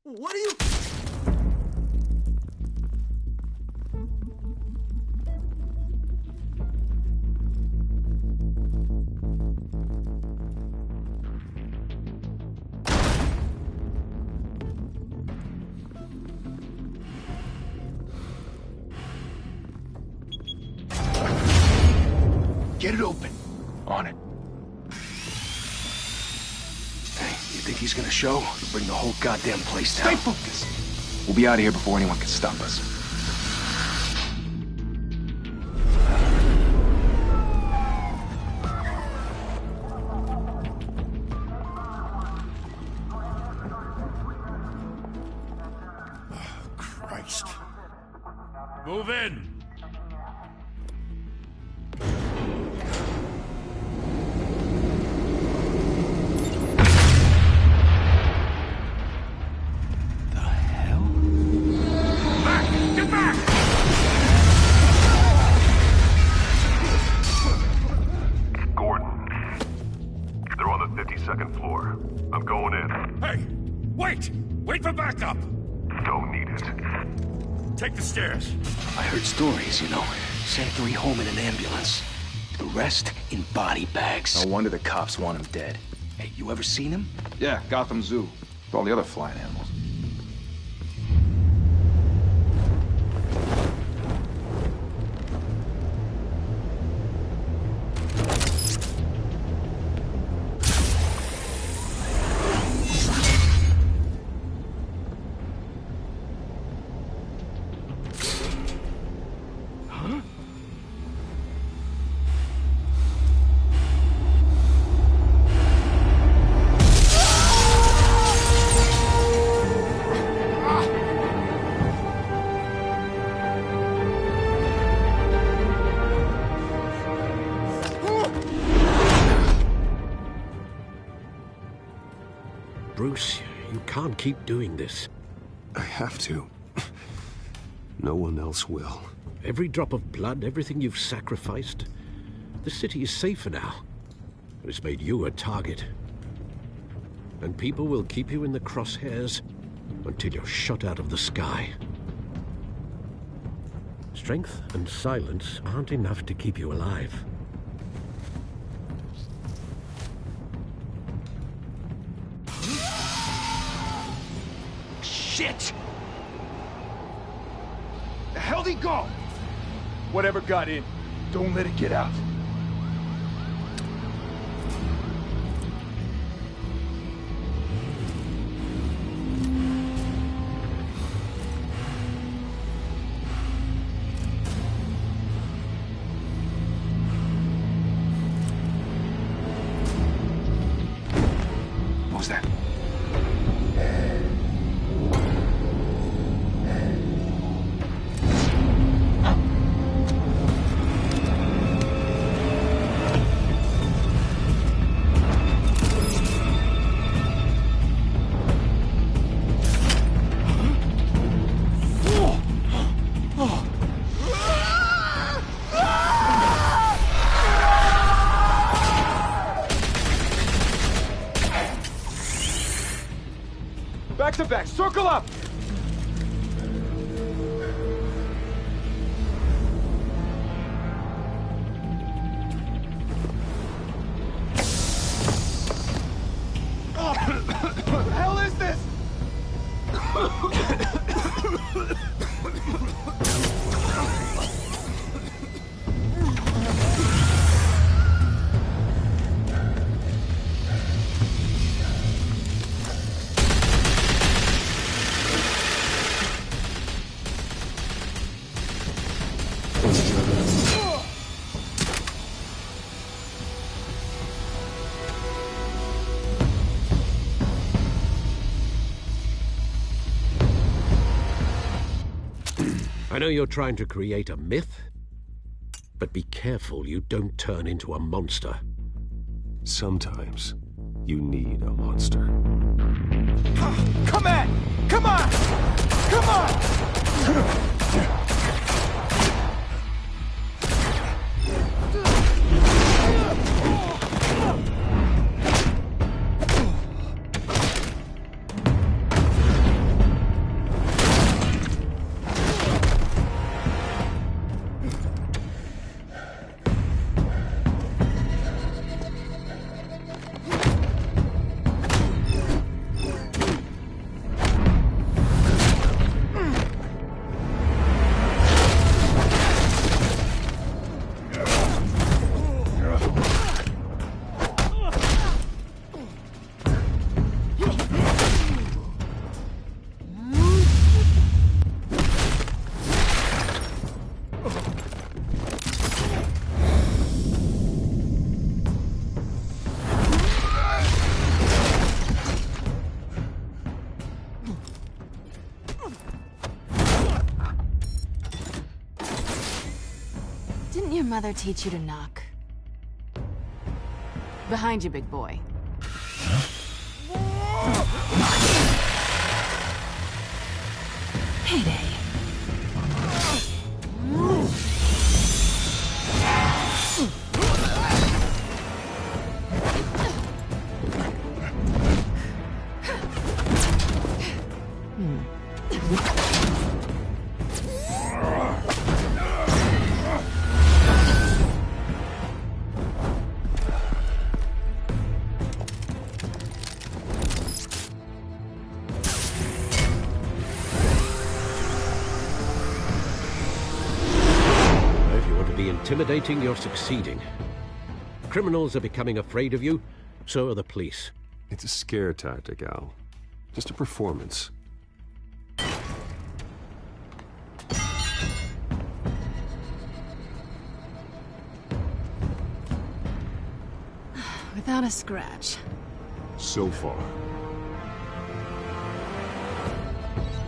What are you... Get it open. On it. You think he's gonna show? Bring the whole goddamn place down. Stay focused. We'll be out of here before anyone can stop us. Oh, Christ. Move in! Second floor. I'm going in. Hey! Wait! Wait for backup! Don't need it. Take the stairs. I heard stories, you know. Sent 3 home in an ambulance. The rest in body bags. No wonder the cops want him dead. Hey, you ever seen him? Yeah, Gotham Zoo. With all the other flying animals. Bruce, you can't keep doing this. I have to. No one else will. Every drop of blood, everything you've sacrificed. The city is safer now. But it's made you a target. And people will keep you in the crosshairs until you're shot out of the sky. Strength and silence aren't enough to keep you alive. Shit! The hell'd he go? Whatever got in, don't let it get out. What was that? Back to back, circle up! What the hell is this? I know you're trying to create a myth, but be careful you don't turn into a monster. Sometimes you need a monster. Come at! Come on! Come on! Didn't your mother teach you to knock? Behind you, big boy. Heyday. Intimidating, you're succeeding. Criminals are becoming afraid of you, so are the police. It's a scare tactic, Al. Just a performance. Without a scratch. So far.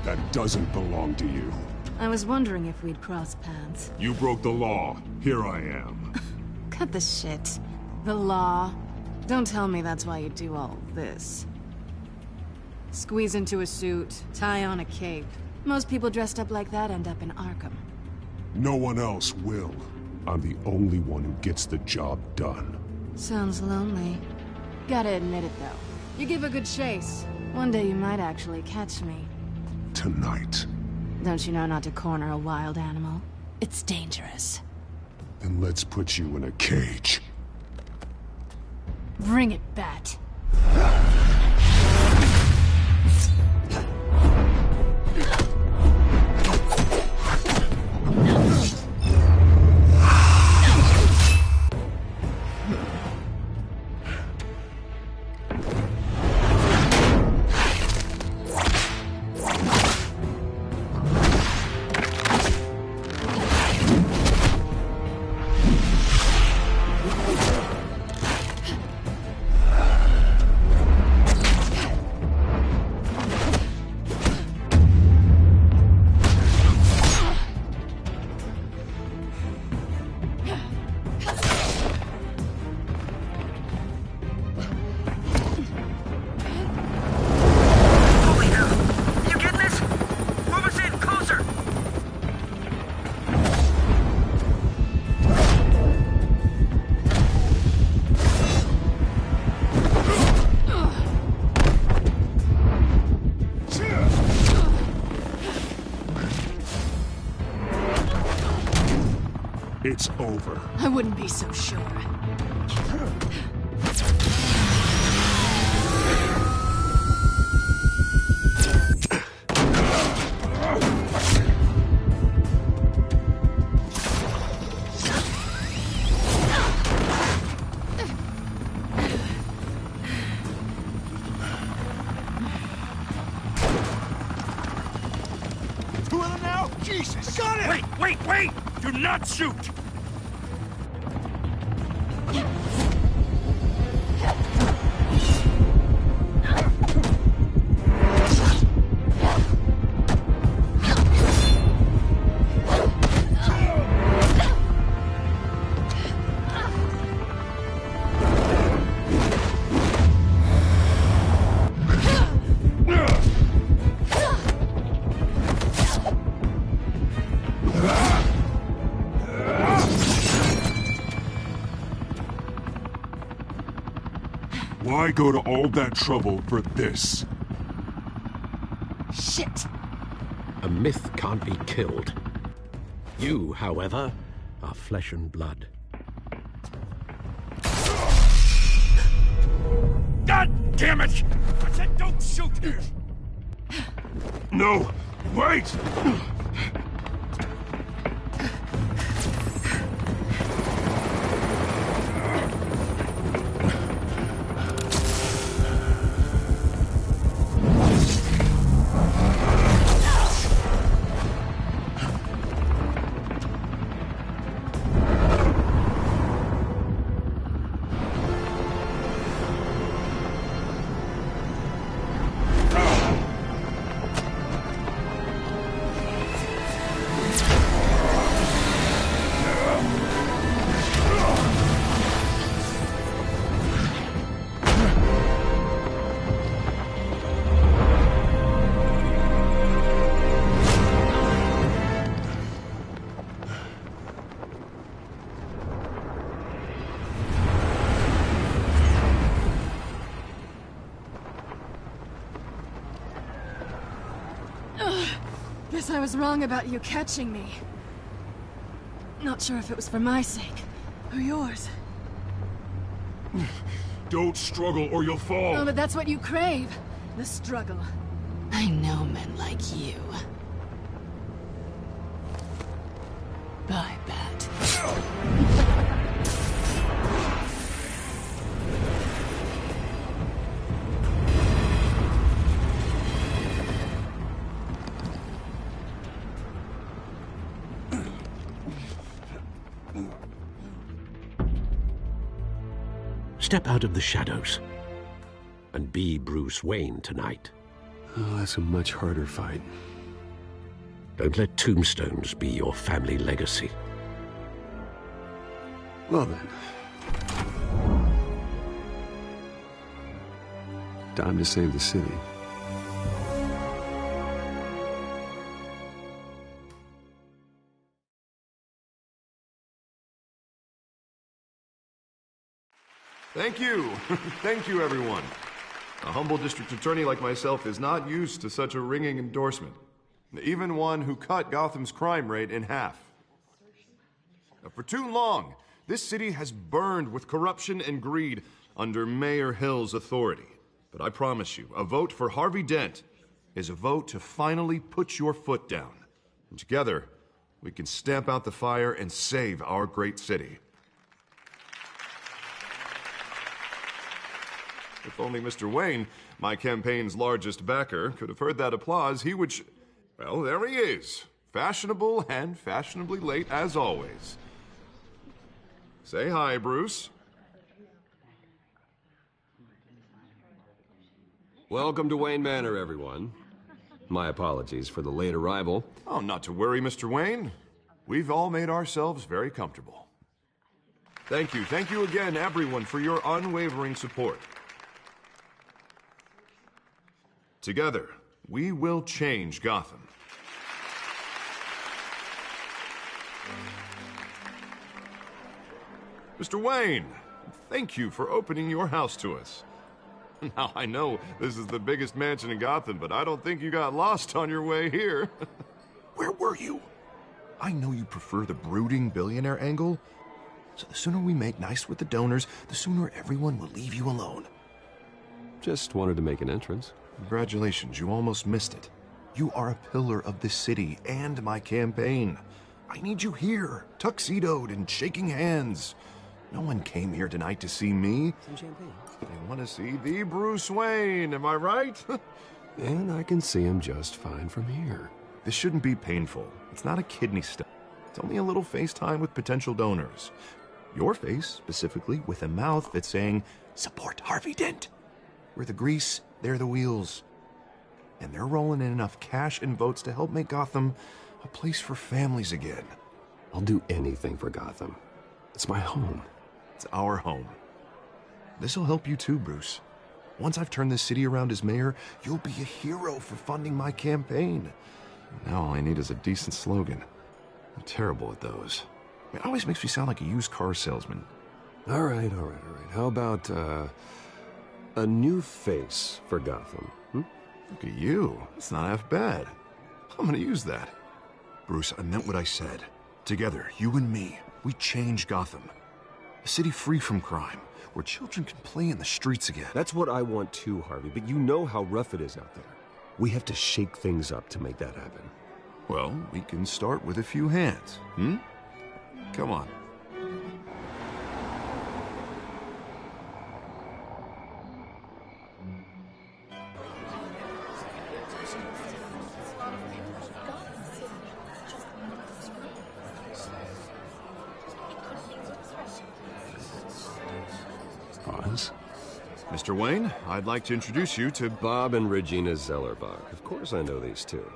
That doesn't belong to you. I was wondering if we'd cross paths. You broke the law. Here I am. Cut the shit. The law. Don't tell me that's why you do all this. Squeeze into a suit, tie on a cape. Most people dressed up like that end up in Arkham. No one else will. I'm the only one who gets the job done. Sounds lonely. Gotta admit it, though. You give a good chase. One day you might actually catch me. Tonight. Don't you know not to corner a wild animal? It's dangerous. Then let's put you in a cage. Bring it, Bat. It's over. I wouldn't be so sure. Two of them now? Jesus! Got it! Wait! Do not shoot! Why go to all that trouble for this? Shit! A myth can't be killed. You, however, are flesh and blood. God damn it! I said don't shoot! No! Wait! Guess I was wrong about you catching me. Not sure if it was for my sake, or yours. Don't struggle or you'll fall! Oh, but that's what you crave. The struggle. I know men like you. Bye, Bat. Step out of the shadows and be Bruce Wayne tonight. Oh, that's a much harder fight. Don't let tombstones be your family legacy. Well then. Time to save the city. Thank you. Thank you, everyone. A humble district attorney like myself is not used to such a ringing endorsement. Even one who cut Gotham's crime rate in half. For too long, this city has burned with corruption and greed under Mayor Hill's authority. But I promise you, a vote for Harvey Dent is a vote to finally put your foot down. And together, we can stamp out the fire and save our great city. If only Mr. Wayne, my campaign's largest backer, could have heard that applause, he would well, there he is. Fashionable and fashionably late as always. Say hi, Bruce. Welcome to Wayne Manor, everyone. My apologies for the late arrival. Oh, not to worry, Mr. Wayne. We've all made ourselves very comfortable. Thank you again, everyone, for your unwavering support. Together, we will change Gotham. Mr. Wayne, thank you for opening your house to us. Now, I know this is the biggest mansion in Gotham, but I don't think you got lost on your way here. Where were you? I know you prefer the brooding billionaire angle, so the sooner we make nice with the donors, the sooner everyone will leave you alone. Just wanted to make an entrance. Congratulations, you almost missed it. You are a pillar of this city and my campaign. I need you here, tuxedoed and shaking hands. No one came here tonight to see me. Some champagne. They want to see the Bruce Wayne, am I right? And I can see him just fine from here. This shouldn't be painful. It's not a kidney stone. It's only a little FaceTime with potential donors. Your face, specifically, with a mouth that's saying, support Harvey Dent. We're the grease, they're the wheels. And they're rolling in enough cash and votes to help make Gotham a place for families again. I'll do anything for Gotham. It's my home. It's our home. This'll help you too, Bruce. Once I've turned this city around as mayor, you'll be a hero for funding my campaign. Now all I need is a decent slogan. I'm terrible at those. It always makes me sound like a used car salesman. All right. How about, A new face for Gotham. Look at you. It's not half bad. I'm gonna use that. Bruce, I meant what I said. Together, you and me, we change Gotham. A city free from crime, where children can play in the streets again. That's what I want too, Harvey, but you know how rough it is out there. We have to shake things up to make that happen. Well, we can start with a few hands, Come on. Oz? Mr. Wayne, I'd like to introduce you to Bob and Regina Zellerbach. Of course I know these two.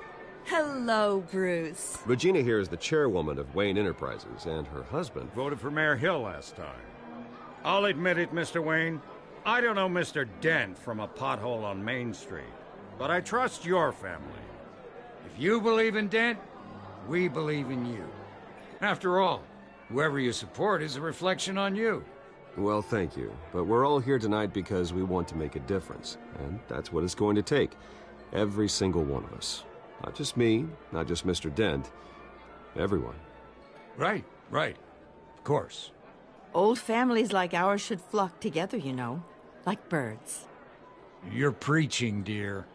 Hello, Bruce. Regina here is the chairwoman of Wayne Enterprises, and her husband... Voted for Mayor Hill last time. I'll admit it, Mr. Wayne. I don't know Mr. Dent from a pothole on Main Street, but I trust your family. If you believe in Dent, we believe in you. After all, whoever you support is a reflection on you. Well, thank you. But we're all here tonight because we want to make a difference. And that's what it's going to take. Every single one of us. Not just me, not just Mr. Dent. Everyone. Right. Of course. Old families like ours should flock together, you know. Like birds. You're preaching, dear.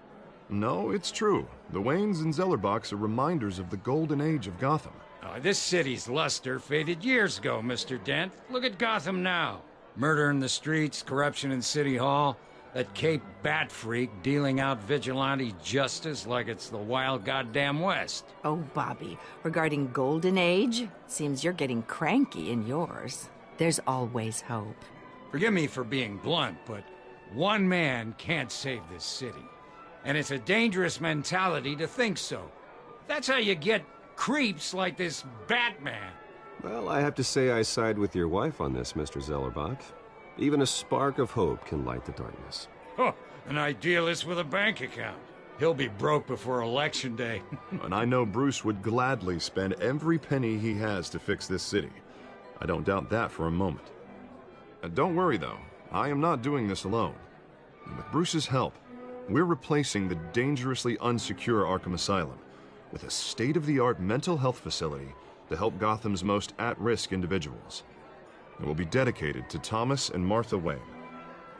No, it's true. The Waynes and Zellerbachs are reminders of the golden age of Gotham. This city's luster faded years ago, Mr. Dent. Look at Gotham now. Murder in the streets, corruption in City Hall, that Cape Bat freak dealing out vigilante justice like it's the wild goddamn West. Oh, Bobby, regarding Golden Age, seems you're getting cranky in yours. There's always hope. Forgive me for being blunt, but one man can't save this city. And it's a dangerous mentality to think so. That's how you get creeps like this Batman. Well, I have to say I side with your wife on this, Mr. Zellerbach. Even a spark of hope can light the darkness. Oh, an idealist with a bank account. He'll be broke before Election Day. And I know Bruce would gladly spend every penny he has to fix this city. I don't doubt that for a moment. Don't worry, though. I am not doing this alone. And with Bruce's help, we're replacing the dangerously unsecure Arkham Asylum with a state-of-the-art mental health facility to help Gotham's most at-risk individuals. It will be dedicated to Thomas and Martha Wayne,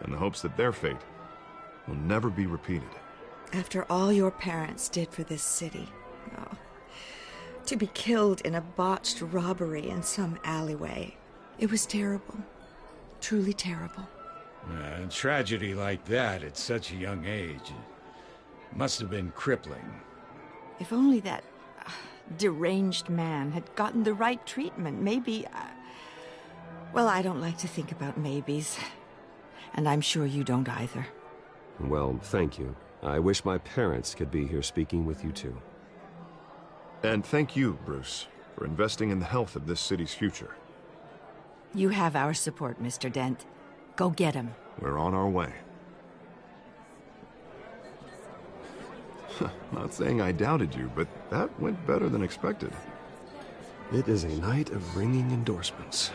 in the hopes that their fate will never be repeated. After all your parents did for this city, to be killed in a botched robbery in some alleyway, it was terrible. Truly terrible. A tragedy like that at such a young age must have been crippling. If only that deranged man had gotten the right treatment, maybe... Well, I don't like to think about maybes. And I'm sure you don't either. Well, thank you. I wish my parents could be here speaking with you too. And thank you, Bruce, for investing in the health of this city's future. You have our support, Mr. Dent. Go get him. We're on our way. Not saying I doubted you, but that went better than expected. It is a night of ringing endorsements.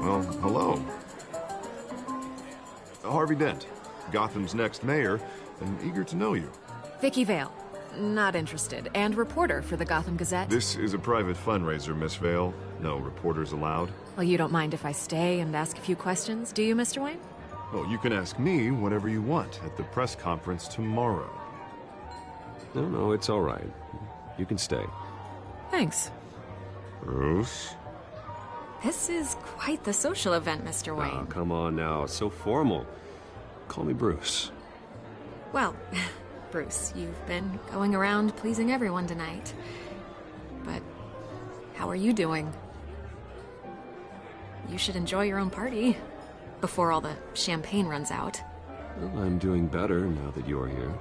Well, hello. Harvey Dent, Gotham's next mayor, and eager to know you. Vicky Vale. Not interested. And reporter for the Gotham Gazette. This is a private fundraiser, Miss Vale. No reporters allowed. Well, you don't mind if I stay and ask a few questions, do you, Mr. Wayne? Well, you can ask me whatever you want at the press conference tomorrow. No, it's all right. You can stay. Thanks. Bruce? This is quite the social event, Mr. Wayne. Oh, come on now. It's so formal. Call me Bruce. Well, Bruce, you've been going around pleasing everyone tonight. But how are you doing? You should enjoy your own party before all the champagne runs out. Well, I'm doing better now that you're here.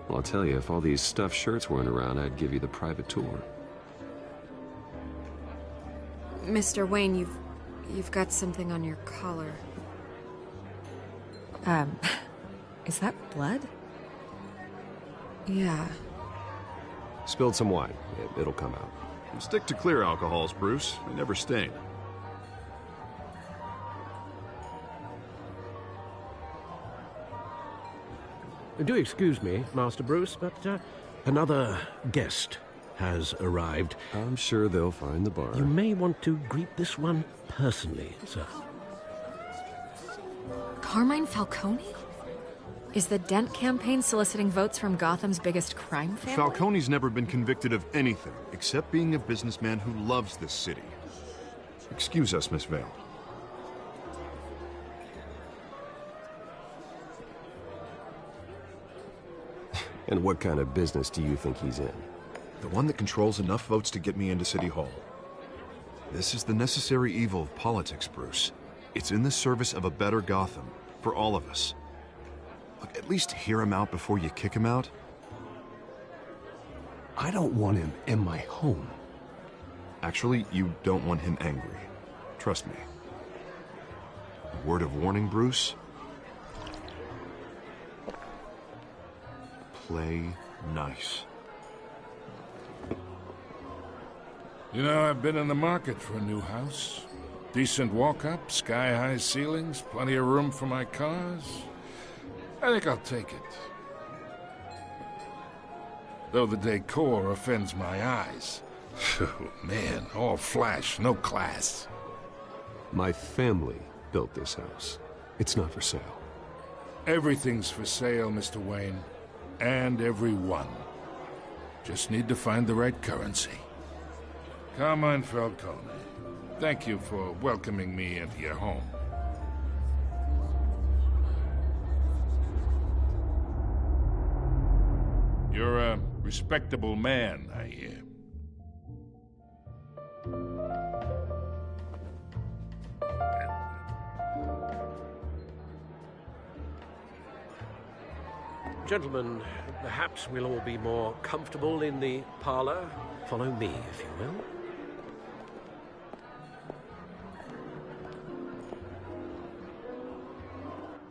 Well, I'll tell you, if all these stuffed shirts weren't around, I'd give you the private tour. Mr. Wayne, you've got something on your collar. Is that blood? Yeah. Spilled some wine. It'll come out. Stick to clear alcohols, Bruce. They never stain. Do excuse me, Master Bruce, but another guest has arrived. I'm sure they'll find the bar. You may want to greet this one personally, sir. Carmine Falcone? Is the Dent campaign soliciting votes from Gotham's biggest crime family? Falcone's never been convicted of anything except being a businessman who loves this city. Excuse us, Miss Vale. And what kind of business do you think he's in? The one that controls enough votes to get me into City Hall. This is the necessary evil of politics, Bruce. It's in the service of a better Gotham, for all of us. Look, at least hear him out before you kick him out. I don't want him in my home. Actually, you don't want him angry. Trust me. A word of warning, Bruce. Play nice. You know, I've been in the market for a new house. Decent walk-up, sky-high ceilings, plenty of room for my cars. I think I'll take it. Though the decor offends my eyes. Oh, man, all flash, no class. My family built this house. It's not for sale. Everything's for sale, Mr. Wayne. And everyone. Just need to find the right currency. Carmine Falcone, thank you for welcoming me into your home. You're a respectable man, I hear. Gentlemen, perhaps we'll all be more comfortable in the parlor. Follow me, if you will.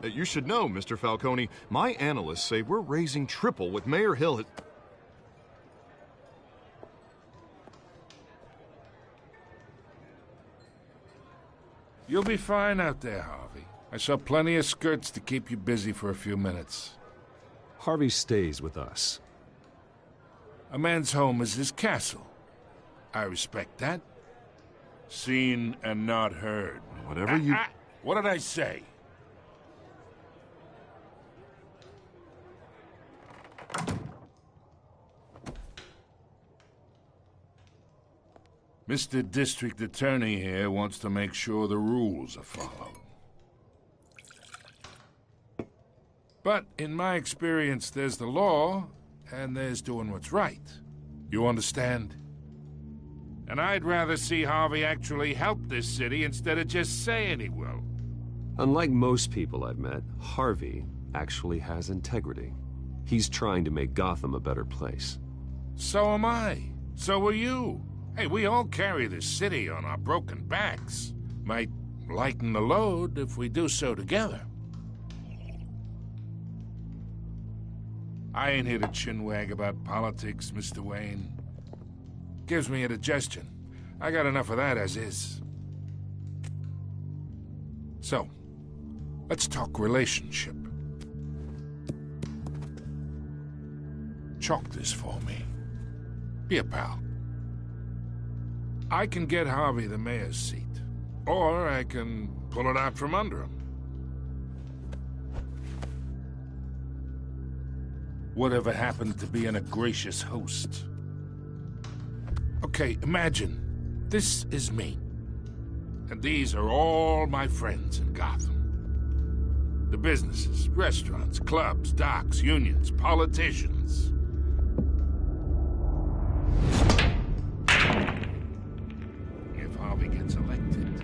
You should know, Mr. Falcone, my analysts say we're raising triple what Mayor Hill had... You'll be fine out there, Harvey. I saw plenty of skirts to keep you busy for a few minutes. Harvey stays with us. A man's home is his castle. I respect that. Seen and not heard. Whatever you... What did I say? Mr. District Attorney here wants to make sure the rules are followed. But in my experience, there's the law, and there's doing what's right. You understand? And I'd rather see Harvey actually help this city instead of just saying he will. Unlike most people I've met, Harvey actually has integrity. He's trying to make Gotham a better place. So am I. So are you. Hey, we all carry this city on our broken backs. Might lighten the load if we do so together. I ain't here to chinwag about politics, Mr. Wayne. Gives me indigestion. I got enough of that as is. So, let's talk relationship. Chalk this for me. Be a pal. I can get Harvey the mayor's seat, or I can pull it out from under him. Whatever happened to being a gracious host? Okay, imagine, this is me. And these are all my friends in Gotham. The businesses, restaurants, clubs, docks, unions, politicians. If Harvey gets elected,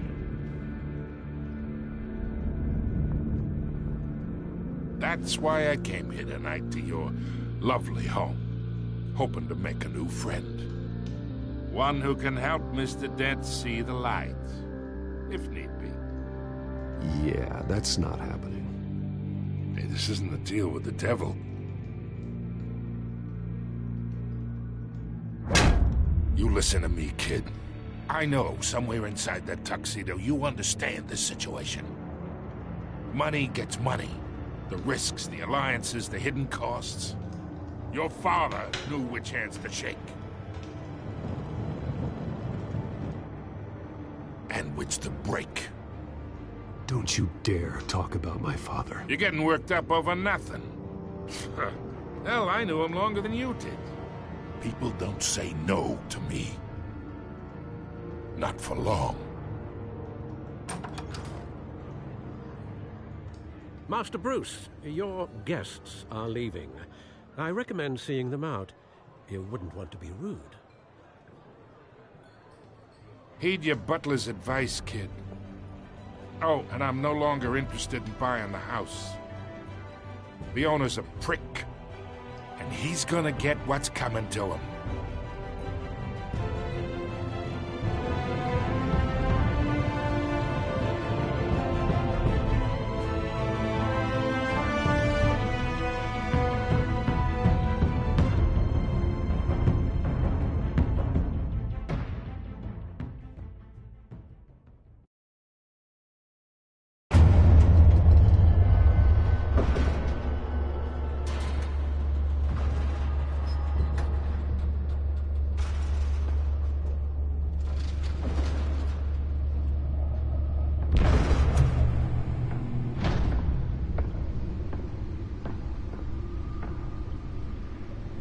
that's why I came here tonight to your lovely home, hoping to make a new friend. One who can help Mr. Dent see the light, if need be. Yeah, that's not happening. Hey, this isn't a deal with the devil. You listen to me, kid. I know somewhere inside that tuxedo you understand this situation. Money gets money. The risks, the alliances, the hidden costs. Your father knew which hands to shake. And which to break. Don't you dare talk about my father. You're getting worked up over nothing. Hell, I knew him longer than you did. People don't say no to me. Not for long. Master Bruce, your guests are leaving. I recommend seeing them out. You wouldn't want to be rude. Heed your butler's advice, kid. Oh, and I'm no longer interested in buying the house. The owner's a prick, and he's gonna get what's coming to him.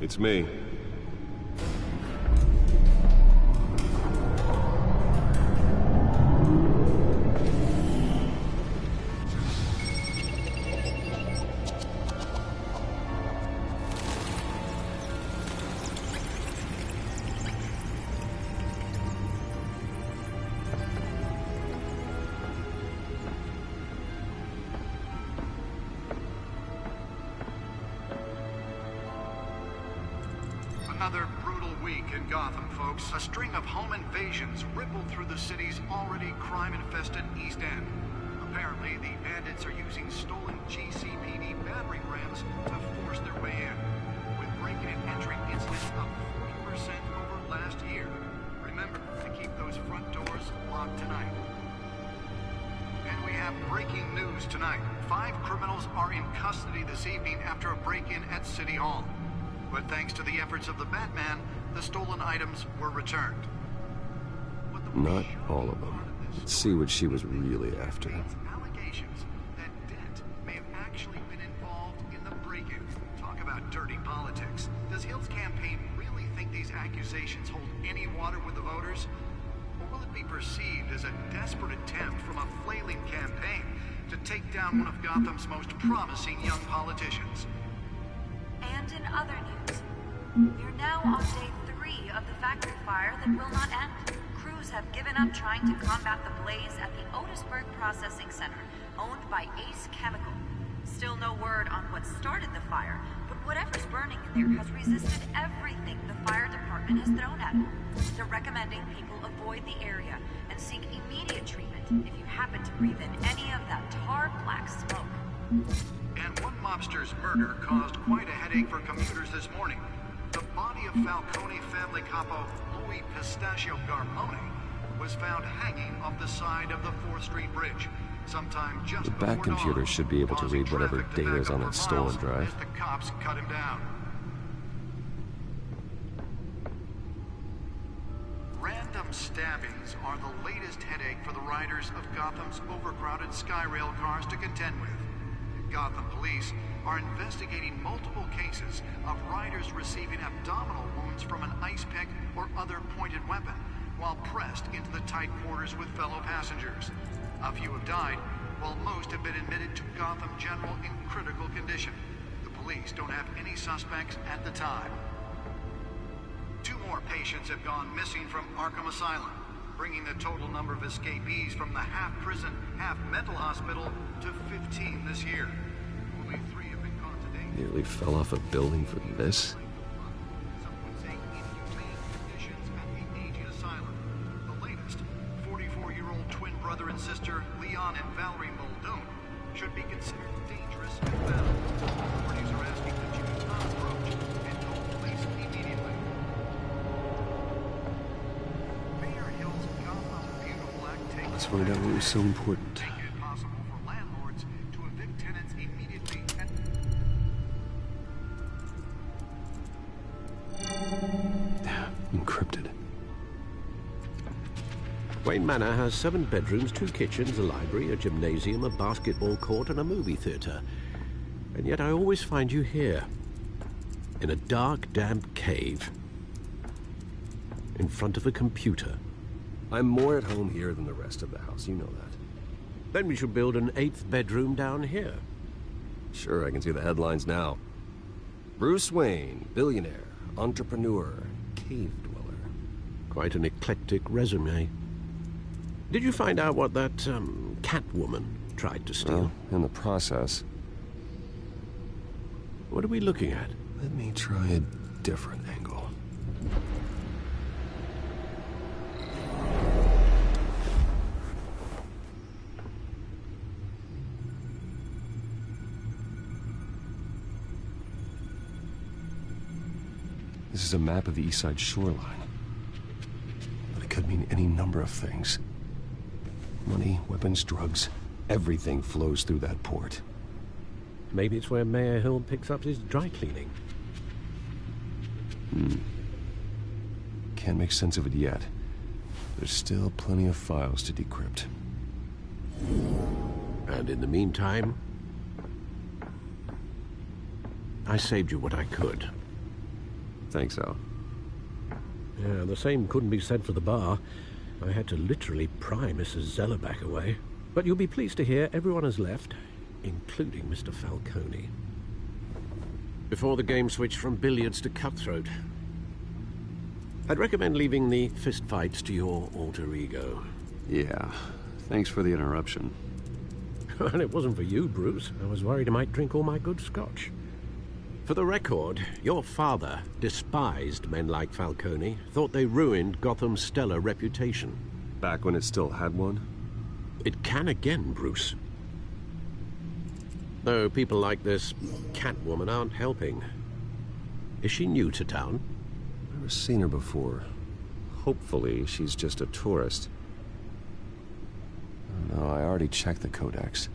It's me. Another brutal week in Gotham, folks. A string of home invasions rippled through the city's already crime-infested East End. Apparently, the bandits are using stolen GCPD battering rams to force their way in, with breaking and entering incidents up 40% over last year. Remember to keep those front doors locked tonight. And we have breaking news tonight. 5 criminals are in custody this evening after a break-in at City Hall. But thanks to the efforts of the Batman, the stolen items were returned. Not all of them. Let's see what she was really after. Allegations that Dent may have actually been involved in the break-in. Talk about dirty politics. Does Hill's campaign really think these accusations hold any water with the voters? Or will it be perceived as a desperate attempt from a flailing campaign to take down one of Gotham's most promising young politicians? And in other news, we're now on day 3 of the factory fire that will not end. Crews have given up trying to combat the blaze at the Otisburg Processing Center, owned by Ace Chemical. Still no word on what started the fire, but whatever's burning in there has resisted everything the fire department has thrown at it. They're recommending people avoid the area and seek immediate treatment if you happen to breathe in any of that tar black smoke. And one mobster's murder caused quite a headache for commuters this morning. The body of Falcone family capo Louis Pistachio Garmone was found hanging off the side of the 4th Street Bridge, sometime just The before back computer dawn, should be able to read whatever traffic to data back is on up that for stolen miles drive. as the cops cut him down. Random stabbings are the latest headache for the riders of Gotham's overcrowded Skyrail cars to contend with. Gotham police are investigating multiple cases of riders receiving abdominal wounds from an ice pick or other pointed weapon while pressed into the tight quarters with fellow passengers. A few have died, while most have been admitted to Gotham General in critical condition. The police don't have any suspects at the time. 2 more patients have gone missing from Arkham Asylum, bringing the total number of escapees from the half-prison, half-mental hospital to 15 this year. Only 3 have been caught today. Nearly fell off a building for this? Some would say inhumane conditions at the aging asylum. The latest, 44-year-old twin brother and sister Leon and Valerie Muldoon should be considered dangerous and foul. Authorities are asking that you do not approach and call police immediately. Let's find out what was so important. Make it possible for landlords to evict tenants immediately Encrypted. Wayne Manor has 7 bedrooms, 2 kitchens, a library, a gymnasium, a basketball court, and a movie theatre. And yet I always find you here, in a dark, damp cave, in front of a computer. I'm more at home here than the rest of the house, you know that. Then we should build an 8th bedroom down here. Sure, I can see the headlines now. Bruce Wayne, billionaire, entrepreneur, cave dweller. Quite an eclectic resume. Did you find out what that, Catwoman tried to steal? Well, in the process. What are we looking at? Let me try a different angle. This is a map of the East Side shoreline. But it could mean any number of things. Money, weapons, drugs, everything flows through that port. Maybe it's where Mayor Hill picks up his dry cleaning. Can't make sense of it yet. There's still plenty of files to decrypt. And in the meantime, I saved you what I could. Thanks, Al. Yeah, the same couldn't be said for the bar. I had to literally pry Mrs. Zellerback away. But you'll be pleased to hear everyone has left, including Mr. Falcone. Before the game switched from billiards to cutthroat. I'd recommend leaving the fistfights to your alter ego. Yeah, thanks for the interruption. And it wasn't for you, Bruce. I was worried I might drink all my good scotch. For the record, your father despised men like Falcone, thought they ruined Gotham's stellar reputation. Back when it still had one? It can again, Bruce. Though people like this Catwoman aren't helping. Is she new to town? Never seen her before. Hopefully, she's just a tourist. No, I already checked the codex.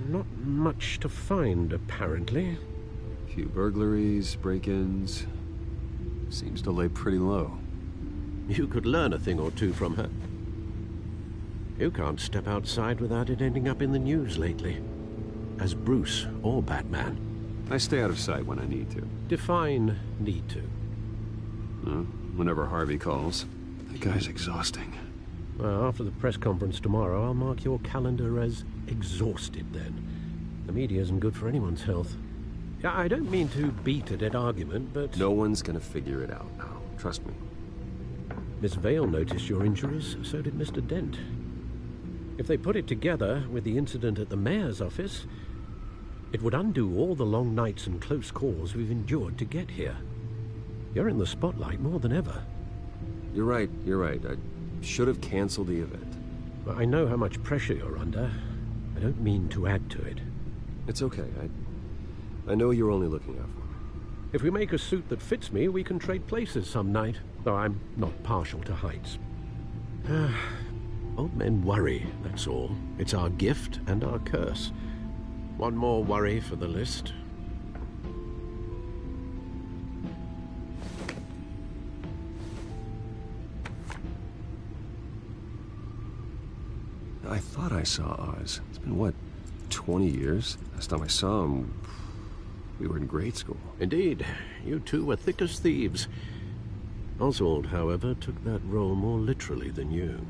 Not much to find, apparently. Few burglaries, break-ins. Seems to lay pretty low. You could learn a thing or two from her. You can't step outside without it ending up in the news lately. As Bruce or Batman. I stay out of sight when I need to. Define need to. Whenever Harvey calls. That guy's exhausting. Well, after the press conference tomorrow, I'll mark your calendar as exhausted then. The media isn't good for anyone's health. Yeah, I don't mean to beat a dead argument, but... No one's gonna figure it out now. Trust me. Miss Vale noticed your injuries, so did Mr. Dent. If they put it together with the incident at the mayor's office, it would undo all the long nights and close calls we've endured to get here. You're in the spotlight more than ever. You're right. I should have canceled the event. But I know how much pressure you're under. I don't mean to add to it. It's okay. I know you're only looking out for me. If we make a suit that fits me, we can trade places some night, though I'm not partial to heights. Old men worry, that's all. It's our gift and our curse. One more worry for the list. I thought I saw Oz. It's been, what, 20 years? Last time I saw him, we were in grade school. Indeed. You two were thick as thieves. Oswald, however, took that role more literally than you.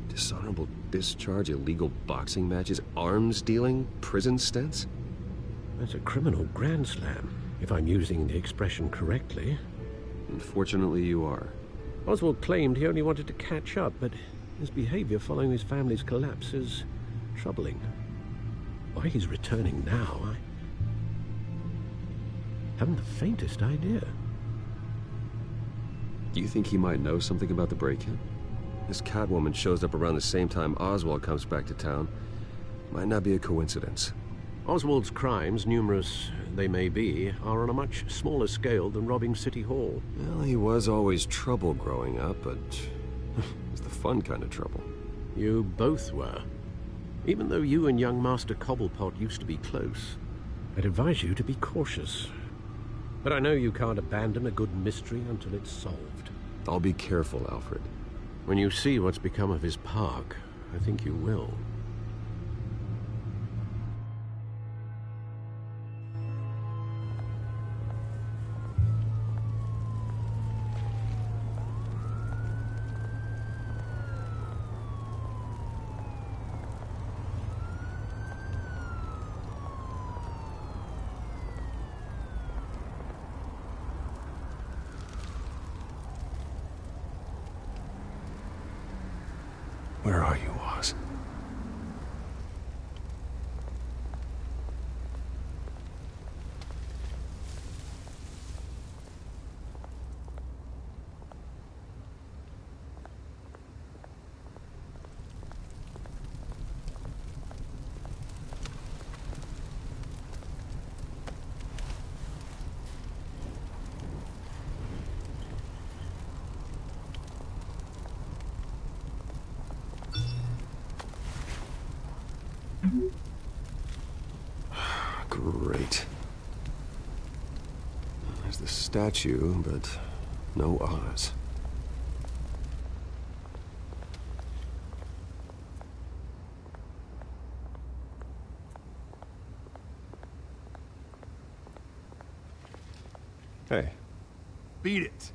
Dishonorable discharge, illegal boxing matches, arms dealing, prison stints? That's a criminal grand slam, if I'm using the expression correctly. Unfortunately, you are. Oswald claimed he only wanted to catch up, but his behavior following his family's collapse is troubling. Why he's returning now, I haven't the faintest idea. Do you think he might know something about the break-in? This Catwoman shows up around the same time Oswald comes back to town. Might not be a coincidence. Oswald's crimes, numerous they may be, are on a much smaller scale than robbing City Hall. Well, he was always trouble growing up, but It's the fun kind of trouble. You both were. Even though you and young Master Cobblepot used to be close, I'd advise you to be cautious. But I know you can't abandon a good mystery until it's solved. I'll be careful, Alfred. When you see what's become of his park, I think you will. Where are you, Oz? Great. There's the statue, but no Oz. Hey. Beat it.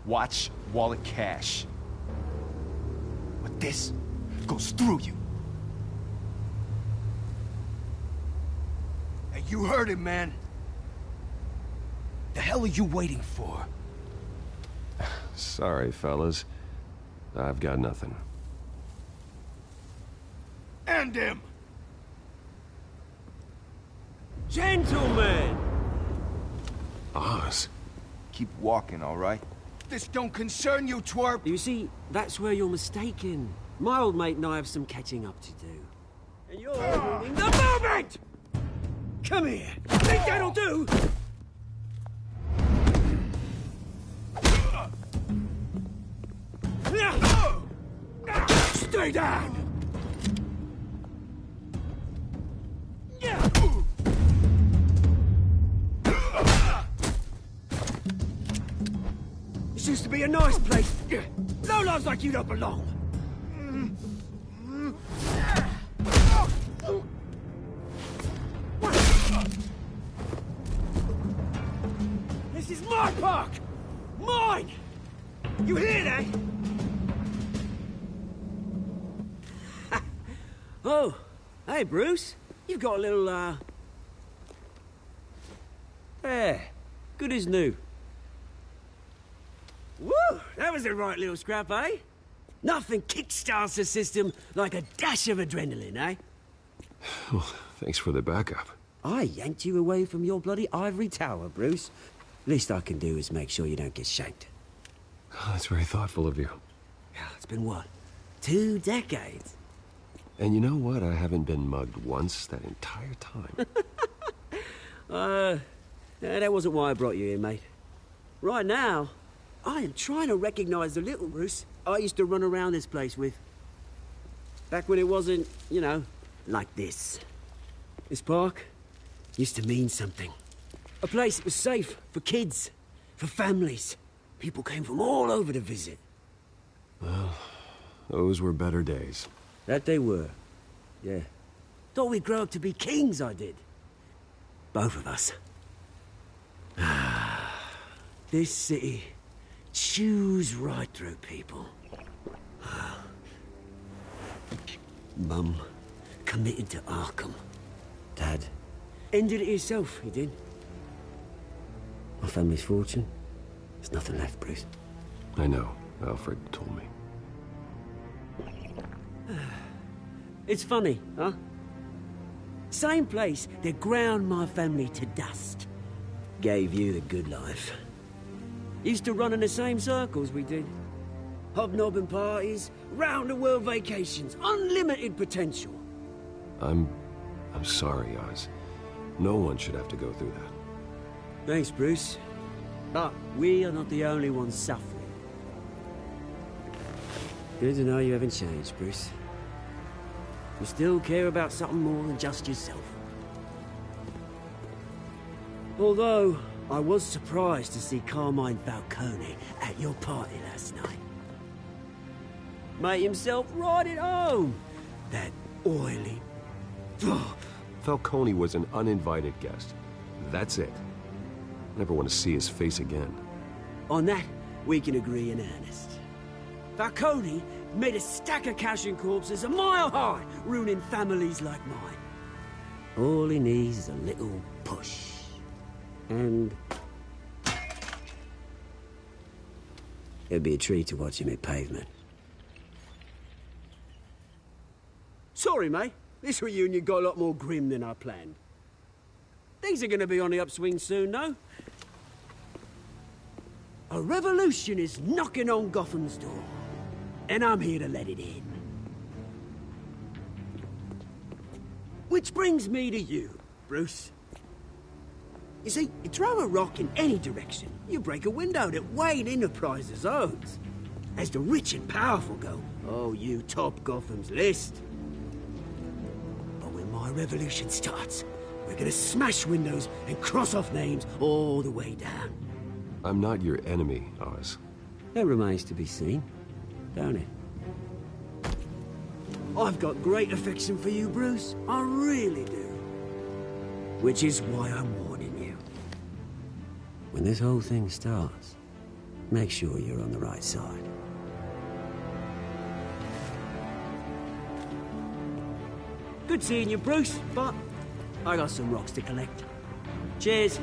Watch wallet cash. But this goes through you. Hey, you heard it, man. The hell are you waiting for? Sorry, fellas. I've got nothing. End him! Gentlemen! Oz. Keep walking, all right? This don't concern you, twerp! You see, that's where you're mistaken. My old mate and I have some catching up to do. And you're ruining the moment! Come here! Think that'll do? Stay down! This used to be a nice place. No lives like you don't belong. This is my park! Mine! You hear that? Oh, hey, Bruce. You've got a little, There. Good as new. Woo! That was a right little scrap, eh? Nothing kickstarts the system like a dash of adrenaline, eh? Well, thanks for the backup. I yanked you away from your bloody ivory tower, Bruce. Least I can do is make sure you don't get shanked. Oh, that's very thoughtful of you. Yeah, it's been what? 2 decades? And you know what? I haven't been mugged once that entire time. That wasn't why I brought you here, mate. Right now, I am trying to recognize the little Bruce I used to run around this place with. Back when it wasn't, you know, like this. This park used to mean something. A place that was safe for kids, for families. People came from all over to visit. Well, those were better days. That they were. Yeah. Thought we'd grow up to be kings, I did. Both of us. This city chews right through people. Mum committed to Arkham. Dad ended it himself, he did. My family's fortune. There's nothing left, Bruce. I know. Alfred told me. It's funny, huh? Same place that ground my family to dust. Gave you the good life. Used to run in the same circles we did. Hobnobbing parties, round-the-world vacations, unlimited potential. I'm sorry, Oz. No one should have to go through that. Thanks, Bruce. But we are not the only ones suffering. Good to know you haven't changed, Bruce. You still care about something more than just yourself. Although, I was surprised to see Carmine Falcone at your party last night. Made himself right at home. That oily... Falcone was an uninvited guest. That's it. Never want to see his face again. On that, we can agree in earnest. Falcone made a stack of cash and corpses a mile high, ruining families like mine. All he needs is a little push. And... it'd be a treat to watch him hit pavement. Sorry, mate. This reunion got a lot more grim than I planned. Things are gonna be on the upswing soon, though. A revolution is knocking on Gotham's door. And I'm here to let it in. Which brings me to you, Bruce. You see, you throw a rock in any direction, you break a window that Wayne Enterprises owns. As the rich and powerful go, oh, you top Gotham's list. But when my revolution starts, we're gonna smash windows and cross off names all the way down. I'm not your enemy, Oz. That remains to be seen, don't it? I've got great affection for you, Bruce. I really do. Which is why I'm warning you. When this whole thing starts, make sure you're on the right side. Good seeing you, Bruce, but I got some rocks to collect. Cheers.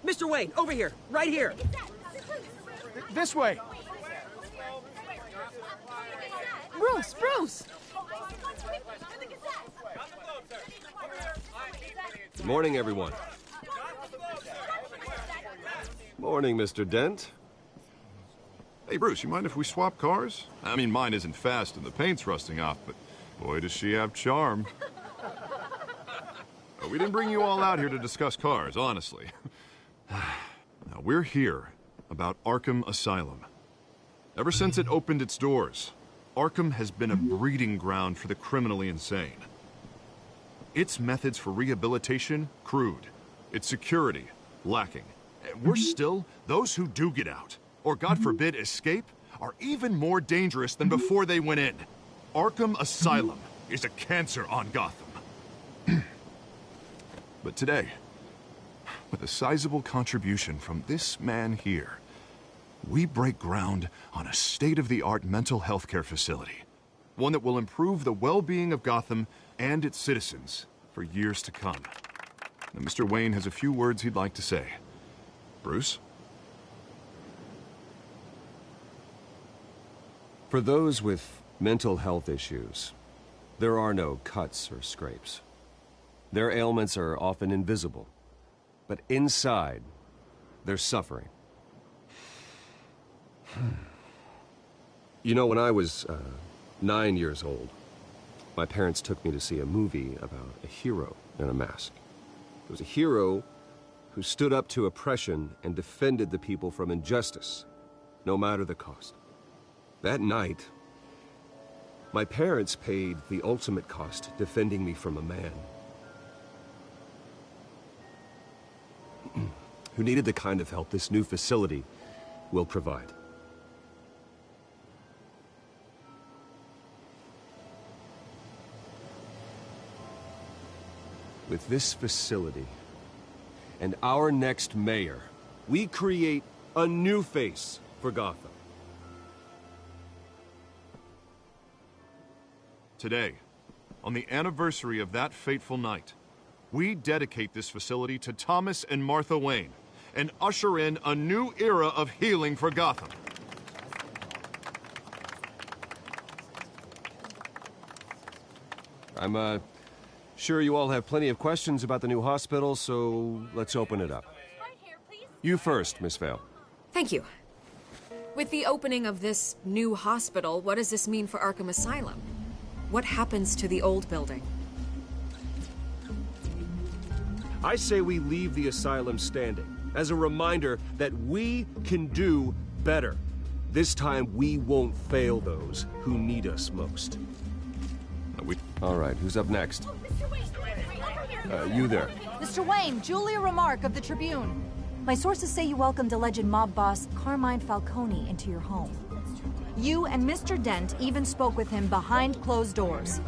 Mr. Wayne, over here, right here. This way. Bruce, Bruce! Good morning, everyone. Morning, Mr. Dent. Hey, Bruce, you mind if we swap cars? I mean, mine isn't fast and the paint's rusting off, but boy, does she have charm. We didn't bring you all out here to discuss cars, honestly. Now, we're here about Arkham Asylum. Ever since it opened its doors, Arkham has been a breeding ground for the criminally insane. Its methods for rehabilitation, crude. Its security, lacking. And worse still, those who do get out, or God forbid escape, are even more dangerous than before they went in. Arkham Asylum is a cancer on Gotham. But today, with a sizable contribution from this man here, we break ground on a state-of-the-art mental health care facility. One that will improve the well-being of Gotham and its citizens for years to come. Now, Mr. Wayne has a few words he'd like to say. Bruce? For those with mental health issues, there are no cuts or scrapes. Their ailments are often invisible. But inside, they're suffering. You know, when I was 9 years old, my parents took me to see a movie about a hero in a mask. It was a hero who stood up to oppression and defended the people from injustice, no matter the cost. That night, my parents paid the ultimate cost defending me from a man who needed the kind of help this new facility will provide. With this facility and our next mayor, we create a new face for Gotham. Today, on the anniversary of that fateful night, we dedicate this facility to Thomas and Martha Wayne and usher in a new era of healing for Gotham. I'm sure you all have plenty of questions about the new hospital, so let's open it up. You first, Miss Vale. Thank you. With the opening of this new hospital, what does this mean for Arkham Asylum? What happens to the old building? I say we leave the asylum standing as a reminder that we can do better. This time, we won't fail those who need us most. All right, who's up next? You there. Mr. Wayne, Julia Remark of the Tribune. My sources say you welcomed alleged mob boss Carmine Falcone into your home. You and Mr. Dent even spoke with him behind closed doors.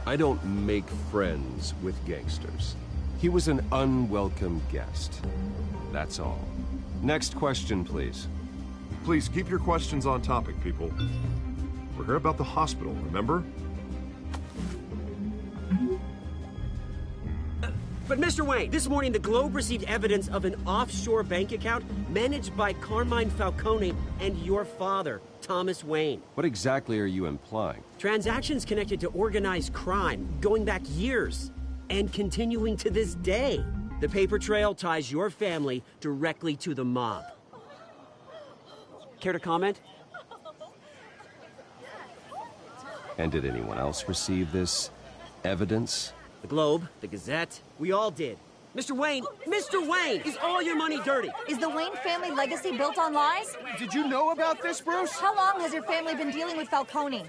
I don't make friends with gangsters. He was an unwelcome guest. That's all. Next question, please. Please keep your questions on topic, people. We're here about the hospital, remember? But Mr. Wayne, this morning the Globe received evidence of an offshore bank account managed by Carmine Falcone and your father, Thomas Wayne. What exactly are you implying? Transactions connected to organized crime, going back years, and continuing to this day. The paper trail ties your family directly to the mob. Care to comment? And did anyone else receive this evidence? The Globe, the Gazette, we all did. Mr. Wayne, is all your money dirty? Is the Wayne family legacy built on lies? Did you know about this, Bruce? How long has your family been dealing with Falcone?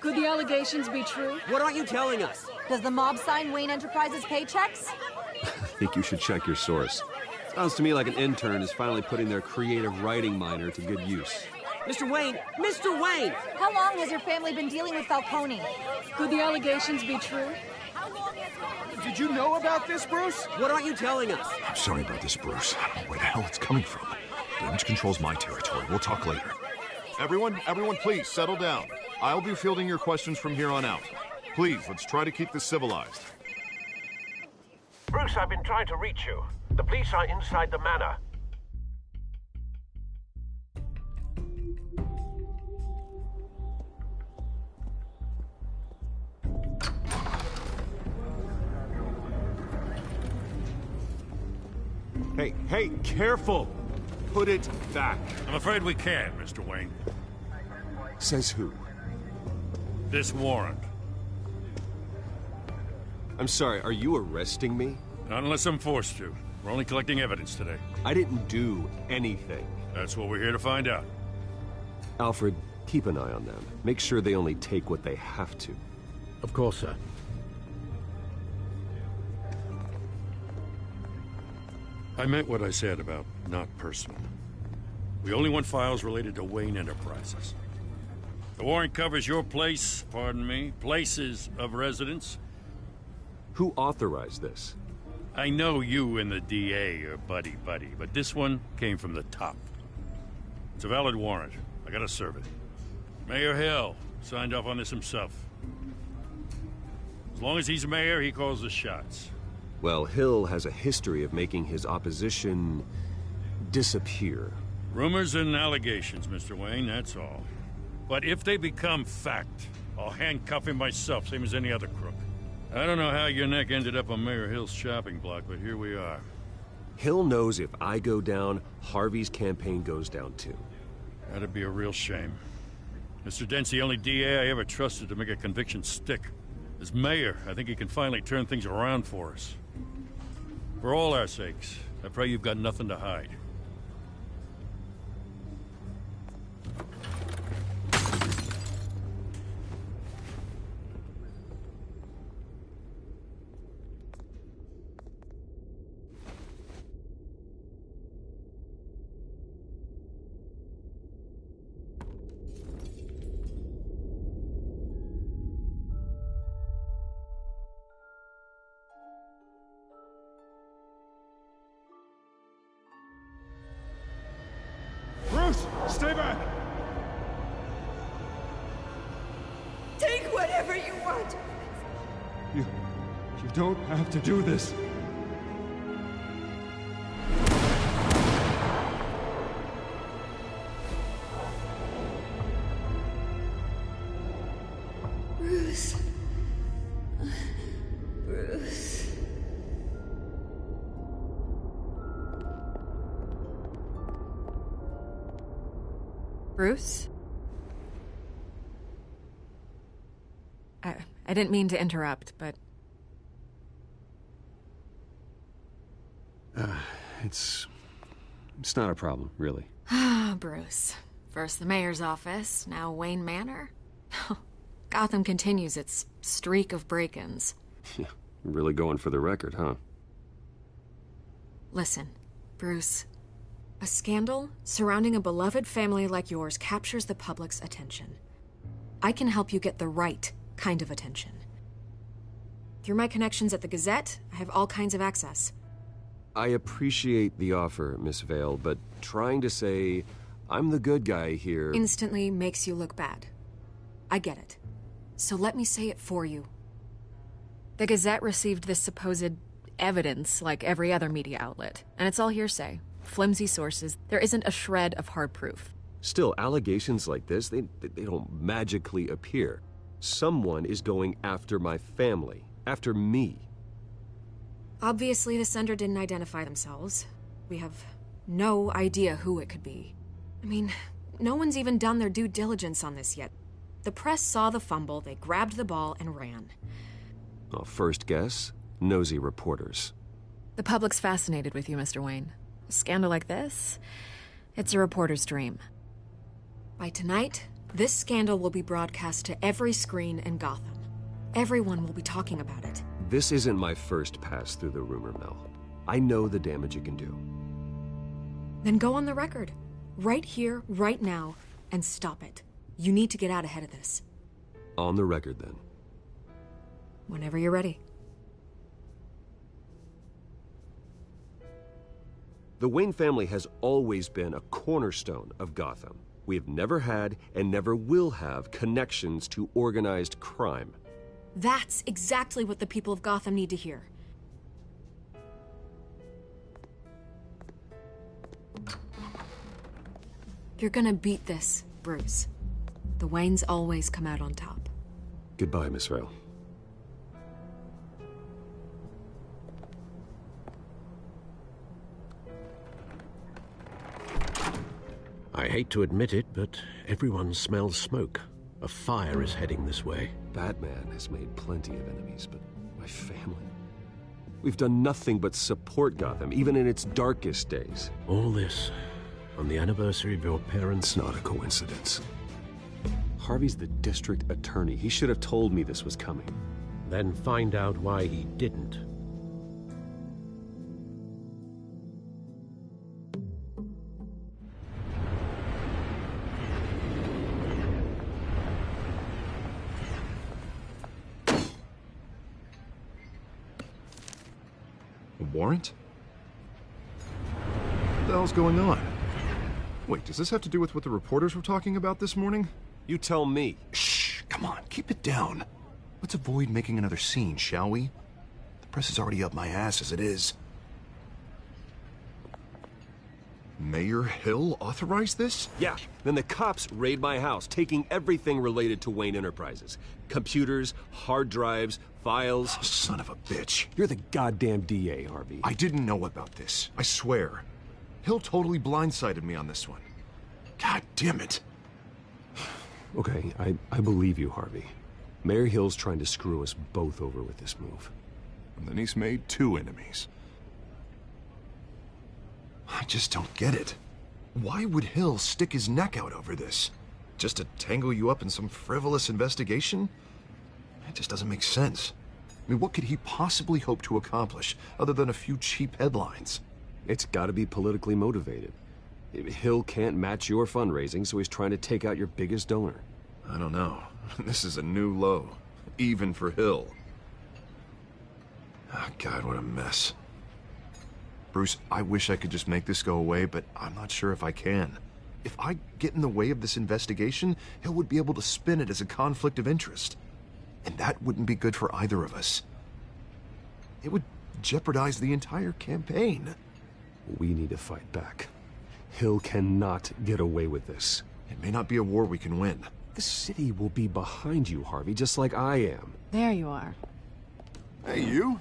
Could the allegations be true? What aren't you telling us? Does the mob sign Wayne Enterprises paychecks? I think you should check your source. Sounds to me like an intern is finally putting their creative writing minor to good use. Mr. Wayne! How long has your family been dealing with Falcone? Could the allegations be true? Did you know about this, Bruce? What aren't you telling us? I'm sorry about this, Bruce. I don't know where the hell it's coming from. Damage control's my territory. We'll talk later. Everyone, please, settle down. I'll be fielding your questions from here on out. Please, let's try to keep this civilized. Bruce, I've been trying to reach you. The police are inside the manor. Hey, careful! Put it back. I'm afraid we can't, Mr. Wayne. Says who? This warrant. I'm sorry, are you arresting me? Not unless I'm forced to. We're only collecting evidence today. I didn't do anything. That's what we're here to find out. Alfred, keep an eye on them. Make sure they only take what they have to. Of course, sir. I meant what I said about not personal. We only want files related to Wayne Enterprises. The warrant covers your place, pardon me, places of residence. Who authorized this? I know you and the DA are buddy-buddy, but this one came from the top. It's a valid warrant. I gotta serve it. Mayor Hill signed off on this himself. As long as he's mayor, he calls the shots. Well, Hill has a history of making his opposition disappear. Rumors and allegations, Mr. Wayne, that's all. But if they become fact, I'll handcuff him myself, same as any other crook. I don't know how your neck ended up on Mayor Hill's shopping block, but here we are. Hill knows if I go down, Harvey's campaign goes down too. That'd be a real shame. Mr. Dent's the only DA I ever trusted to make a conviction stick. As mayor, I think he can finally turn things around for us. For all our sakes, I pray you've got nothing to hide. Bruce, stay back! Take whatever you want. You don't have to do this. Bruce. Bruce. Bruce? I didn't mean to interrupt, but... It's not a problem, really. Ah, Bruce. First the mayor's office, now Wayne Manor. Gotham continues its streak of break-ins. Yeah, really going for the record, huh? Listen, Bruce. A scandal surrounding a beloved family like yours captures the public's attention. I can help you get the right kind of attention. Through my connections at the Gazette, I have all kinds of access. I appreciate the offer, Miss Vale, but trying to say I'm the good guy here... Instantly makes you look bad. I get it. So let me say it for you. The Gazette received this supposed evidence like every other media outlet, and it's all hearsay. Flimsy sources. There isn't a shred of hard proof. Still, allegations like this, they don't magically appear. Someone is going after my family, after me. Obviously, the sender didn't identify themselves. We have no idea who it could be. I mean, no one's even done their due diligence on this yet. The press saw the fumble, they grabbed the ball and ran. Well, first guess, nosy reporters. The public's fascinated with you, Mr. Wayne. A scandal like this, it's a reporter's dream. By tonight, this scandal will be broadcast to every screen in Gotham. Everyone will be talking about it. This isn't my first pass through the rumor mill. I know the damage it can do. Then go on the record. Right here, right now, and stop it. You need to get out ahead of this. On the record, then. Whenever you're ready. The Wayne family has always been a cornerstone of Gotham. We have never had and never will have connections to organized crime. That's exactly what the people of Gotham need to hear. You're gonna beat this, Bruce. The Waynes always come out on top. Goodbye, Miss Vale. I hate to admit it, but everyone smells smoke. A fire is heading this way. Batman has made plenty of enemies, but my family... We've done nothing but support Gotham, even in its darkest days. All this on the anniversary of your parents'... It's not a coincidence. Harvey's the district attorney. He should have told me this was coming. Then find out why he didn't. Warrant? What the hell's going on? Wait, does this have to do with what the reporters were talking about this morning? You tell me. Shh, come on, keep it down. Let's avoid making another scene, shall we? The press is already up my ass as it is. Mayor Hill authorized this? Yeah, then the cops raid my house, taking everything related to Wayne Enterprises. Computers, hard drives, files. Oh, son of a bitch. You're the goddamn DA, Harvey. I didn't know about this. I swear. Hill totally blindsided me on this one. God damn it. Okay, I believe you, Harvey. Mayor Hill's trying to screw us both over with this move. And then he's made 2 enemies. I just don't get it. Why would Hill stick his neck out over this? Just to tangle you up in some frivolous investigation? It just doesn't make sense. I mean, what could he possibly hope to accomplish other than a few cheap headlines? It's gotta be politically motivated. Hill can't match your fundraising, so he's trying to take out your biggest donor. I don't know. This is a new low. Even for Hill. Oh, God, what a mess. Bruce, I wish I could just make this go away, but I'm not sure if I can. If I get in the way of this investigation, Hill would be able to spin it as a conflict of interest. And that wouldn't be good for either of us. It would jeopardize the entire campaign. We need to fight back. Hill cannot get away with this. It may not be a war we can win. The city will be behind you, Harvey, just like I am. There you are. Hey, you?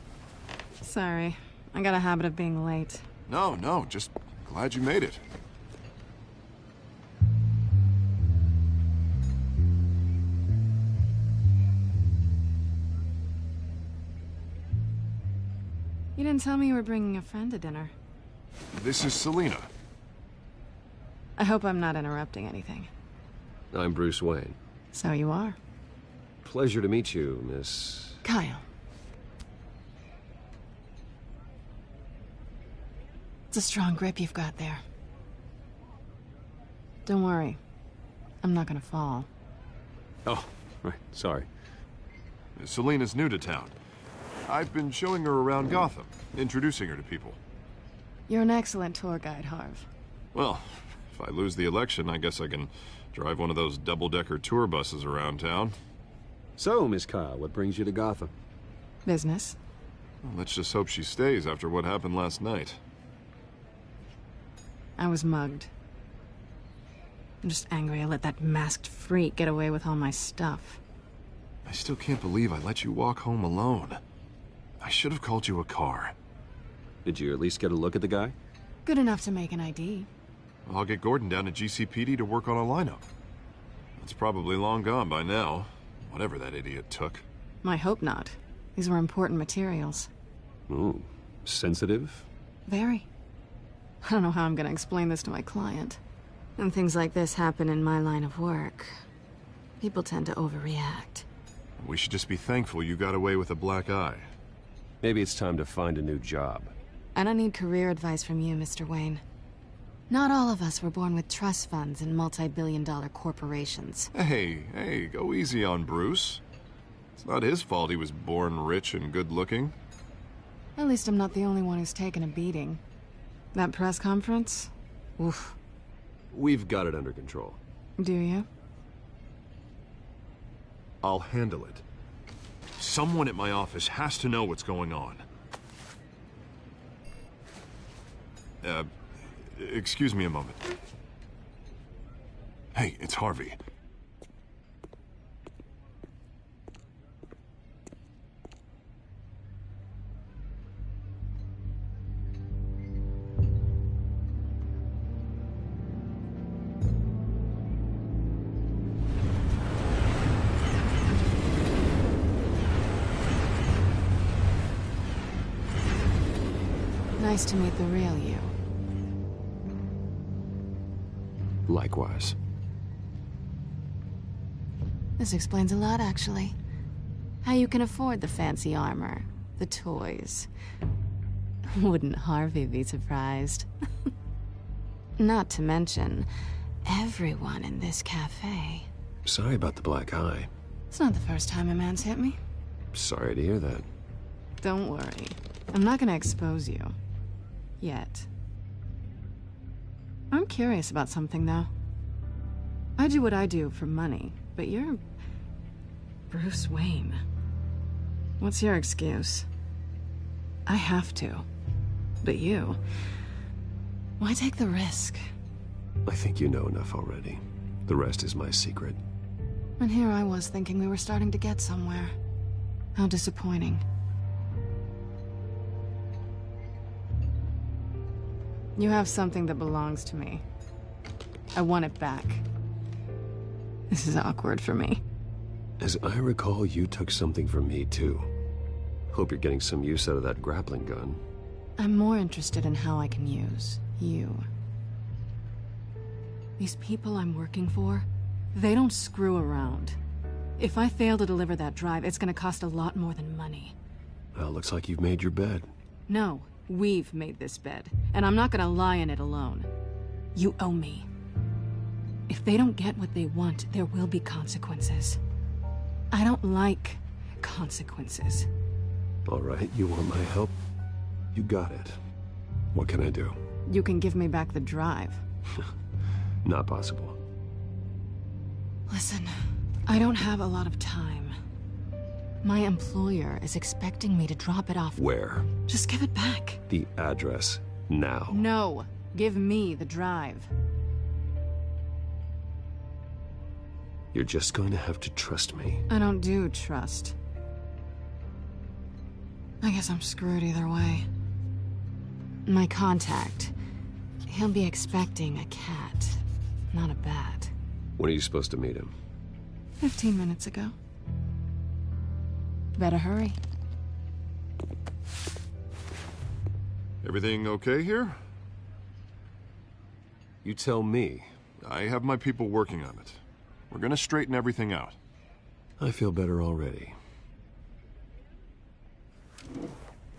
Sorry. I got a habit of being late. No, just glad you made it. You didn't tell me you were bringing a friend to dinner. This is Selina. I hope I'm not interrupting anything. I'm Bruce Wayne. So you are. Pleasure to meet you, Miss... Kyle. It's a strong grip you've got there. Don't worry. I'm not gonna fall. Oh, right. Sorry. Selina's new to town. I've been showing her around Gotham, introducing her to people. You're an excellent tour guide, Harv. Well, if I lose the election, I guess I can drive one of those double-decker tour buses around town. So, Miss Kyle, what brings you to Gotham? Business. Well, let's just hope she stays after what happened last night. I was mugged. I'm just angry I let that masked freak get away with all my stuff. I still can't believe I let you walk home alone. I should have called you a car. Did you at least get a look at the guy? Good enough to make an ID. I'll get Gordon down to GCPD to work on a lineup. It's probably long gone by now, whatever that idiot took. I hope not. These were important materials. Ooh, sensitive? Very. I don't know how I'm gonna explain this to my client. And things like this happen in my line of work. People tend to overreact. We should just be thankful you got away with a black eye. Maybe it's time to find a new job. I don't need career advice from you, Mr. Wayne. Not all of us were born with trust funds and multi-billion-dollar corporations. Hey, go easy on Bruce. It's not his fault he was born rich and good-looking. At least I'm not the only one who's taken a beating. That press conference? Oof. We've got it under control. Do you? I'll handle it. Someone at my office has to know what's going on. Excuse me a moment. Hey, it's Harvey. Nice to meet the real you. Likewise. This explains a lot, actually. How you can afford the fancy armor, the toys. Wouldn't Harvey be surprised? Not to mention, everyone in this cafe. Sorry about the black eye. It's not the first time a man's hit me. Sorry to hear that. Don't worry. I'm not gonna expose you. Yet. I'm curious about something, though. I do what I do for money, but you're... Bruce Wayne. What's your excuse? I have to. But you... Why take the risk? I think you know enough already. The rest is my secret. And here I was thinking we were starting to get somewhere. How disappointing. You have something that belongs to me. I want it back. This is awkward for me. As I recall, you took something from me, too. Hope you're getting some use out of that grappling gun. I'm more interested in how I can use you. These people I'm working for, they don't screw around. If I fail to deliver that drive, it's gonna cost a lot more than money. Well, looks like you've made your bed. No, we've made this bed, and I'm not gonna lie in it alone. You owe me. If they don't get what they want, there will be consequences. I don't like consequences. All right, you want my help? You got it. What can I do? You can give me back the drive. Not possible. Listen, I don't have a lot of time. My employer is expecting me to drop it off. Where? Just give it back. The address, now. No, give me the drive. You're just going to have to trust me. I don't do trust. I guess I'm screwed either way. My contact, he'll be expecting a cat, not a bat. When are you supposed to meet him? 15 minutes ago. Better hurry. Everything okay here? You tell me. I have my people working on it. We're gonna straighten everything out. I feel better already.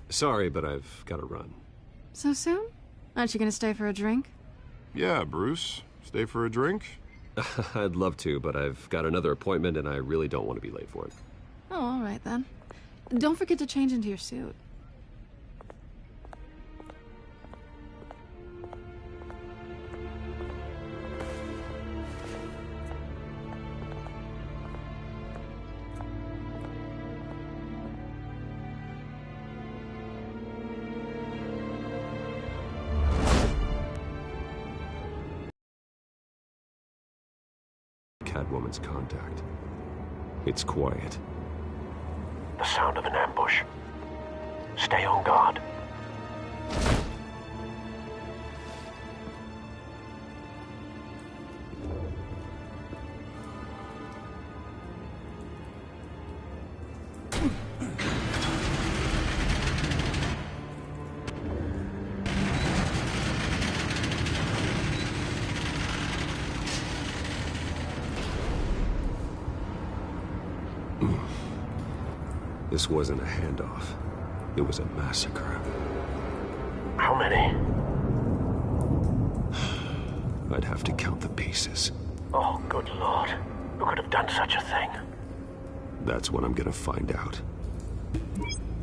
Sorry, but I've got to run. So soon? Aren't you gonna stay for a drink? Yeah, Bruce. Stay for a drink? I'd love to, but I've got another appointment and I really don't want to be late for it. Oh, all right then. Don't forget to change into your suit. Catwoman's contact. It's quiet. The sound of an ambush. Stay on guard. This wasn't a handoff. It was a massacre. How many? I'd have to count the pieces. Oh, good Lord. Who could have done such a thing? That's what I'm gonna find out.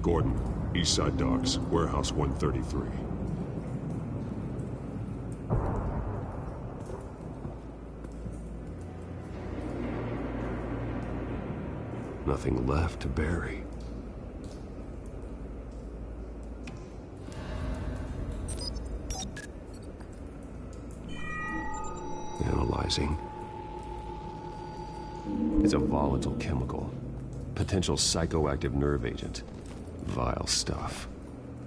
Gordon, Eastside Docks, Warehouse 133. Nothing left to bury. Analyzing. It's a volatile chemical. Potential psychoactive nerve agent. Vile stuff.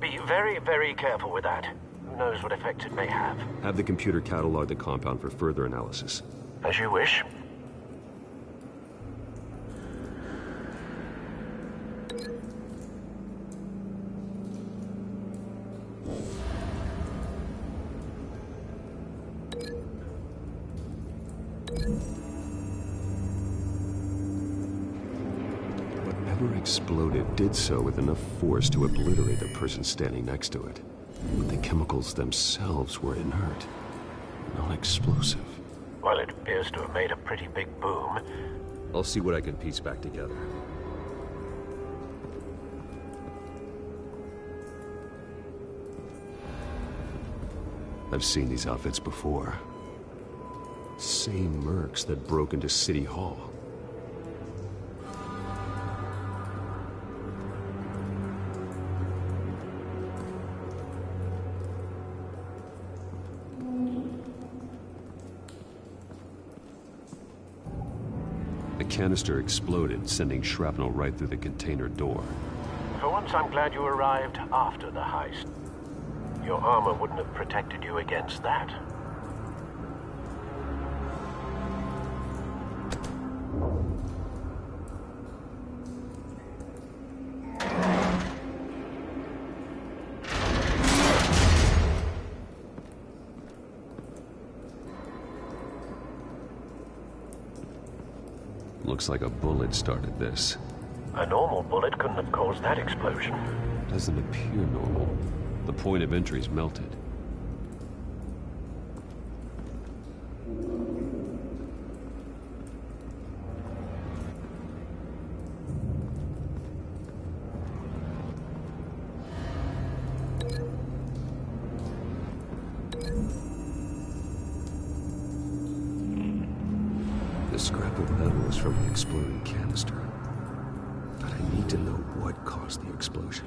Be very, very careful with that. Who knows what effect it may have. Have the computer catalog the compound for further analysis. As you wish. Whatever exploded did so with enough force to obliterate the person standing next to it. But the chemicals themselves were inert, non-explosive. Well, it appears to have made a pretty big boom. I'll see what I can piece back together. I've seen these outfits before. Same mercs that broke into City Hall. canister exploded, sending shrapnel right through the container door. For once, I'm glad you arrived after the heist. Your armor wouldn't have protected you against that. Looks like a bullet started this. A normal bullet couldn't have caused that explosion. Doesn't appear normal. The point of entry's melted. The scrap of metal was from an exploding canister. But I need to know what caused the explosion.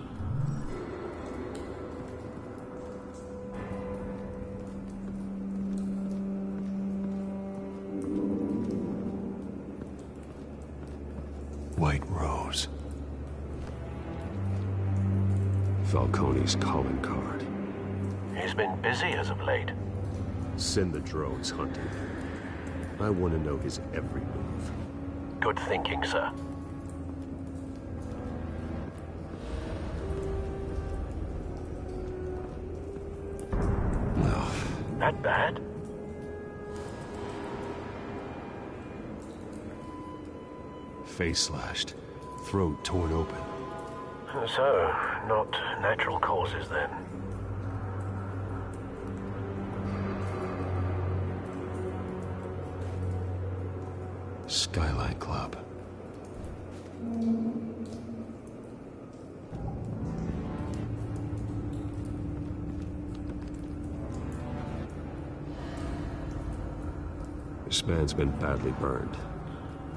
White Rose. Falcone's calling card. He's been busy as of late. Send the drones hunting. I want to know his every move. Good thinking, sir. No. That bad? Face slashed. Throat torn open. So, not natural causes then. Skyline Club. This man's been badly burned,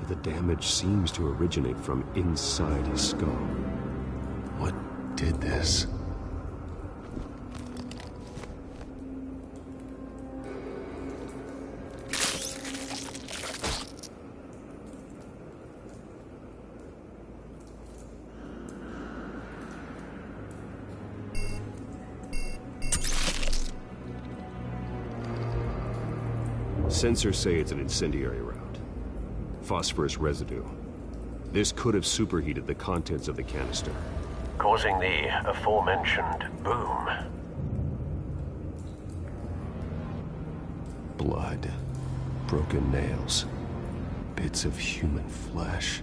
but the damage seems to originate from inside his skull. What did this? Sensors say it's an incendiary round. Phosphorus residue. This could have superheated the contents of the canister, causing the aforementioned boom. Blood. Broken nails. Bits of human flesh.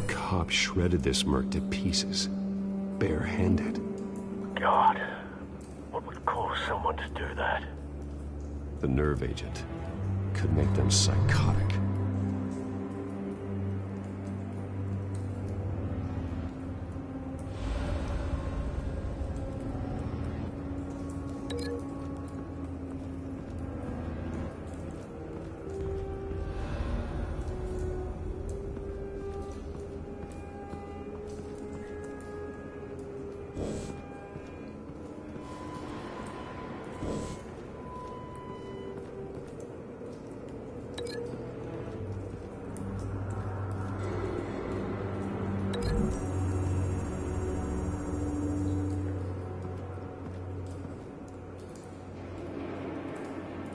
Cop shredded this merc to pieces, bare-handed. God, what would cause someone to do that? The nerve agent could make them psychotic.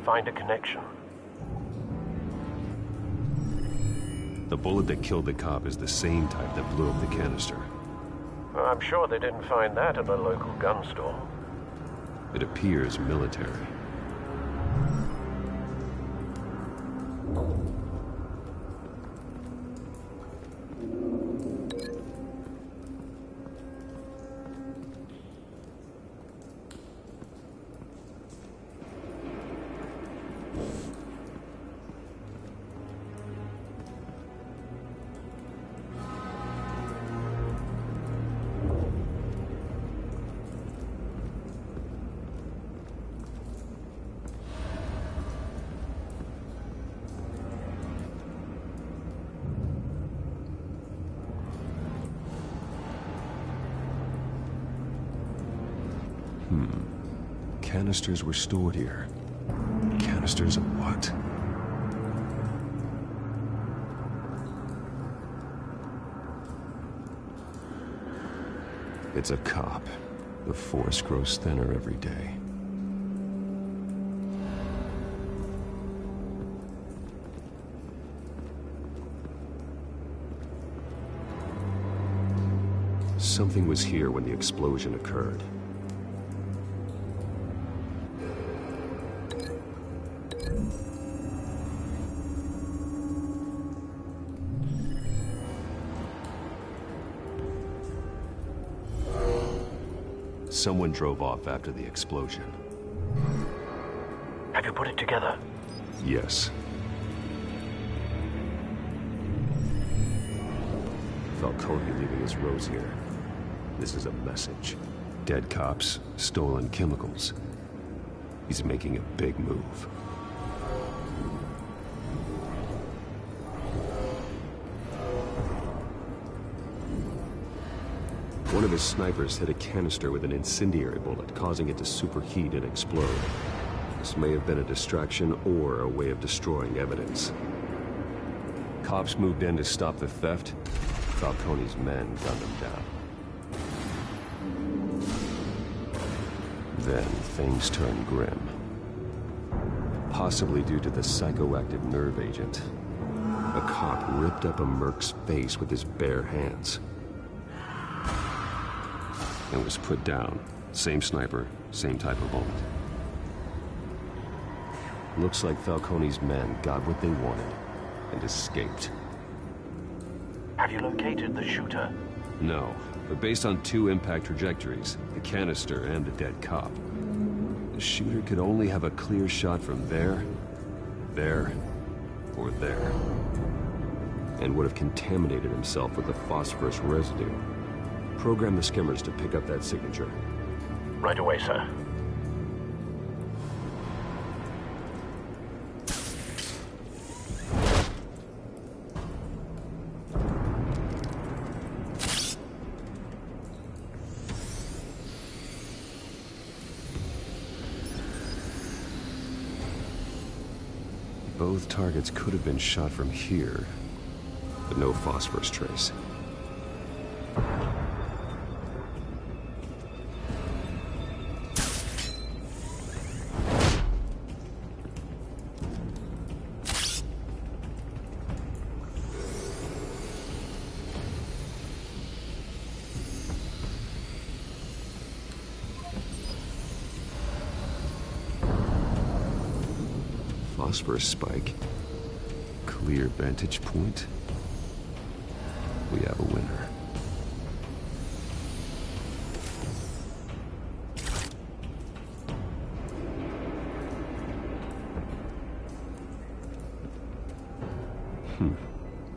Find a connection. The bullet that killed the cop is the same type that blew up the canister. Well, I'm sure they didn't find that at a local gun store. It appears military. Canisters were stored here. Canisters of what? It's a cop. The force grows thinner every day. Something was here when the explosion occurred. Someone drove off after the explosion. Have you put it together? Yes. Falcone leaving his rose here. This is a message. Dead cops, stolen chemicals. He's making a big move. One of his snipers hit a canister with an incendiary bullet, causing it to superheat and explode. This may have been a distraction or a way of destroying evidence. Cops moved in to stop the theft. Falcone's men gunned them down. Then things turned grim. Possibly due to the psychoactive nerve agent. A cop ripped up a merc's face with his bare hands. And was put down. Same sniper, same type of bullet. Looks like Falcone's men got what they wanted and escaped. Have you located the shooter? No, but based on two impact trajectories, the canister and the dead cop, the shooter could only have a clear shot from there, or there, and would have contaminated himself with the phosphorus residue. Program the skimmers to pick up that signature. Right away, sir. Both targets could have been shot from here, but no phosphorus trace. Phosphorus spike. Clear vantage point. We have a winner.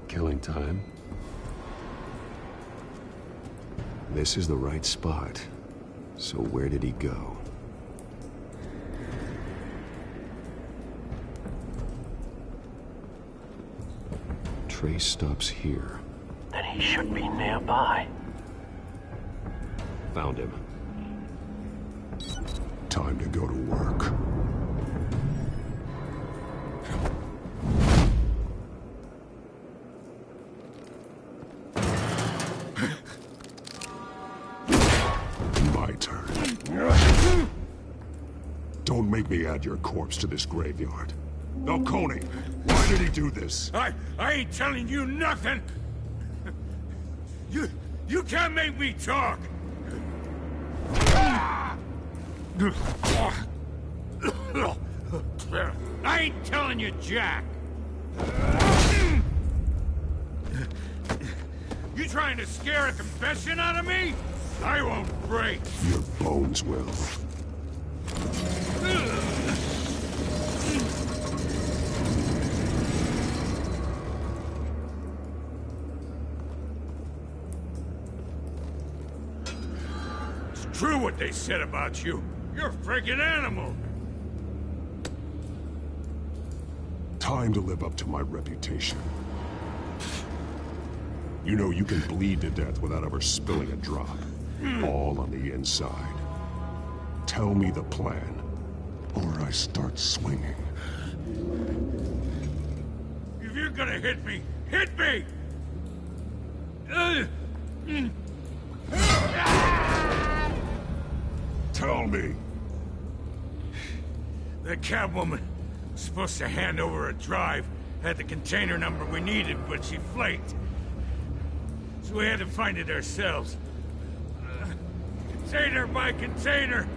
Killing time. This is the right spot. So where did he go? Trace stops here. Then he should be nearby. Found him. Time to go to work. My turn. Don't make me add your corpse to this graveyard. Falcone, why did he do this? I ain't telling you nothing! You can't make me talk! I ain't telling you, Jack! You trying to scare a confession out of me? I won't break! Your bones will. True what they said about you. You're a freaking animal. Time to live up to my reputation. You know you can bleed to death without ever spilling a drop. All on the inside. Tell me the plan, or I start swinging. If you're gonna hit me, hit me! Tell me! The Catwoman was supposed to hand over a drive, had the container number we needed, but she flaked. So we had to find it ourselves. Container by container.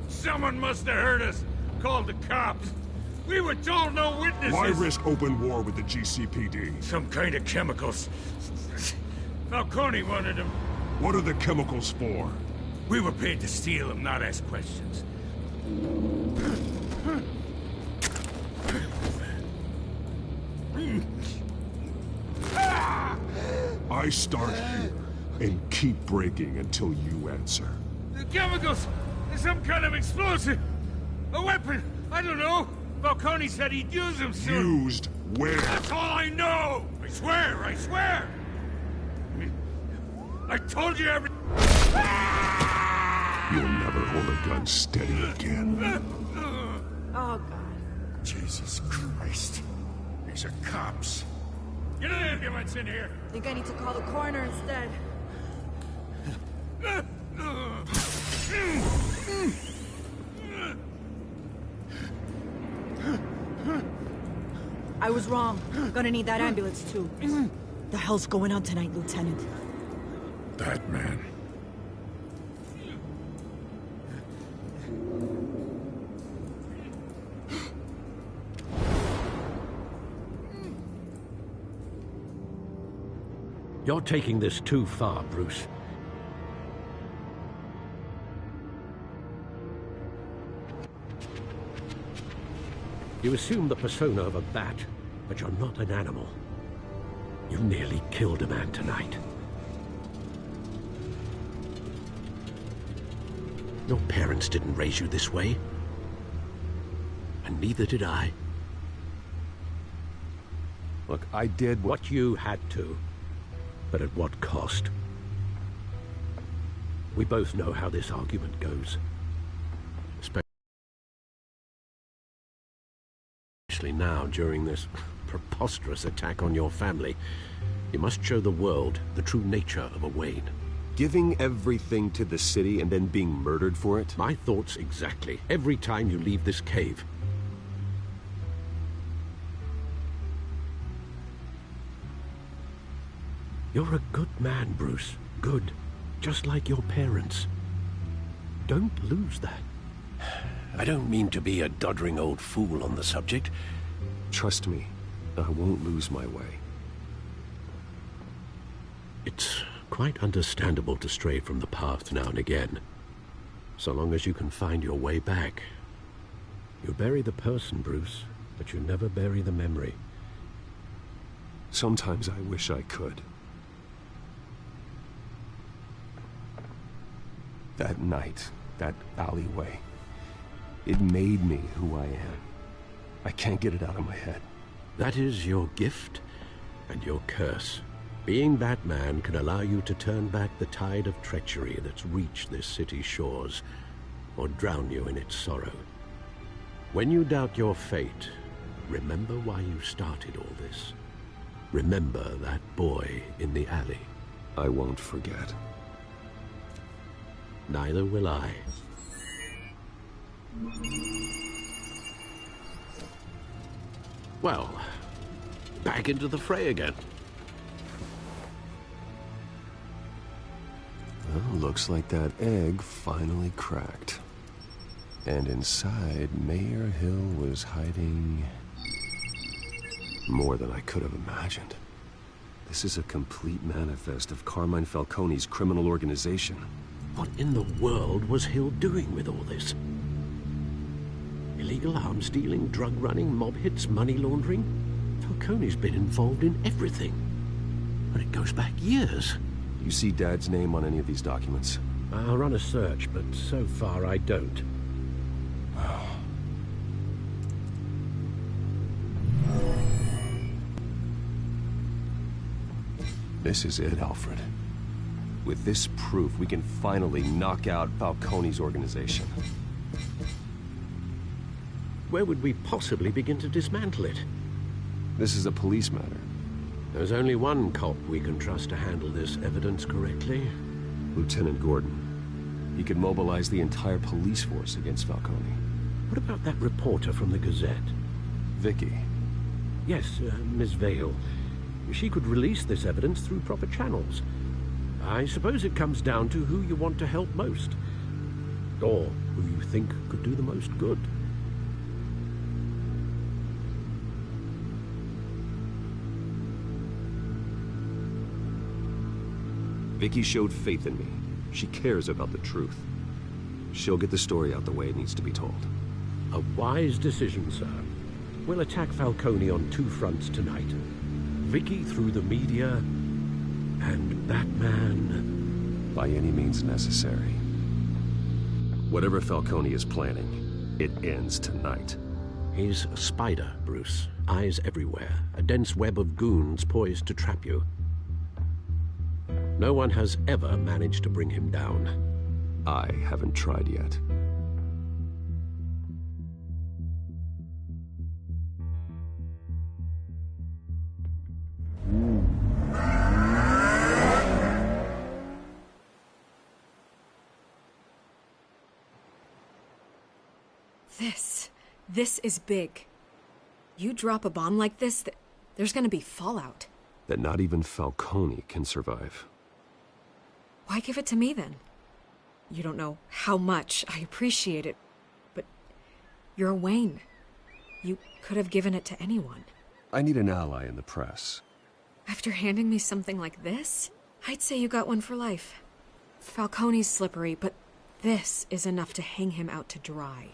Someone must have heard us, called the cops. We were told no witnesses. Why risk open war with the GCPD? Some kind of chemicals. Falcone wanted them. What are the chemicals for? We were paid to steal them, not ask questions. I start here and keep breaking until you answer. The chemicals! Some kind of explosive! A weapon! I don't know! Falcone said he'd use them soon! Used where? That's all I know! I swear! I swear! I told you everything! You'll never hold a gun steady again. Oh, God. Jesus Christ. These are cops. Get an ambulance in here! Think I need to call the coroner instead. I was wrong. Gonna need that ambulance, too. The hell's going on tonight, Lieutenant? Batman. You're taking this too far, Bruce. You assume the persona of a bat, but you're not an animal. You nearly killed a man tonight. Your parents didn't raise you this way. And neither did I. Look, I did what you had to. But at what cost? We both know how this argument goes. Especially now, during this preposterous attack on your family. You must show the world the true nature of a Wayne. Giving everything to the city and then being murdered for it? My thoughts exactly. Every time you leave this cave. You're a good man, Bruce. Good. Just like your parents. Don't lose that. I don't mean to be a doddering old fool on the subject. Trust me, I won't lose my way. It's quite understandable to stray from the path now and again. So long as you can find your way back. You bury the person, Bruce, but you never bury the memory. Sometimes I wish I could. That night, that alleyway, it made me who I am. I can't get it out of my head. That is your gift and your curse. Being Batman can allow you to turn back the tide of treachery that's reached this city's shores, or drown you in its sorrow. When you doubt your fate, remember why you started all this. Remember that boy in the alley. I won't forget. Neither will I. Well, back into the fray again. Well, looks like that egg finally cracked. And inside, Mayor Hill was hiding more than I could have imagined. This is a complete manifest of Carmine Falcone's criminal organization. What in the world was Hill doing with all this? Illegal arms dealing, drug running, mob hits, money laundering? Falcone's been involved in everything. And it goes back years. You see Dad's name on any of these documents? I'll run a search, but so far I don't. This is it, Alfred. With this proof, we can finally knock out Falcone's organization. Where would we possibly begin to dismantle it? This is a police matter. There's only one cop we can trust to handle this evidence correctly. Lieutenant Gordon. He could mobilize the entire police force against Falcone. What about that reporter from the Gazette? Vicky. Yes, Miss Vale. She could release this evidence through proper channels. I suppose it comes down to who you want to help most. Or who you think could do the most good. Vicky showed faith in me. She cares about the truth. She'll get the story out the way it needs to be told. A wise decision, sir. We'll attack Falcone on two fronts tonight. Vicky through the media, and Batman... by any means necessary. Whatever Falcone is planning, it ends tonight. He's a spider, Bruce. Eyes everywhere. A dense web of goons poised to trap you. No one has ever managed to bring him down. I haven't tried yet. This is big. You drop a bomb like this, there's gonna be fallout. That not even Falcone can survive. Why give it to me, then? You don't know how much I appreciate it, but you're Wayne. You could have given it to anyone. I need an ally in the press. After handing me something like this, I'd say you got one for life. Falcone's slippery, but this is enough to hang him out to dry.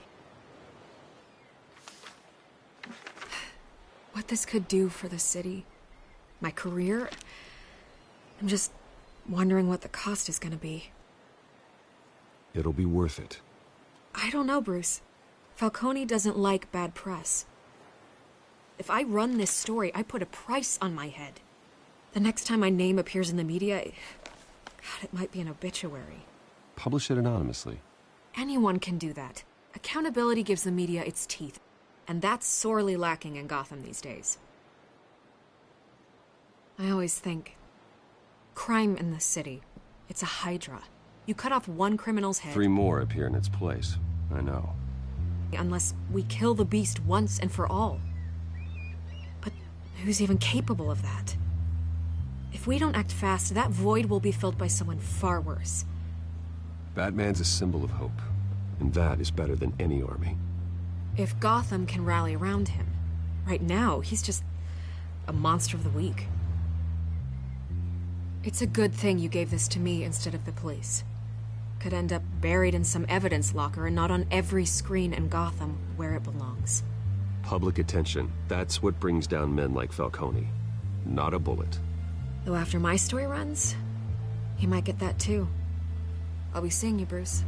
What this could do for the city, my career, I'm just wondering what the cost is gonna be. It'll be worth it. I don't know, Bruce. Falcone doesn't like bad press. If I run this story, I put a price on my head. The next time my name appears in the media, God, it might be an obituary. Publish it anonymously. Anyone can do that. Accountability gives the media its teeth, and that's sorely lacking in Gotham these days. I always think, crime in the city, it's a hydra. You cut off one criminal's head... 3 more appear in its place. I know. Unless we kill the beast once and for all. But who's even capable of that? If we don't act fast, that void will be filled by someone far worse. Batman's a symbol of hope, and that is better than any army. If Gotham can rally around him, right now, he's just a monster of the week. It's a good thing you gave this to me instead of the police. Could end up buried in some evidence locker and not on every screen in Gotham where it belongs. Public attention, that's what brings down men like Falcone. Not a bullet. Though after my story runs, he might get that too. I'll be seeing you, Bruce.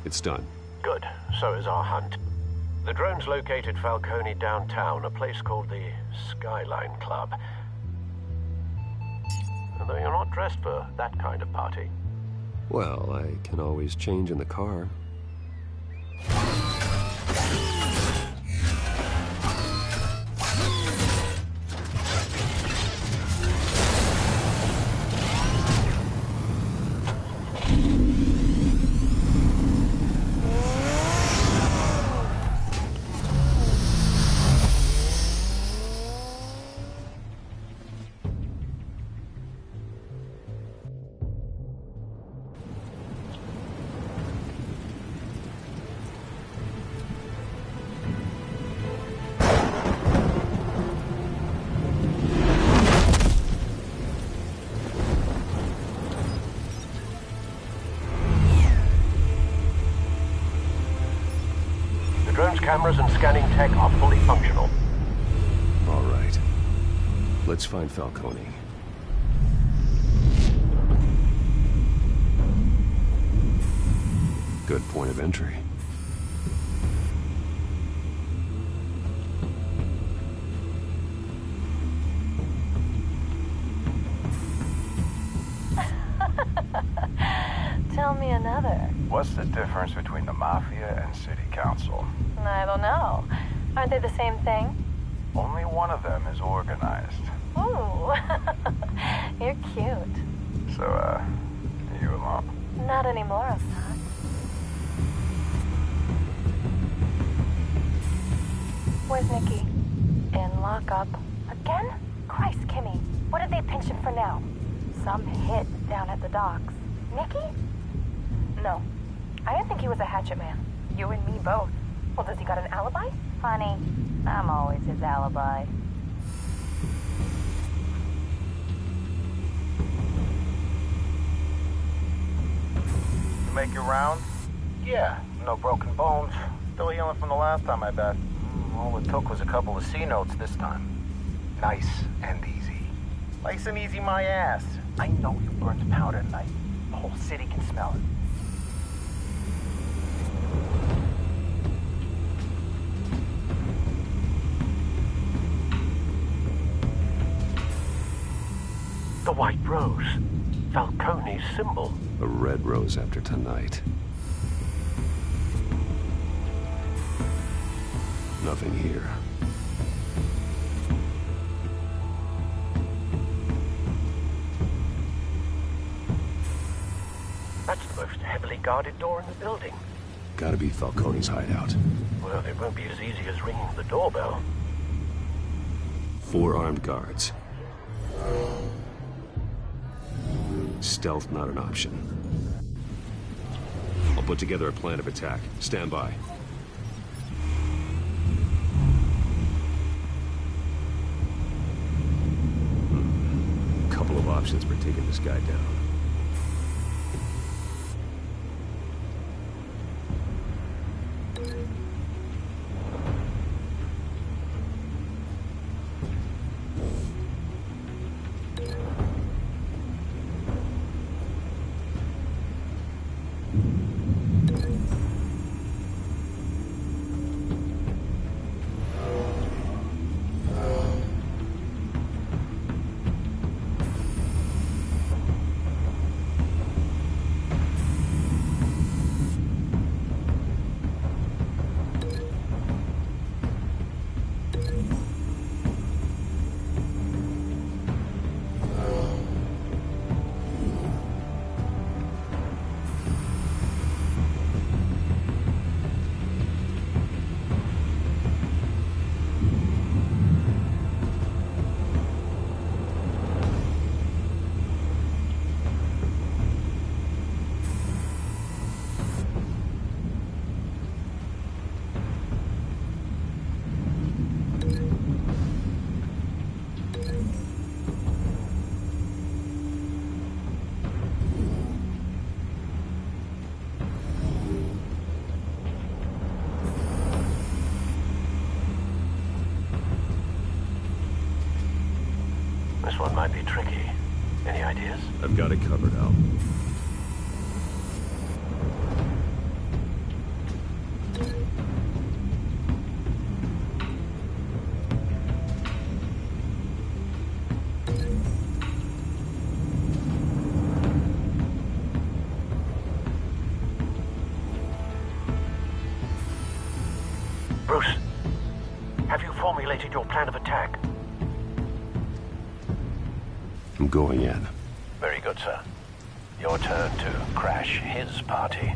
It's done. Good. So is our hunt. The drones located Falcone downtown, a place called the Skyline Club. Although you're not dressed for that kind of party. Well, I can always change in the car. Cameras and scanning tech are fully functional. All right. Let's find Falcone. Good point of entry. another. What's the difference between the Mafia and City Council? I don't know. Aren't they the same thing? Only one of them is organized. Ooh, you're cute. So, you alone? Not anymore, I'm not. Where's Nikki? In lockup. Again? Christ, Kimmy. What did they pinch him for now? Some hit down at the docks. Nikki? No. I didn't think he was a hatchet man. You and me both. Well, does he got an alibi? Honey, I'm always his alibi. You make your rounds? Yeah, no broken bones. Still healing from the last time, I bet. All it took was a couple of C notes this time. Nice and easy. Nice and easy my ass. I know you burned powder tonight. The whole city can smell it. The white rose. Falcone's symbol. A red rose after tonight. Nothing here. That's the most heavily guarded door in the building. Gotta be Falcone's hideout. Well, it won't be as easy as ringing the doorbell. 4 armed guards. Stealth not an option. I'll put together a plan of attack. Stand by. Couple of options for taking this guy down. This one might be tricky. Any ideas? I've got it covered, Al. Bruce, have you formulated your plan of attack? I'm going in. Very good, sir. Your turn to crash his party.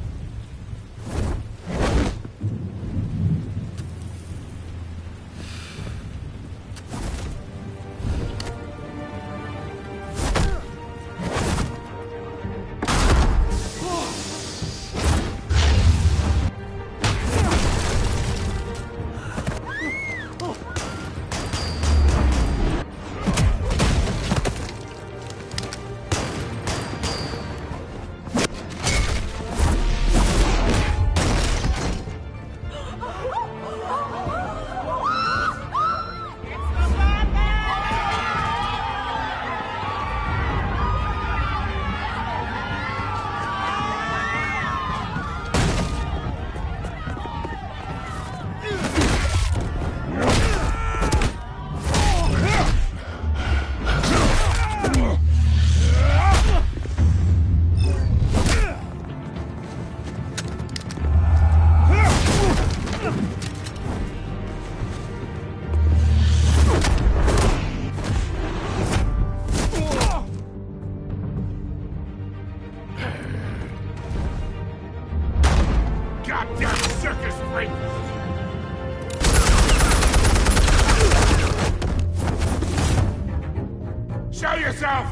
yourself!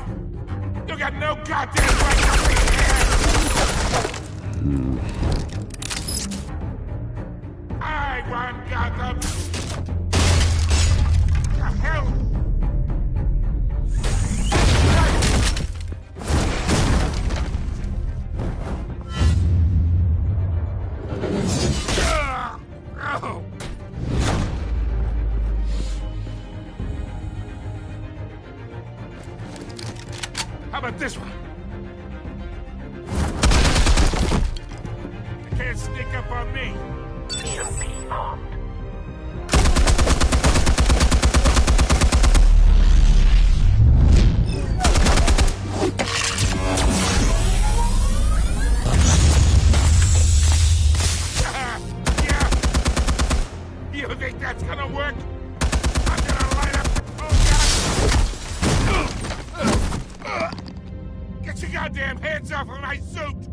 You got no goddamn right to be here! I want Gotham! The hell? How about this one? You can't sneak up on me. Should be armed. Yeah. You think that's gonna work? I'm gonna light up. Oh, God. Get your goddamn hands off of my suit!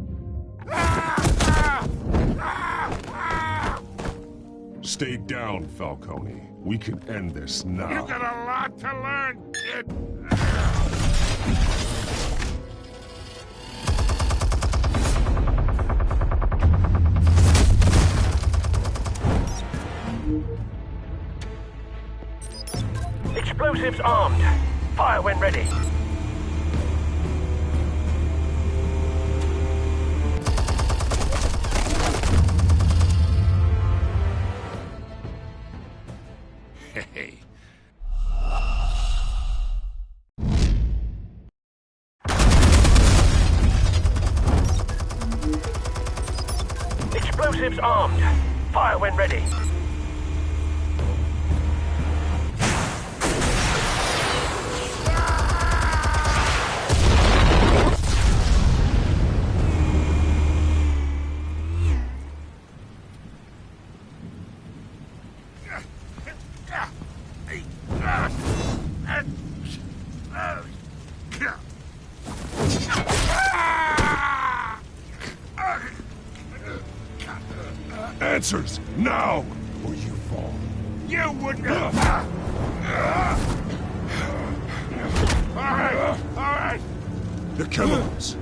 Stay down, Falcone. We can end this now. You got a lot to learn, kid. Explosives armed. Fire when ready. Hey. Explosives armed. Fire when ready. Answers, now, or you fall. You wouldn't have... All right. The chemicals.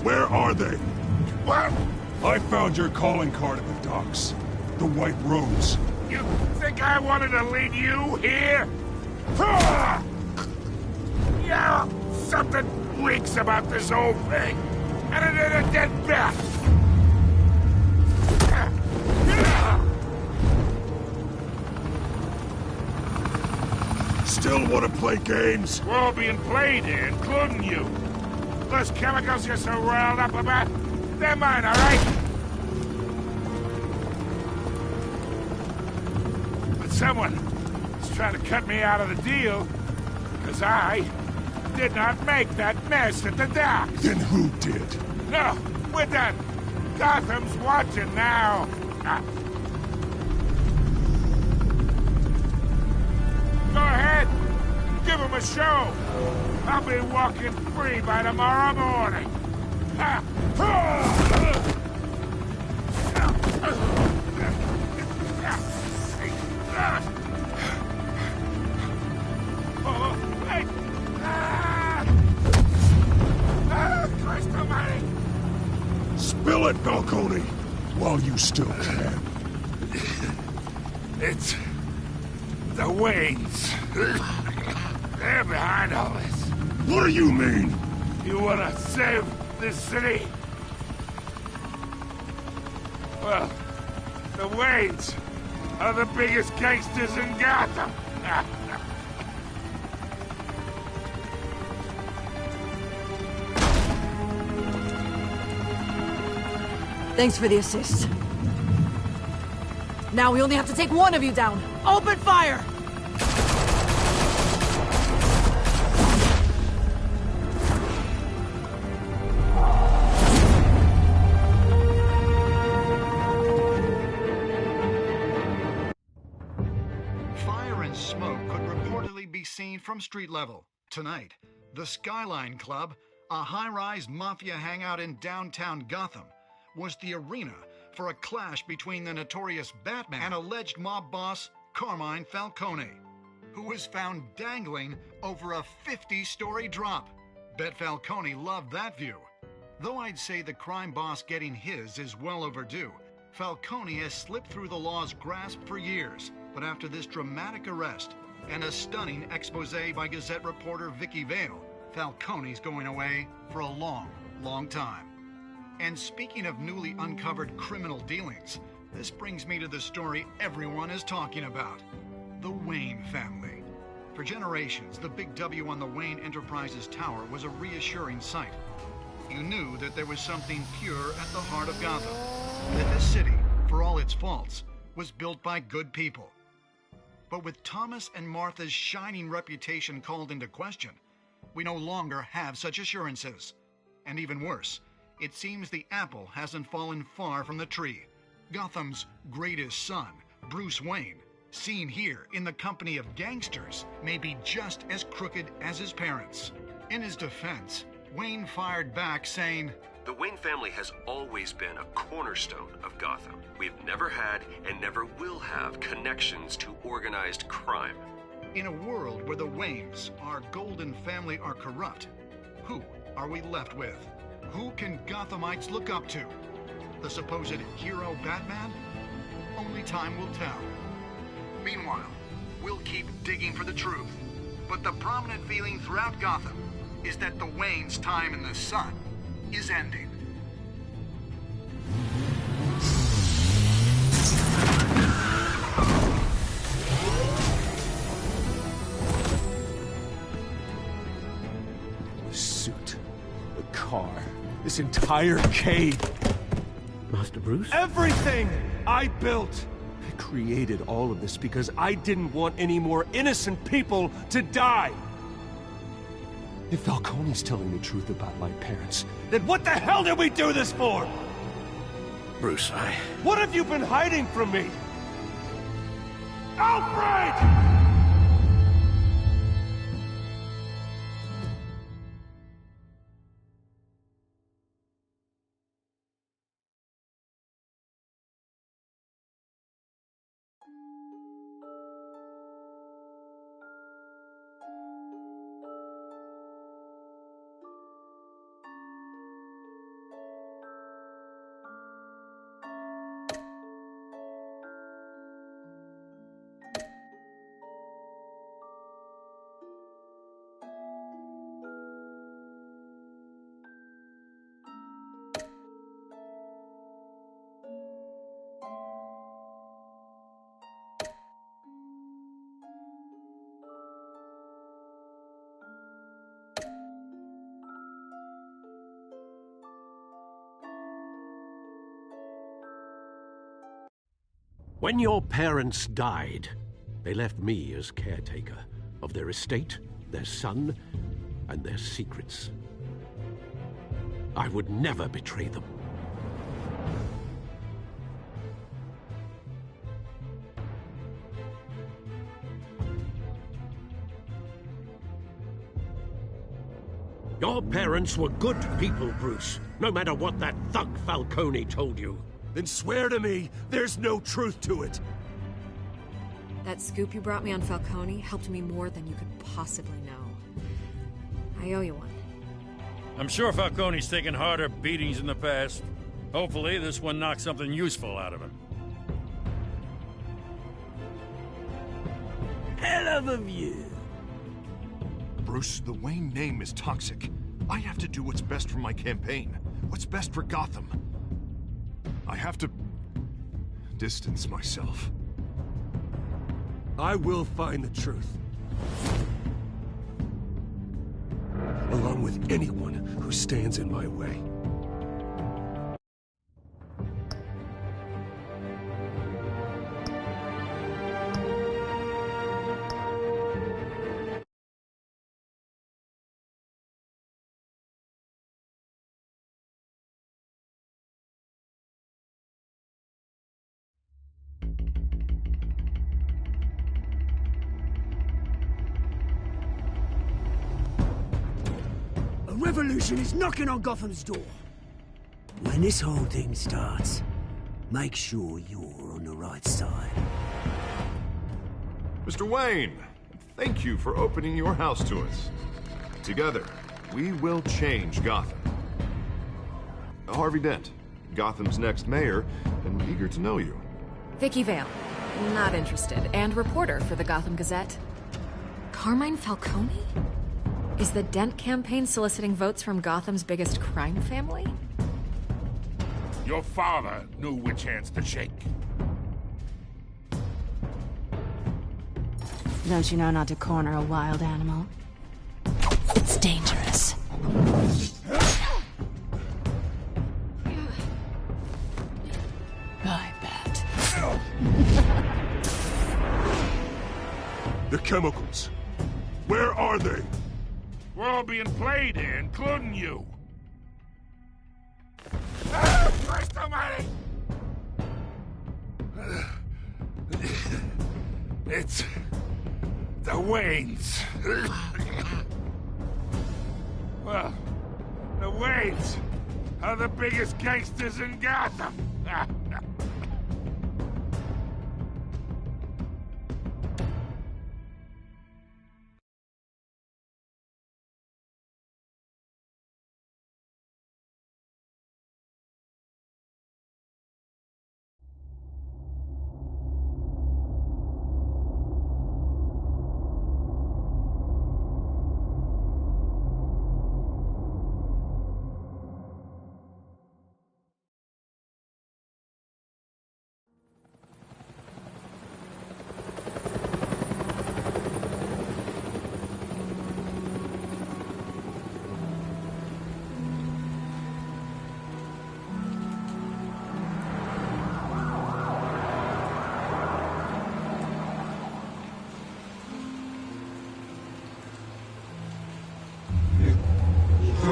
Where are they? What? I found your calling card at the docks. The White Rose. You think I wanted to lead you here? Yeah, something reeks about this whole thing. And it ain't a dead bat. Still want to play games? We're all being played here, including you. Those chemicals you're so riled up about, they're mine, all right? But someone is trying to cut me out of the deal, because I did not make that mess at the docks. Then who did? No, we're done. Gotham's watching now. Go ahead. Give him a show. I'll be walking free by tomorrow morning. Oh, wait. Christ almighty. Spill it, Falcone, while you still can. It's the Waynes. They're behind all this. What do you mean? You want to save this city? Well, the Waynes are the biggest gangsters in Gotham. Thanks for the assist. Now we only have to take one of you down. Open fire! Fire and smoke could reportedly be seen from street level. Tonight, the Skyline Club, a high-rise mafia hangout in downtown Gotham, was the arena for a clash between the notorious Batman and alleged mob boss Carmine Falcone. who was found dangling over a 50-story drop. Bet Falcone loved that view. Though I'd say the crime boss getting his is well overdue, Falcone has slipped through the law's grasp for years. But after this dramatic arrest and a stunning expose by Gazette reporter Vicky Vale, Falcone's going away for a long, long time. And speaking of newly uncovered criminal dealings, this brings me to the story everyone is talking about: the Wayne family. For generations, the big W on the Wayne Enterprises tower was a reassuring sight. You knew that there was something pure at the heart of Gotham, that this city, for all its faults, was built by good people. But with Thomas and Martha's shining reputation called into question, we no longer have such assurances. And even worse, it seems the apple hasn't fallen far from the tree. Gotham's greatest son, Bruce Wayne, seen here in the company of gangsters, may be just as crooked as his parents. In his defense, Wayne fired back saying, "The Wayne family has always been a cornerstone of Gotham. We've never had and never will have connections to organized crime." In a world where the Waynes, our golden family, are corrupt, who are we left with? Who can Gothamites look up to? The supposed hero Batman? Only time will tell. Meanwhile, we'll keep digging for the truth. But the prominent feeling throughout Gotham is that the Waynes' time in the sun is ending. The suit, the car, this entire cave. Master Bruce? Everything I built! I created all of this because I didn't want any more innocent people to die! If Falcone's telling the truth about my parents, then what the hell did we do this for? Bruce, What have you been hiding from me? Alfred! When your parents died, they left me as caretaker of their estate, their son, and their secrets. I would never betray them. Your parents were good people, Bruce, no matter what that thug Falcone told you. Then swear to me there's no truth to it. That scoop you brought me on Falcone helped me more than you could possibly know. I owe you one. I'm sure Falcone's taken harder beatings in the past. Hopefully, this one knocks something useful out of him. Hell of a view. Bruce, the Wayne name is toxic. I have to do what's best for my campaign. What's best for Gotham. I have to distance myself. I will find the truth. Along with anyone who stands in my way. Revolution is knocking on Gotham's door. When this whole thing starts, make sure you're on the right side. Mr. Wayne, Thank you for opening your house to us. Together, we will change Gotham. Harvey Dent, Gotham's next mayor, and eager to know you. Vicky Vale. Not interested. And reporter for the Gotham Gazette. Carmine Falcone? Is the Dent campaign soliciting votes from Gotham's biggest crime family? Your father knew which hands to shake. Don't you know not to corner a wild animal? It's dangerous. I bet. The chemicals. Where are they? We're all being played here, including you. Christ almighty! It's the Waynes. Well, the Waynes are the biggest gangsters in Gotham.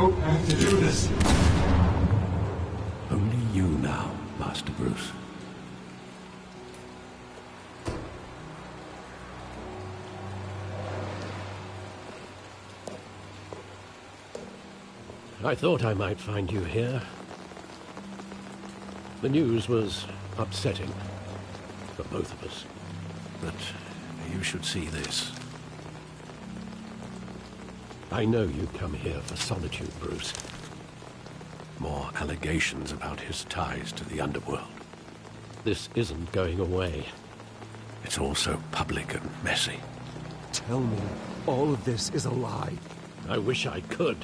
don't have to do this. Only you now, Master Bruce. I thought I might find you here. The news was upsetting for both of us. But you should see this. I know you come here for solitude, Bruce. More allegations about his ties to the underworld. This isn't going away. It's all so public and messy. Tell me, all of this is a lie. I wish I could.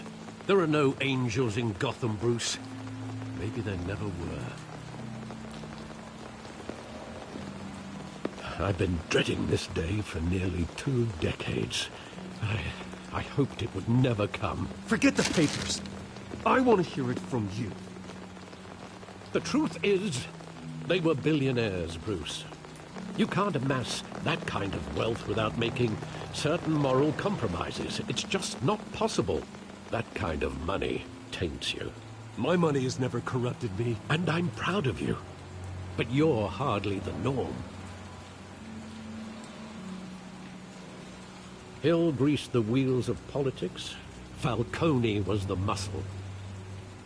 There are no angels in Gotham, Bruce. Maybe there never were. I've been dreading this day for nearly 2 decades. I hoped it would never come. Forget the papers. I want to hear it from you. The truth is, they were billionaires, Bruce. You can't amass that kind of wealth without making certain moral compromises. It's just not possible. That kind of money taints you. My money has never corrupted me. And I'm proud of you. But you're hardly the norm. Hill greased the wheels of politics. Falcone was the muscle.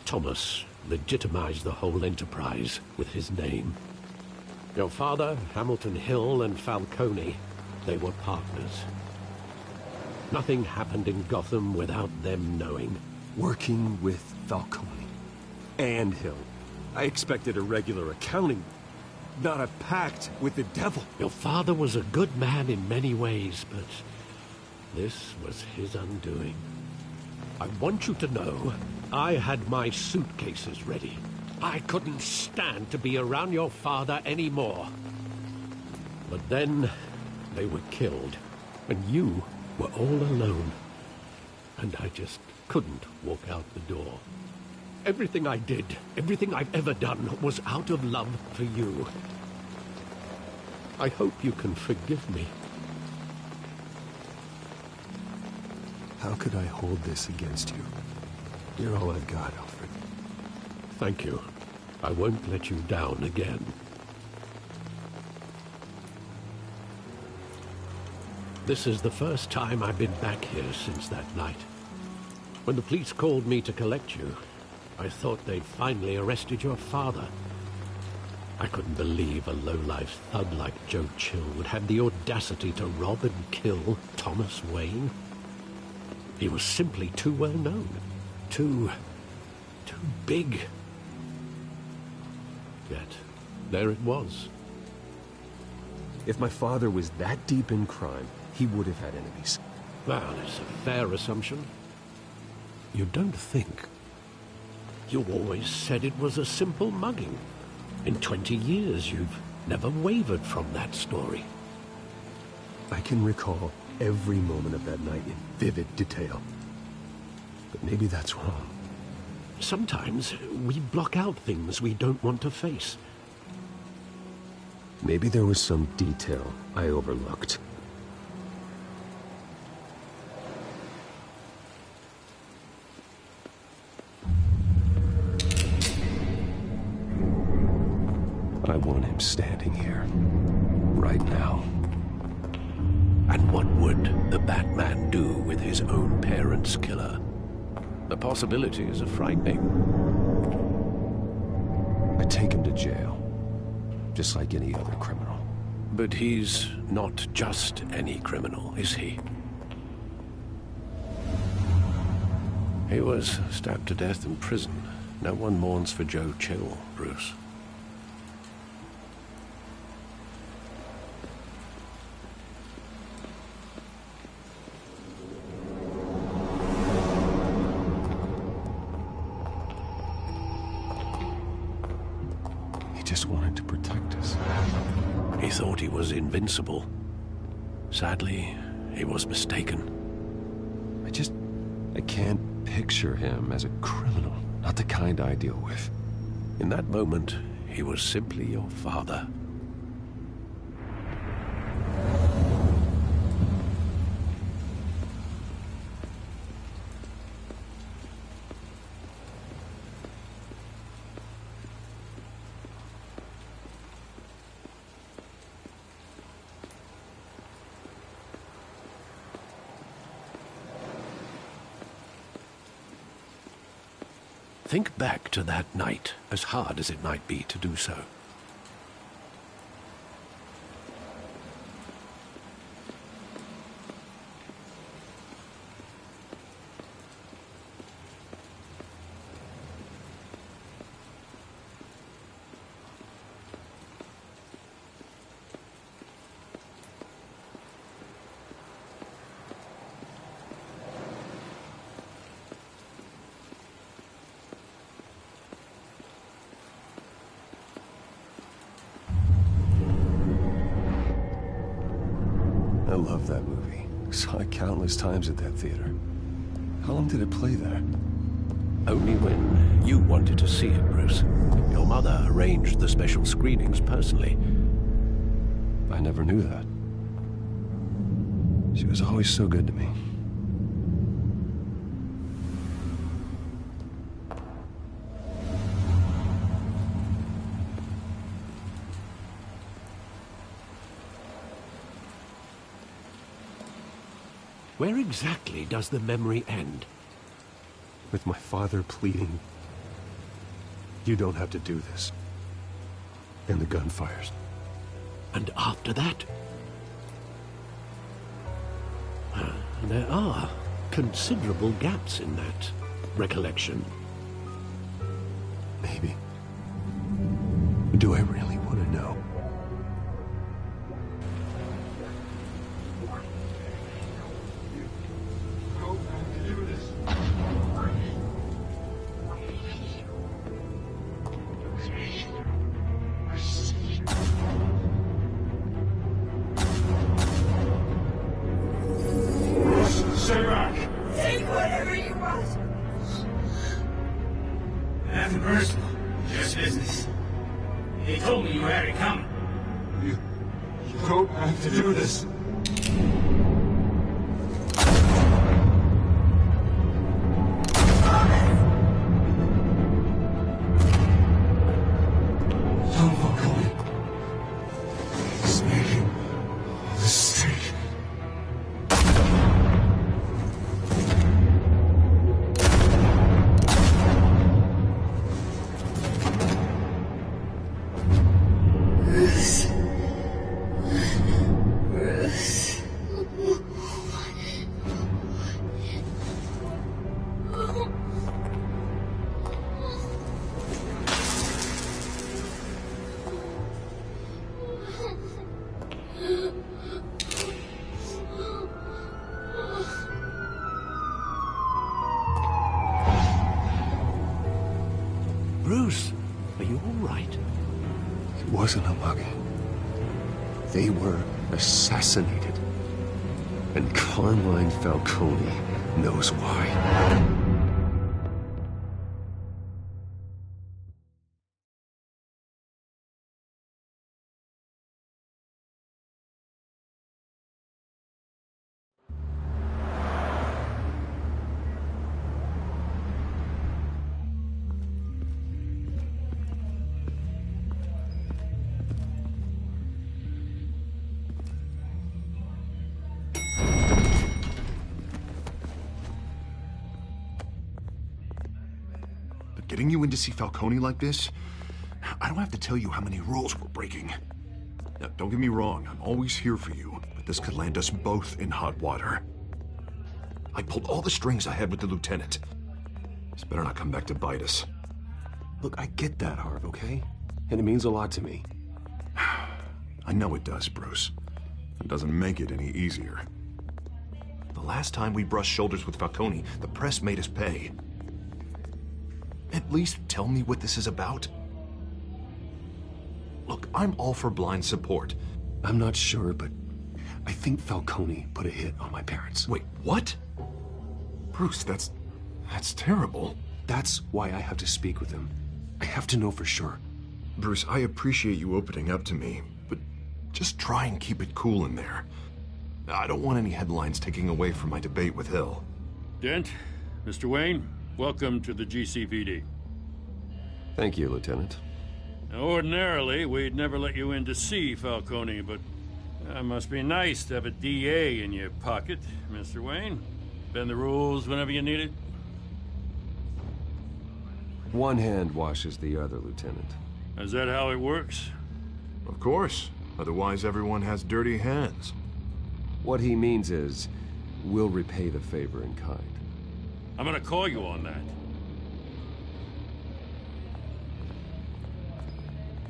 Thomas legitimized the whole enterprise with his name. Your father, Hamilton Hill, and Falcone, they were partners. Nothing happened in Gotham without them knowing. Working with Falcone and Hill. I expected a regular accounting, not a pact with the devil. Your father was a good man in many ways, but this was his undoing. I want you to know, I had my suitcases ready. I couldn't stand to be around your father anymore. But then, they were killed, and you were all alone. And I just couldn't walk out the door. Everything I did, everything I've ever done, was out of love for you. I hope you can forgive me. How could I hold this against you? You're all I've got, Alfred. Thank you. I won't let you down again. This is the first time I've been back here since that night. When the police called me to collect you, I thought they'd finally arrested your father. I couldn't believe a low-life thug like Joe Chill would have the audacity to rob and kill Thomas Wayne. He was simply too well known. Too big. Yet, there it was. If my father was that deep in crime, he would have had enemies. Well, it's a fair assumption. You don't think? You always said it was a simple mugging. In 20 years, you've never wavered from that story. I can recall every moment of that night in vivid detail. But maybe that's wrong. Sometimes we block out things we don't want to face. Maybe there was some detail I overlooked. I want him standing here, right now. And what would the Batman do with his own parents' killer? The possibilities are frightening. I take him to jail, just like any other criminal. But he's not just any criminal, is he? He was stabbed to death in prison. No one mourns for Joe Chill, Bruce. Just wanted to protect us. He thought he was invincible. Sadly, he was mistaken. I can't picture him as a criminal. Not the kind I deal with. In that moment, he was simply your father. Think back to that night, as hard as it might be to do so. I love that movie. Saw it countless times at that theater. How long did it play there? Only when you wanted to see it, Bruce. Your mother arranged the special screenings personally. I never knew that. She was always so good to me. Where exactly does the memory end? With my father pleading, "You don't have to do this." And the gun fires. And after that? There are considerable gaps in that recollection. Maybe. Do I really want to know? Stay back! Take whatever you want! Nothing personal, just business. He told me you had it coming. You don't have to do this. Don't walk away. He's making a mistake. Bruce, are you all right? It wasn't a mug. They were assassinated. And Carmine Falcone knows why. Getting you in to see Falcone like this, I don't have to tell you how many rules we're breaking. Now, don't get me wrong, I'm always here for you, but this could land us both in hot water. I pulled all the strings I had with the lieutenant. This better not come back to bite us. Look, I get that, Harv, okay? And it means a lot to me. I know it does, Bruce. It doesn't make it any easier. The last time we brushed shoulders with Falcone, the press made us pay. At least tell me what this is about. Look, I'm all for blind support. I'm not sure, but I think Falcone put a hit on my parents. Wait, what? Bruce, that's terrible. That's why I have to speak with him. I have to know for sure. Bruce, I appreciate you opening up to me, but just try and keep it cool in there. I don't want any headlines taking away from my debate with Hill. Dent, Mr. Wayne, welcome to the GCPD. Thank you, Lieutenant. Now, ordinarily, we'd never let you in to see Falcone, but it must be nice to have a DA in your pocket, Mr. Wayne. Bend the rules whenever you need it. One hand washes the other, Lieutenant. Is that how it works? Of course. Otherwise, everyone has dirty hands. What he means is, we'll repay the favor in kind. I'm gonna call you on that.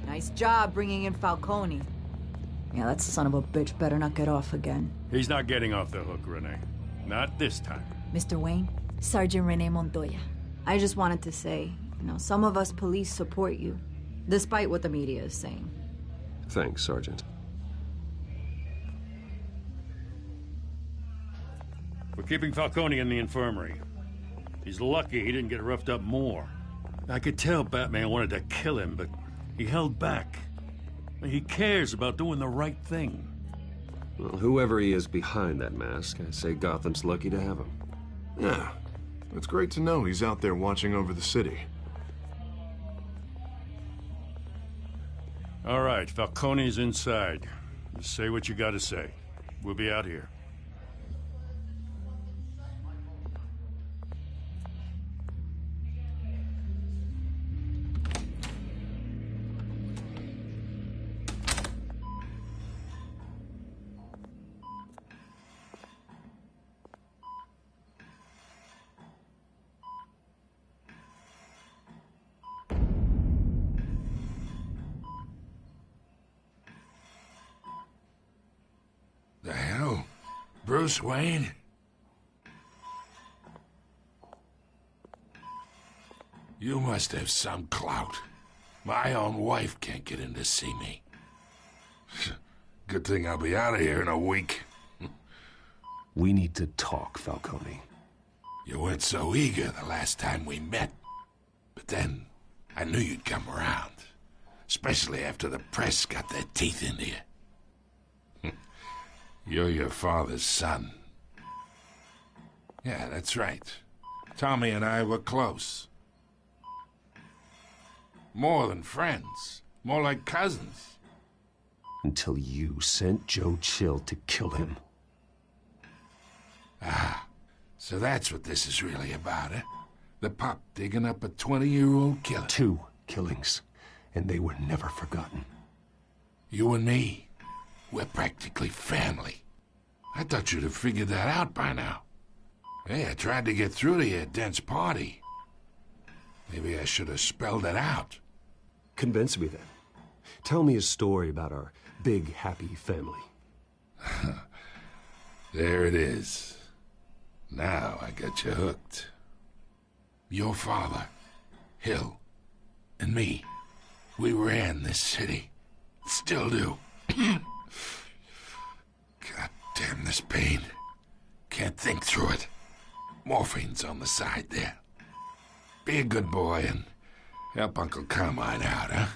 Nice job bringing in Falcone. Yeah, that son of a bitch better not get off again. He's not getting off the hook, Renee. Not this time. Mr. Wayne, Sergeant Renee Montoya. I just wanted to say, some of us police support you, despite what the media is saying. Thanks, Sergeant. We're keeping Falcone in the infirmary. He's lucky he didn't get roughed up more. I could tell Batman wanted to kill him, but he held back. He cares about doing the right thing. Well, whoever he is behind that mask, I say Gotham's lucky to have him. Yeah, it's great to know he's out there watching over the city. All right, Falcone's inside. Just say what you gotta say. We'll be out here. The hell? Bruce Wayne? You must have some clout. My own wife can't get in to see me. Good thing I'll be out of here in a week. We need to talk, Falcone. You weren't so eager the last time we met. But then, I knew you'd come around. Especially after the press got their teeth into you. You're your father's son. Yeah, that's right. Tommy and I were close. More than friends. More like cousins. Until you sent Joe Chill to kill him. Ah, so that's what this is really about, eh? The pup digging up a 20-year-old killer. 2 killings, and they were never forgotten. You and me, we're practically family. I thought you'd have figured that out by now. Hey, I tried to get through to you at Dent's party. Maybe I should have spelled it out. Convince me then. Tell me a story about our big, happy family. There it is. Now I got you hooked. Your father, Hill, and me, we ran this city. Still do. God damn this pain. Can't think through it. Morphine's on the side there. Be a good boy and help Uncle Carmine out, huh?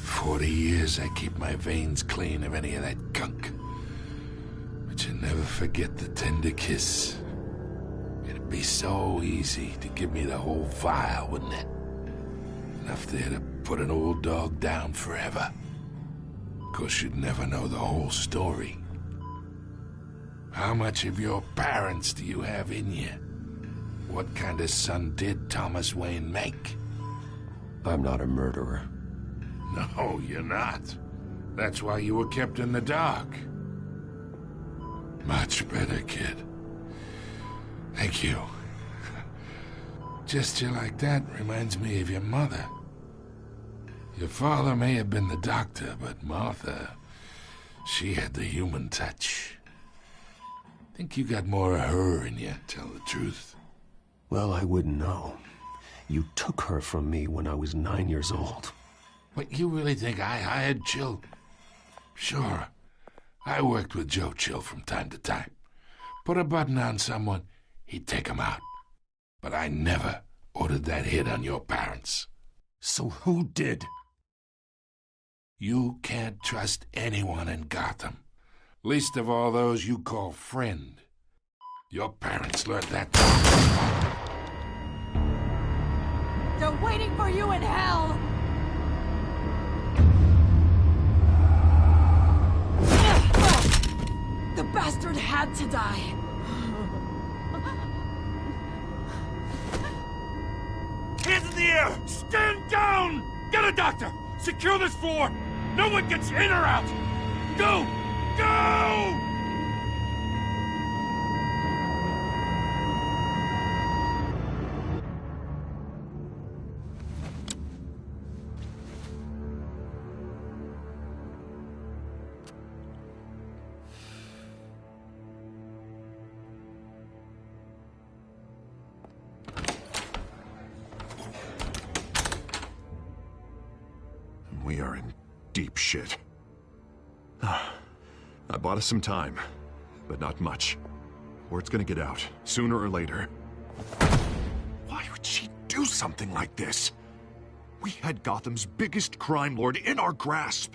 40 years I keep my veins clean of any of that gunk. But you never forget the tender kiss. It'd be so easy to give me the whole vial, wouldn't it? Enough there to put an old dog down forever. Of course, you'd never know the whole story. How much of your parents do you have in you? What kind of son did Thomas Wayne make? I'm not a murderer. No, you're not. That's why you were kept in the dark. Much better, kid. Thank you. Gesture like that reminds me of your mother. Your father may have been the doctor, but Martha, she had the human touch. Think you got more of her in you, tell the truth. Well, I wouldn't know. You took her from me when I was 9 years old. What, you really think I hired Chill? Sure. I worked with Joe Chill from time to time. Put a button on someone, he'd take him out. But I never ordered that hit on your parents. So who did? You can't trust anyone in Gotham. Least of all those you call friend. Your parents learned that. They're waiting for you in hell! The bastard had to die. Hands in the air! Stand down! Get a doctor! Secure this floor! No one gets in or out! Go! Go! We are in deep shit. I bought us some time, but not much. Word's gonna get out, sooner or later. Why would she do something like this? We had Gotham's biggest crime lord in our grasp.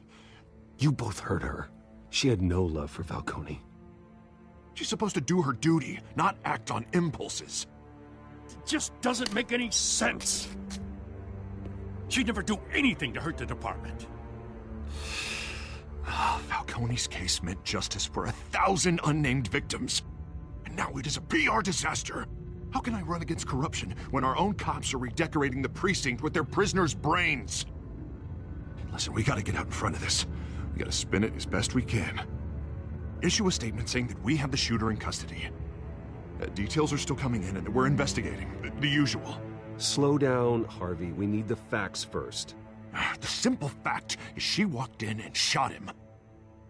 You both hurt her. She had no love for Falcone. She's supposed to do her duty, not act on impulses. It just doesn't make any sense. She'd never do anything to hurt the department. Falcone's case meant justice for 1,000 unnamed victims. And now it is a PR disaster. How can I run against corruption when our own cops are redecorating the precinct with their prisoners' brains? Listen, we gotta get out in front of this. We gotta spin it as best we can. Issue a statement saying that we have the shooter in custody. Details are still coming in and that we're investigating. The usual. Slow down, Harvey. We need the facts first. The simple fact is she walked in and shot him.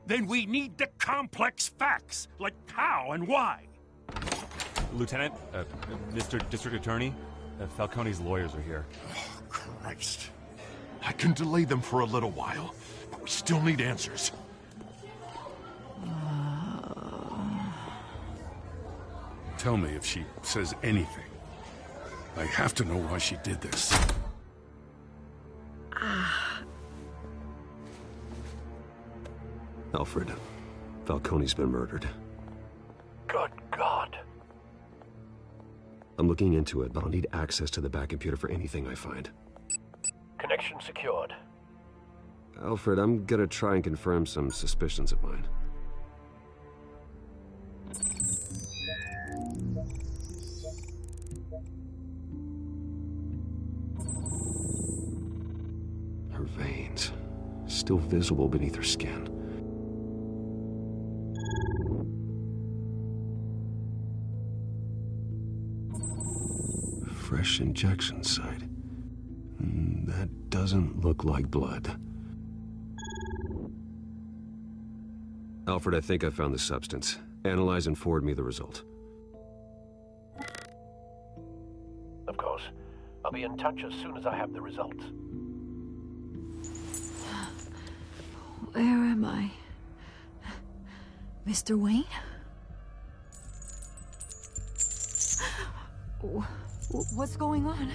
Then we need the complex facts, like how and why. Lieutenant, Mr. District Attorney, Falcone's lawyers are here. Oh, Christ. I can delay them for a little while, but we still need answers. Tell me if she says anything. I have to know why she did this. Alfred, Falcone's been murdered. Good God. I'm looking into it, but I'll need access to the back computer for anything I find. Connection secured. Alfred, I'm gonna try and confirm some suspicions of mine. Her veins, still visible beneath her skin. fresh injection site. That doesn't look like blood. Alfred, I think I found the substance. Analyze and forward me the result. Of course. I'll be in touch as soon as I have the results. Where am I? Mr. Wayne? What's going on?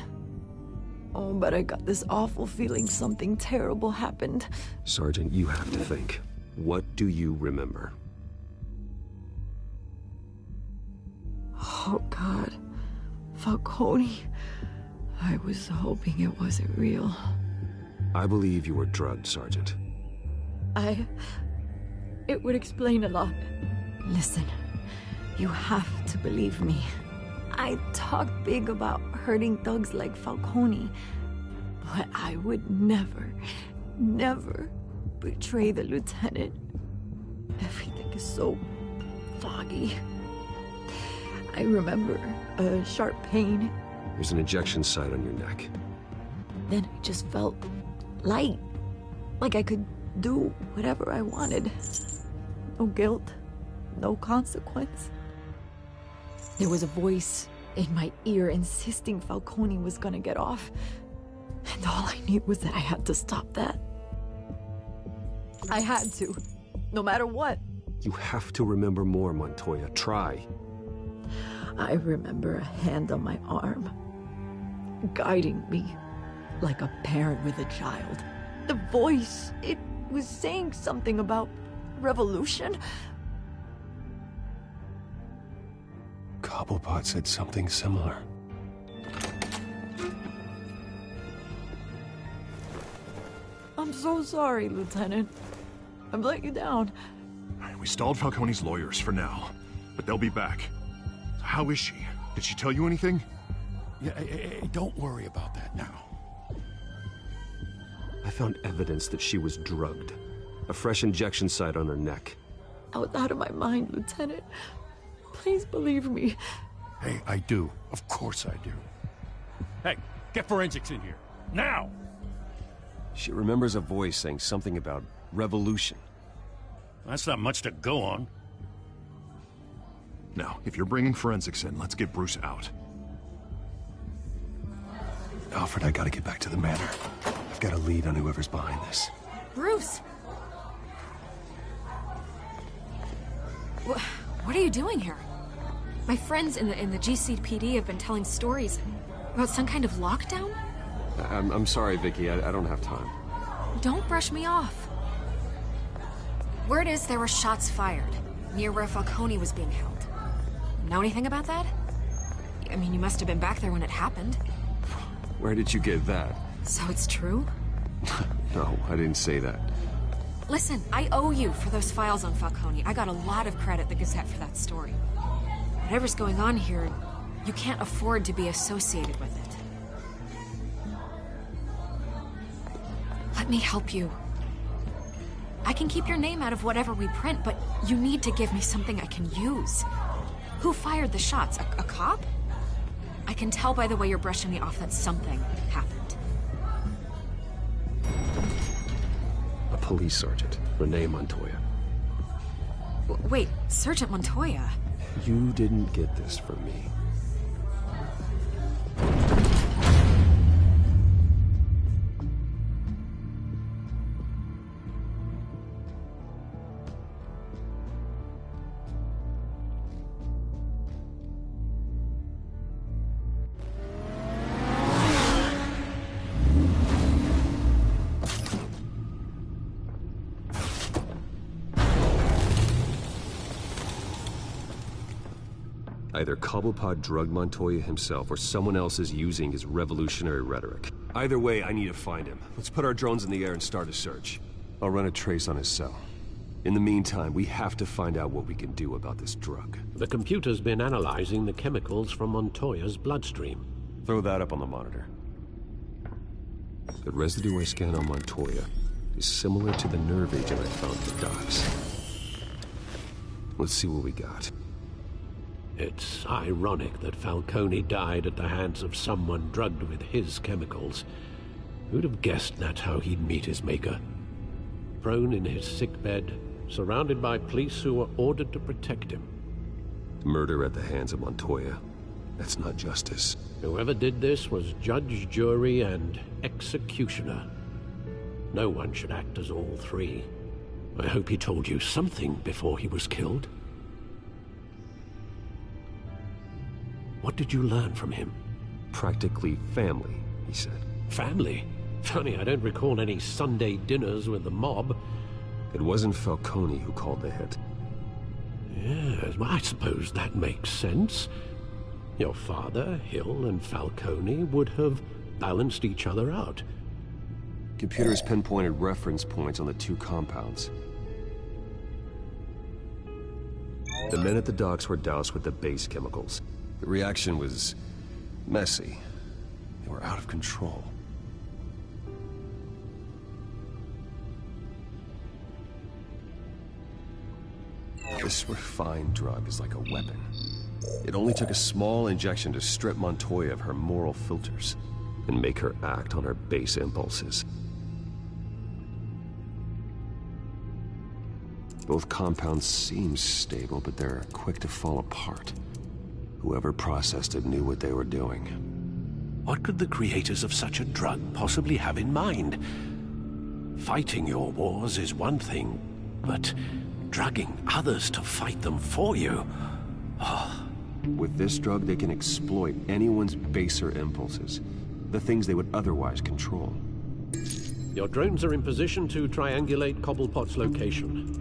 Oh, but I got this awful feeling something terrible happened. Sergeant, you have to think. What do you remember? Oh, God. Falcone. I was hoping it wasn't real. I believe you were drugged, Sergeant. It would explain a lot. Listen, you have to believe me. I talk big about hurting thugs like Falcone, but I would never, never betray the lieutenant. Everything is so foggy. I remember a sharp pain. There's an injection site on your neck. Then I just felt light, like I could do whatever I wanted. No guilt, no consequence. There was a voice in my ear insisting Falcone was gonna get off. And all I knew was that I had to stop that. I had to, no matter what. You have to remember more, Montoya. Try. I remember a hand on my arm, guiding me like a parent with a child. The voice, it was saying something about revolution. Cobblepot said something similar. I'm so sorry, Lieutenant. I've let you down. We stalled Falcone's lawyers for now, but they'll be back. How is she? Did she tell you anything? Yeah, don't worry about that now. I found evidence that she was drugged. A fresh injection site on her neck. I was out of my mind, Lieutenant. Please believe me. Hey, I do. Of course I do. Hey, get forensics in here. Now! She remembers a voice saying something about revolution. That's not much to go on. Now, if you're bringing forensics in, let's get Bruce out. Alfred, I gotta get back to the manor. I've got a lead on whoever's behind this. Bruce! What are you doing here? My friends in the GCPD have been telling stories about some kind of lockdown? I'm sorry, Vicky. I don't have time. Don't brush me off. Word is there were shots fired near where Falcone was being held. Know anything about that? I mean, you must have been back there when it happened. Where did you get that? So it's true? No, I didn't say that. Listen, I owe you for those files on Falcone. I got a lot of credit at the Gazette for that story. Whatever's going on here, you can't afford to be associated with it. Let me help you. I can keep your name out of whatever we print, but you need to give me something I can use. Who fired the shots? A cop? I can tell by the way you're brushing me off that something happened. A police sergeant, Renee Montoya. Wait, Sergeant Montoya? You didn't get this from me. Either Cobblepot drugged Montoya himself, or someone else is using his revolutionary rhetoric. Either way, I need to find him. Let's put our drones in the air and start a search. I'll run a trace on his cell. In the meantime, we have to find out what we can do about this drug. The computer's been analyzing the chemicals from Montoya's bloodstream. Throw that up on the monitor. The residue I scan on Montoya is similar to the nerve agent I found for Docs. Let's see what we got. It's ironic that Falcone died at the hands of someone drugged with his chemicals. Who'd have guessed that's how he'd meet his maker? Prone in his sickbed, surrounded by police who were ordered to protect him. Murder at the hands of Montoya. That's not justice. Whoever did this was judge, jury, and executioner. No one should act as all three. I hope he told you something before he was killed. What did you learn from him? Practically family, he said. Family? Funny, I don't recall any Sunday dinners with the mob. It wasn't Falcone who called the hit. Yes, well, I suppose that makes sense. Your father, Hill, and Falcone would have balanced each other out. Computers pinpointed reference points on the two compounds. The men at the docks were doused with the base chemicals. The reaction was messy. They were out of control. This refined drug is like a weapon. It only took a small injection to strip Montoya of her moral filters and make her act on her base impulses. Both compounds seem stable, but they're quick to fall apart. Whoever processed it knew what they were doing. What could the creators of such a drug possibly have in mind? Fighting your wars is one thing, but drugging others to fight them for you? Oh. With this drug, they can exploit anyone's baser impulses, the things they would otherwise control. Your drones are in position to triangulate Cobblepot's location.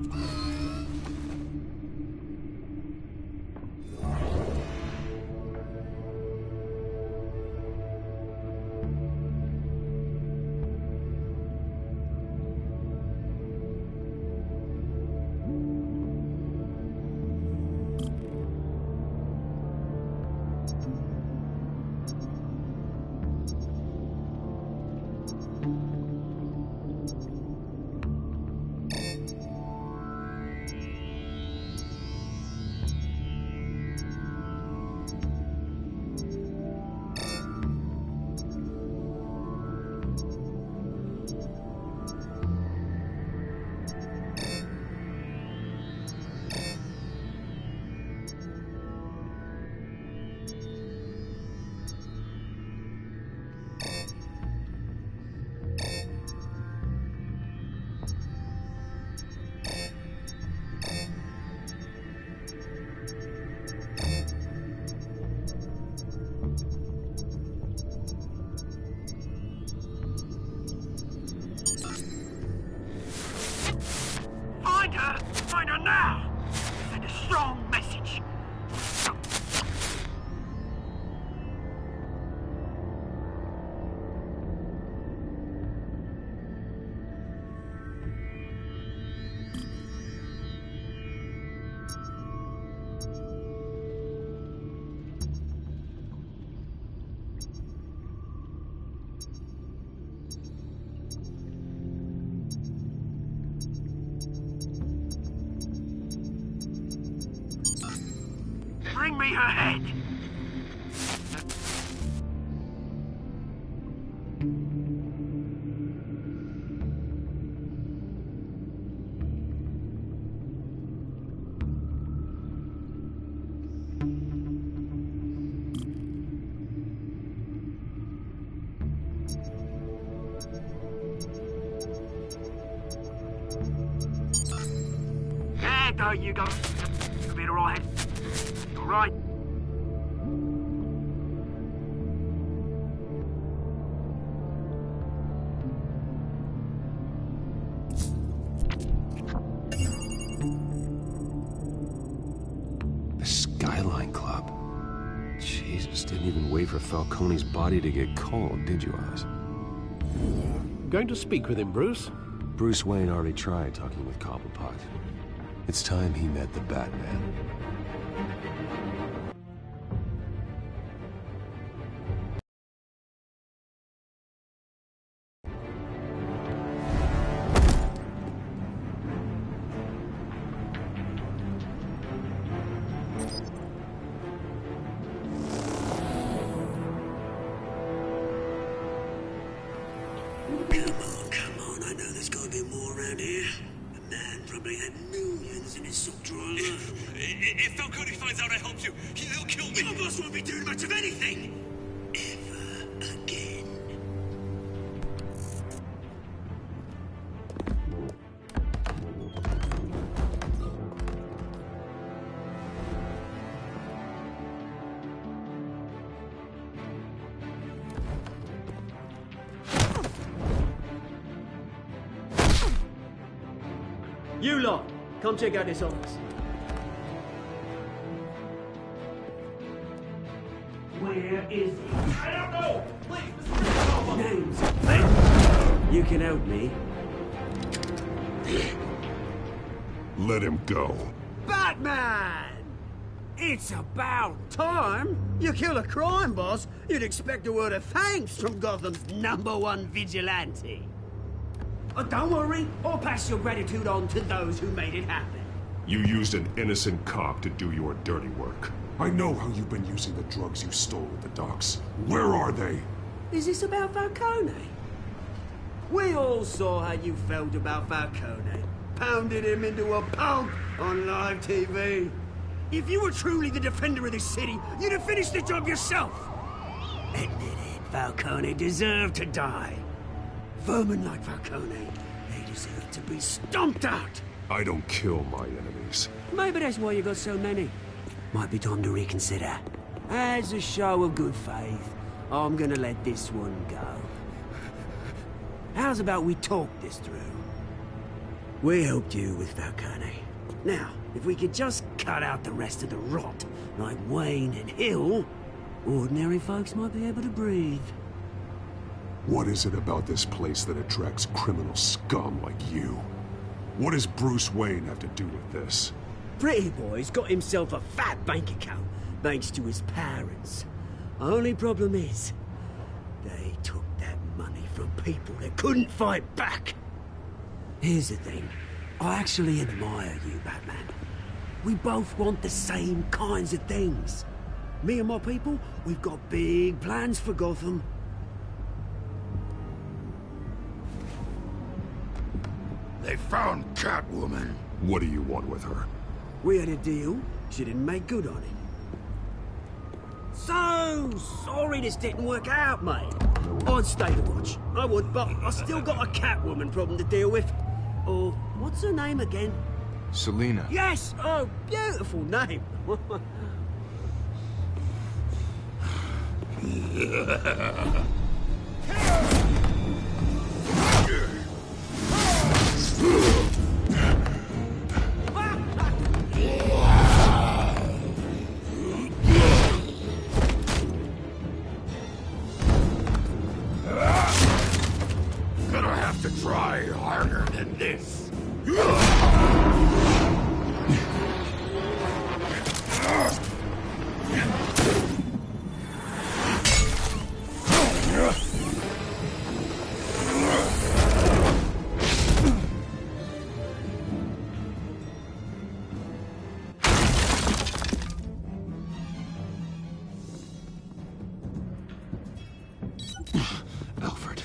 Find her now! Send a strong message. Bring me her head! There you go. You'll be alright. Right. The Skyline Club. Jesus, didn't even wait for Falcone's body to get cold, did you, Oz? Going to speak with him, Bruce? Bruce Wayne already tried talking with Cobblepot. It's time he met the Batman. They had millions in his subdriver. If Falcone finds out I helped you, he'll kill me. Your boss won't be doing much of anything. Ever again. You lot, come check out this office. Where is he? I don't know! Please, names. You can help me. Let him go. Batman! It's about time. You kill a crime boss, you'd expect a word of thanks from Gotham's #1 vigilante. Oh, don't worry, I'll pass your gratitude on to those who made it happen. You used an innocent cop to do your dirty work. I know how you've been using the drugs you stole at the docks. Where are they? Is this about Falcone? We all saw how you felt about Falcone. Pounded him into a pulp on live TV. If you were truly the defender of this city, you'd have finished the job yourself. Admit it, Falcone deserved to die. Vermin like Falcone, they deserve to be stomped out. I don't kill my enemies. Maybe that's why you got so many. Might be time to reconsider. As a show of good faith, I'm gonna let this one go. How's about we talk this through? We helped you with Falcone. Now, if we could just cut out the rest of the rot, like Wayne and Hill, ordinary folks might be able to breathe. What is it about this place that attracts criminal scum like you? What does Bruce Wayne have to do with this? Pretty Boy's got himself a fat bank account, thanks to his parents. Only problem is, they took that money from people that couldn't fight back. Here's the thing. I actually admire you, Batman. We both want the same kinds of things. Me and my people, we've got big plans for Gotham. They found Catwoman. What do you want with her? We had a deal. She didn't make good on it. So sorry this didn't work out, mate. I'd stay to watch. I would, but I still got a Catwoman problem to deal with. Oh, what's her name again? Selina. Yes! Oh, beautiful name. Gonna have to try harder than this. Alfred,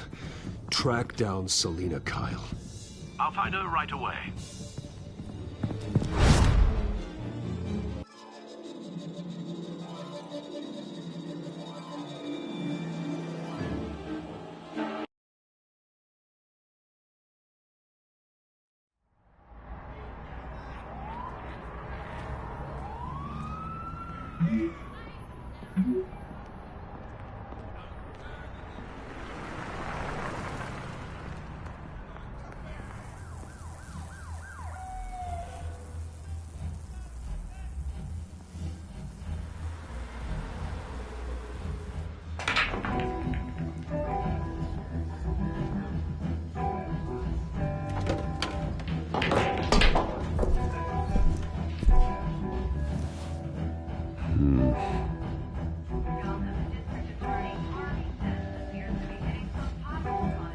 track down Selina Kyle. I'll find her right away.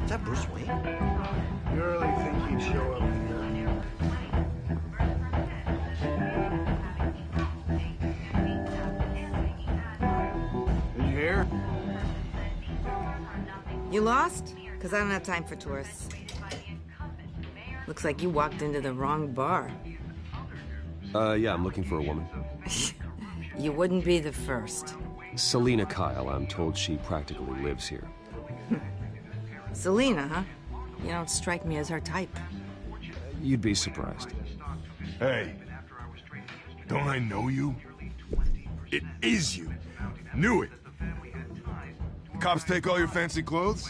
Is that Bruce Wayne? You really think he'd show up here? Did you hear? You lost? Because I don't have time for tourists. Looks like you walked into the wrong bar. Yeah, I'm looking for a woman. You wouldn't be the first. Selina Kyle, I'm told she practically lives here. Selina, huh? You don't strike me as her type. You'd be surprised. Hey, don't I know you? It is you. Knew it. Cops take all your fancy clothes?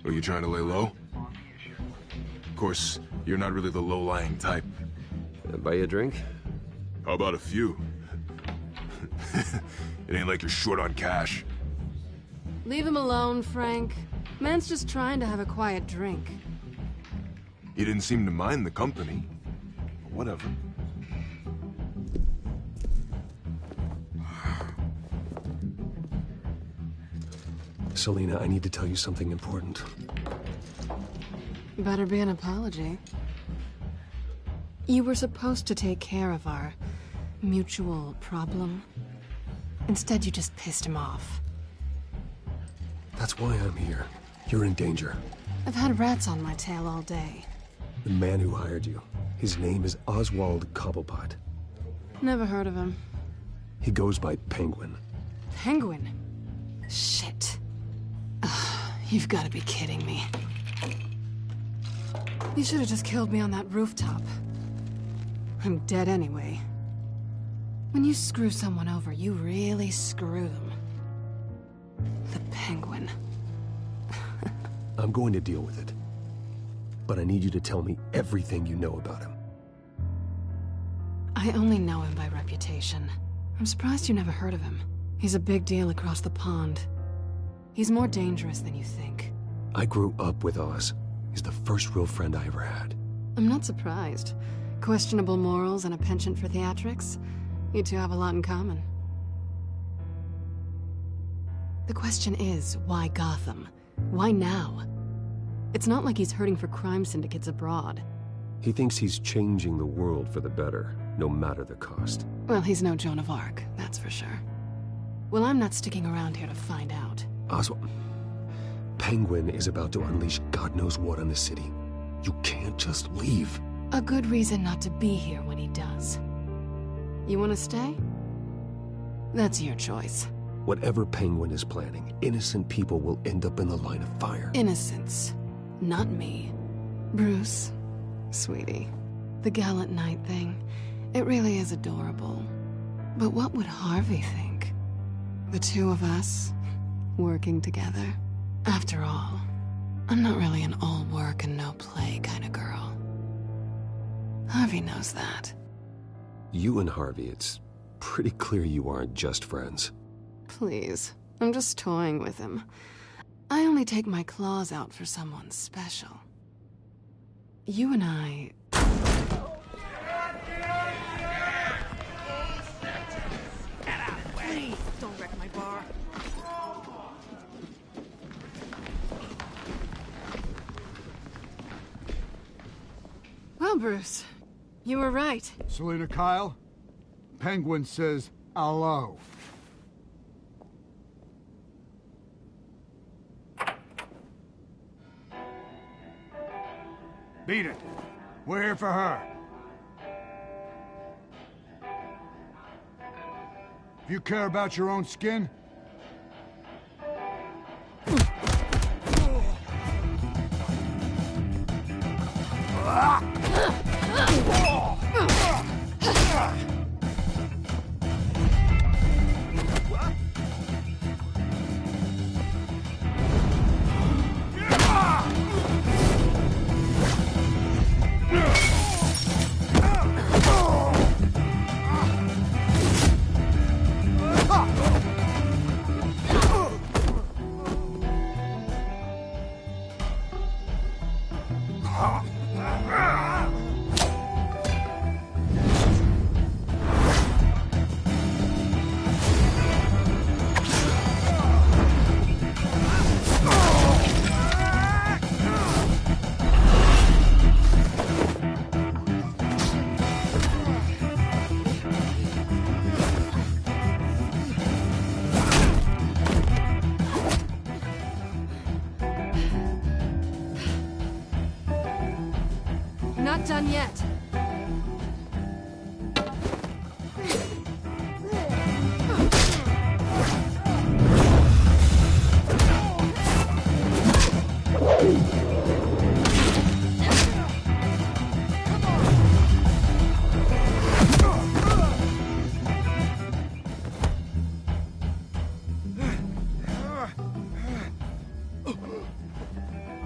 Are you trying to lay low? Of course, you're not really the low-lying type. Buy you a drink? How about a few? It ain't like you're short on cash. Leave him alone, Frank. Man's just trying to have a quiet drink. He didn't seem to mind the company. Whatever. Selina, I need to tell you something important. Better be an apology. You were supposed to take care of our mutual problem. Instead, you just pissed him off. That's why I'm here. You're in danger. I've had rats on my tail all day. The man who hired you, his name is Oswald Cobblepot. Never heard of him. He goes by Penguin. Penguin? Shit. Ugh, you've got to be kidding me. You should have just killed me on that rooftop. I'm dead anyway. When you screw someone over, you really screw them. The Penguin. I'm going to deal with it. But I need you to tell me everything you know about him. I only know him by reputation. I'm surprised you never heard of him. He's a big deal across the pond. He's more dangerous than you think. I grew up with Oz. He's the first real friend I ever had. I'm not surprised. Questionable morals and a penchant for theatrics. You two have a lot in common. The question is, why Gotham? Why now? It's not like he's hurting for crime syndicates abroad. He thinks he's changing the world for the better, no matter the cost. Well, he's no Joan of Arc, that's for sure. Well, I'm not sticking around here to find out. Oswald, Penguin is about to unleash God knows what on the city. You can't just leave. A good reason not to be here when he does. You want to stay? That's your choice. Whatever Penguin is planning, innocent people will end up in the line of fire. Innocence. Not me. Bruce, sweetie, the gallant knight thing, it really is adorable. But what would Harvey think? The two of us, working together? After all, I'm not really an all work and no play kind of girl. Harvey knows that. You and Harvey, it's pretty clear you aren't just friends. Please, I'm just toying with him. I only take my claws out for someone special. You and I... Get out of the way! Don't wreck my bar. Well, Bruce, you were right. Selina Kyle, Penguin says hello. Beat it. We're here for her. If you care about your own skin, done yet.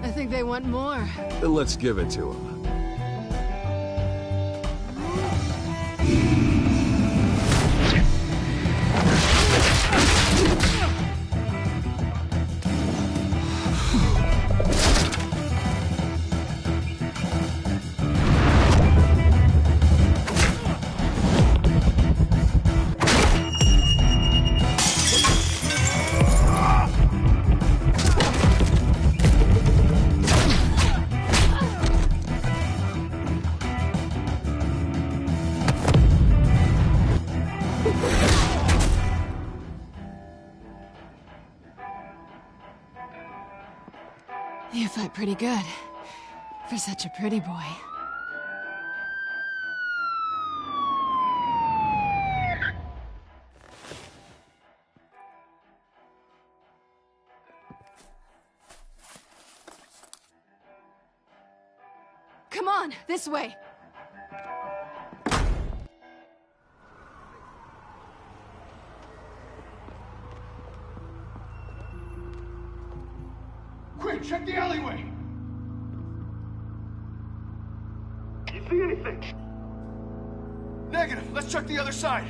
I think they want more. Then let's give it to them. You fight pretty good. For such a pretty boy. Come on, this way. Quick, check the alleyway! You see anything? Negative. Let's check the other side.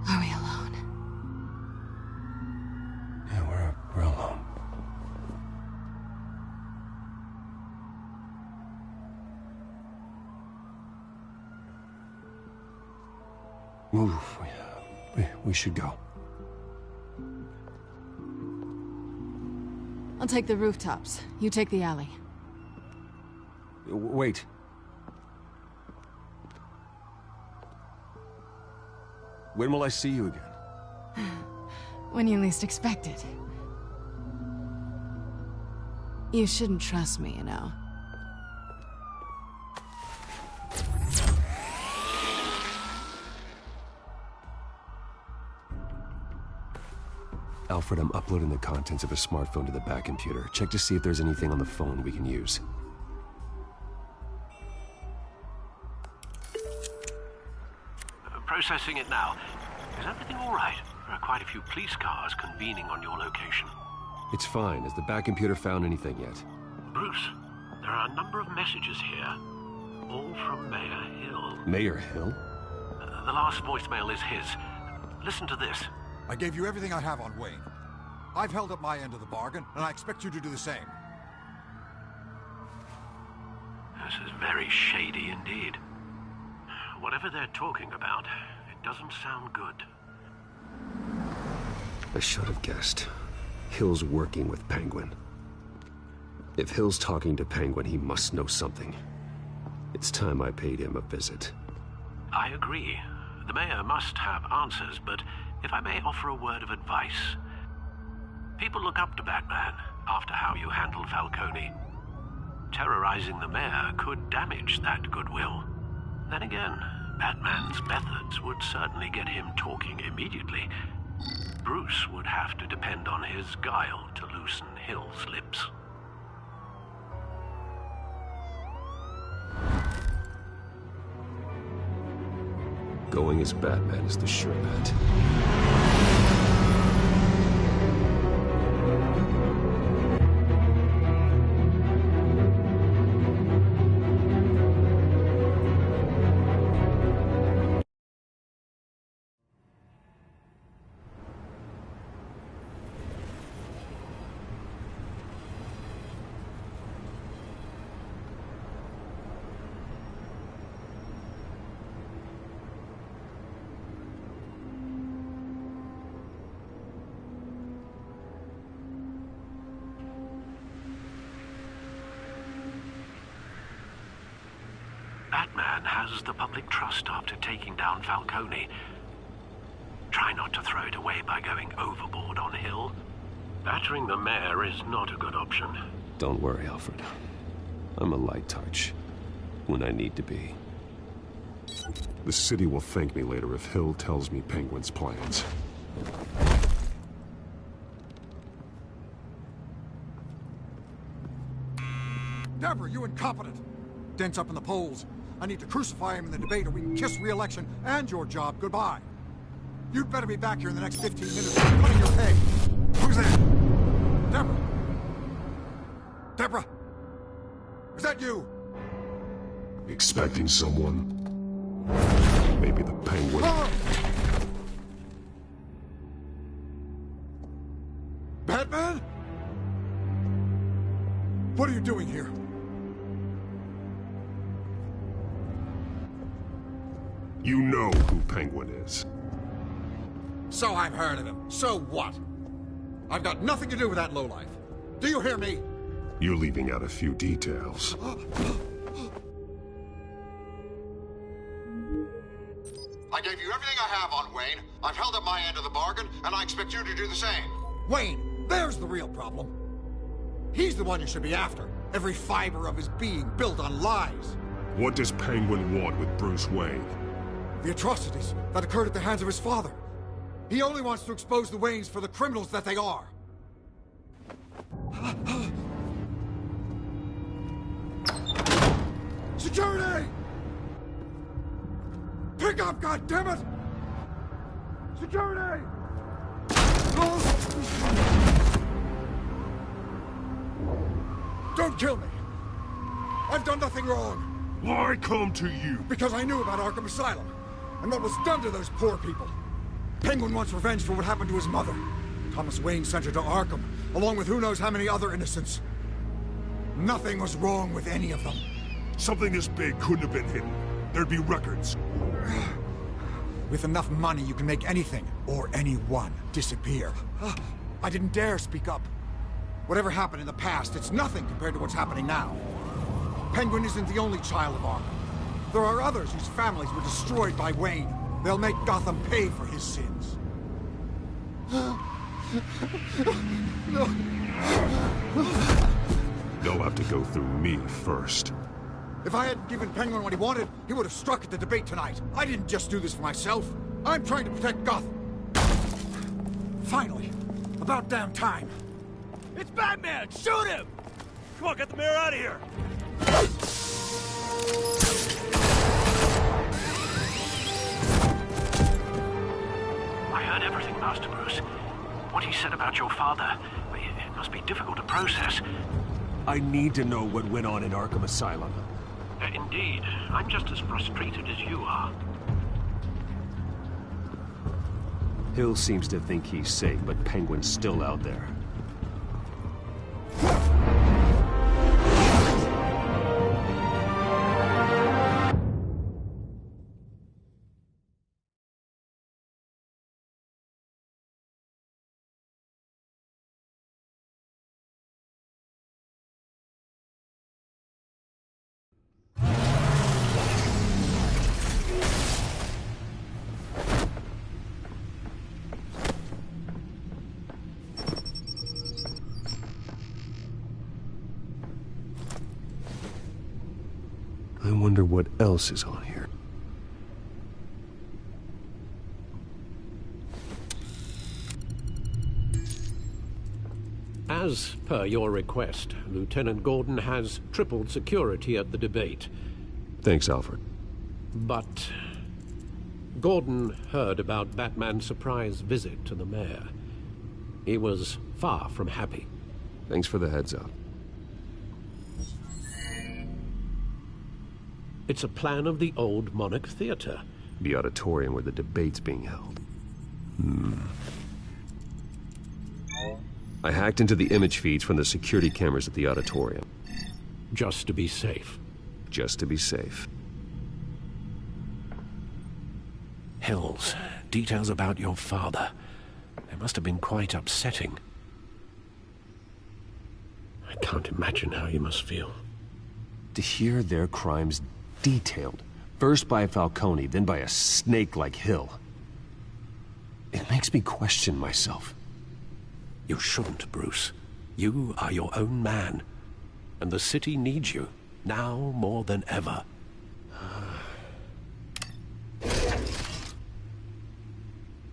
Are we alone? Yeah, we're alone. Move. We should go. I'll take the rooftops. You take the alley. Wait. When will I see you again? When you least expect it. You shouldn't trust me, you know. Alfred, I'm uploading the contents of a smartphone to the back computer. Check to see if there's anything on the phone we can use. Processing it now. Is everything all right? There are quite a few police cars convening on your location. It's fine. Has the back computer found anything yet? Bruce, there are a number of messages here. All from Mayor Hill. Mayor Hill? The last voicemail is his. Listen to this. I gave you everything I have on Wayne. I've held up my end of the bargain, and I expect you to do the same. This is very shady indeed. Whatever they're talking about, it doesn't sound good. I should have guessed. Hill's working with Penguin. If Hill's talking to Penguin, he must know something. It's time I paid him a visit. I agree. The mayor must have answers, but if I may offer a word of advice. People look up to Batman after how you handled Falcone. Terrorizing the mayor could damage that goodwill. Then again, Batman's methods would certainly get him talking immediately. Bruce would have to depend on his guile to loosen Hill's lips. Going as Batman is the sure bet. Batman has the public trust after taking down Falcone. Try not to throw it away by going overboard on Hill. Battering the mayor is not a good option. Don't worry, Alfred. I'm a light touch when I need to be. The city will thank me later if Hill tells me Penguin's plans. Deborah, you incompetent! Dent's up in the polls. I need to crucify him in the debate or we can kiss re-election and your job goodbye. You'd better be back here in the next 15 minutes or I'm cutting your pay. Who's there? Deborah? Deborah? Is that you? Expecting someone? Maybe the Penguin. Batman? What are you doing here? You know who Penguin is. So I've heard of him. So what? I've got nothing to do with that lowlife. Do you hear me? You're leaving out a few details. I gave you everything I have on Wayne. I've held up my end of the bargain, and I expect you to do the same. Wayne, there's the real problem. He's the one you should be after. Every fiber of his being built on lies. What does Penguin want with Bruce Wayne? The atrocities that occurred at the hands of his father. He only wants to expose the Waynes for the criminals that they are. Security! Pick up, goddammit! Security! Don't kill me! I've done nothing wrong! Why come to you? Because I knew about Arkham Asylum, and what was done to those poor people. Penguin wants revenge for what happened to his mother. Thomas Wayne sent her to Arkham, along with who knows how many other innocents. Nothing was wrong with any of them. Something this big couldn't have been hidden. There'd be records. With enough money, you can make anything, or anyone, disappear. I didn't dare speak up. Whatever happened in the past, it's nothing compared to what's happening now. Penguin isn't the only child of Arkham. There are others whose families were destroyed by Wayne. They'll make Gotham pay for his sins. No. They'll have to go through me first. If I hadn't given Penguin what he wanted, he would have struck at the debate tonight. I didn't just do this for myself. I'm trying to protect Gotham. Finally. About damn time. It's Batman! Shoot him! Come on, get the mayor out of here! I heard everything, Master Bruce. What he said about your father, it must be difficult to process. I need to know what went on in Arkham Asylum. Indeed. I'm just as frustrated as you are. Hill seems to think he's safe, but Penguin's still out there. I wonder what else is on here. As per your request, Lieutenant Gordon has tripled security at the debate. Thanks, Alfred. But Gordon heard about Batman's surprise visit to the mayor. He was far from happy. Thanks for the heads up. It's a plan of the old Monarch Theater. The auditorium where the debate's being held. I hacked into the image feeds from the security cameras at the auditorium. Just to be safe. Just to be safe. Hills, details about your father. They must have been quite upsetting. I can't imagine how you must feel. To hear their crimes detailed, first by Falcone, then by a snake like Hill. It makes me question myself. You shouldn't, Bruce. You are your own man. And the city needs you, now more than ever.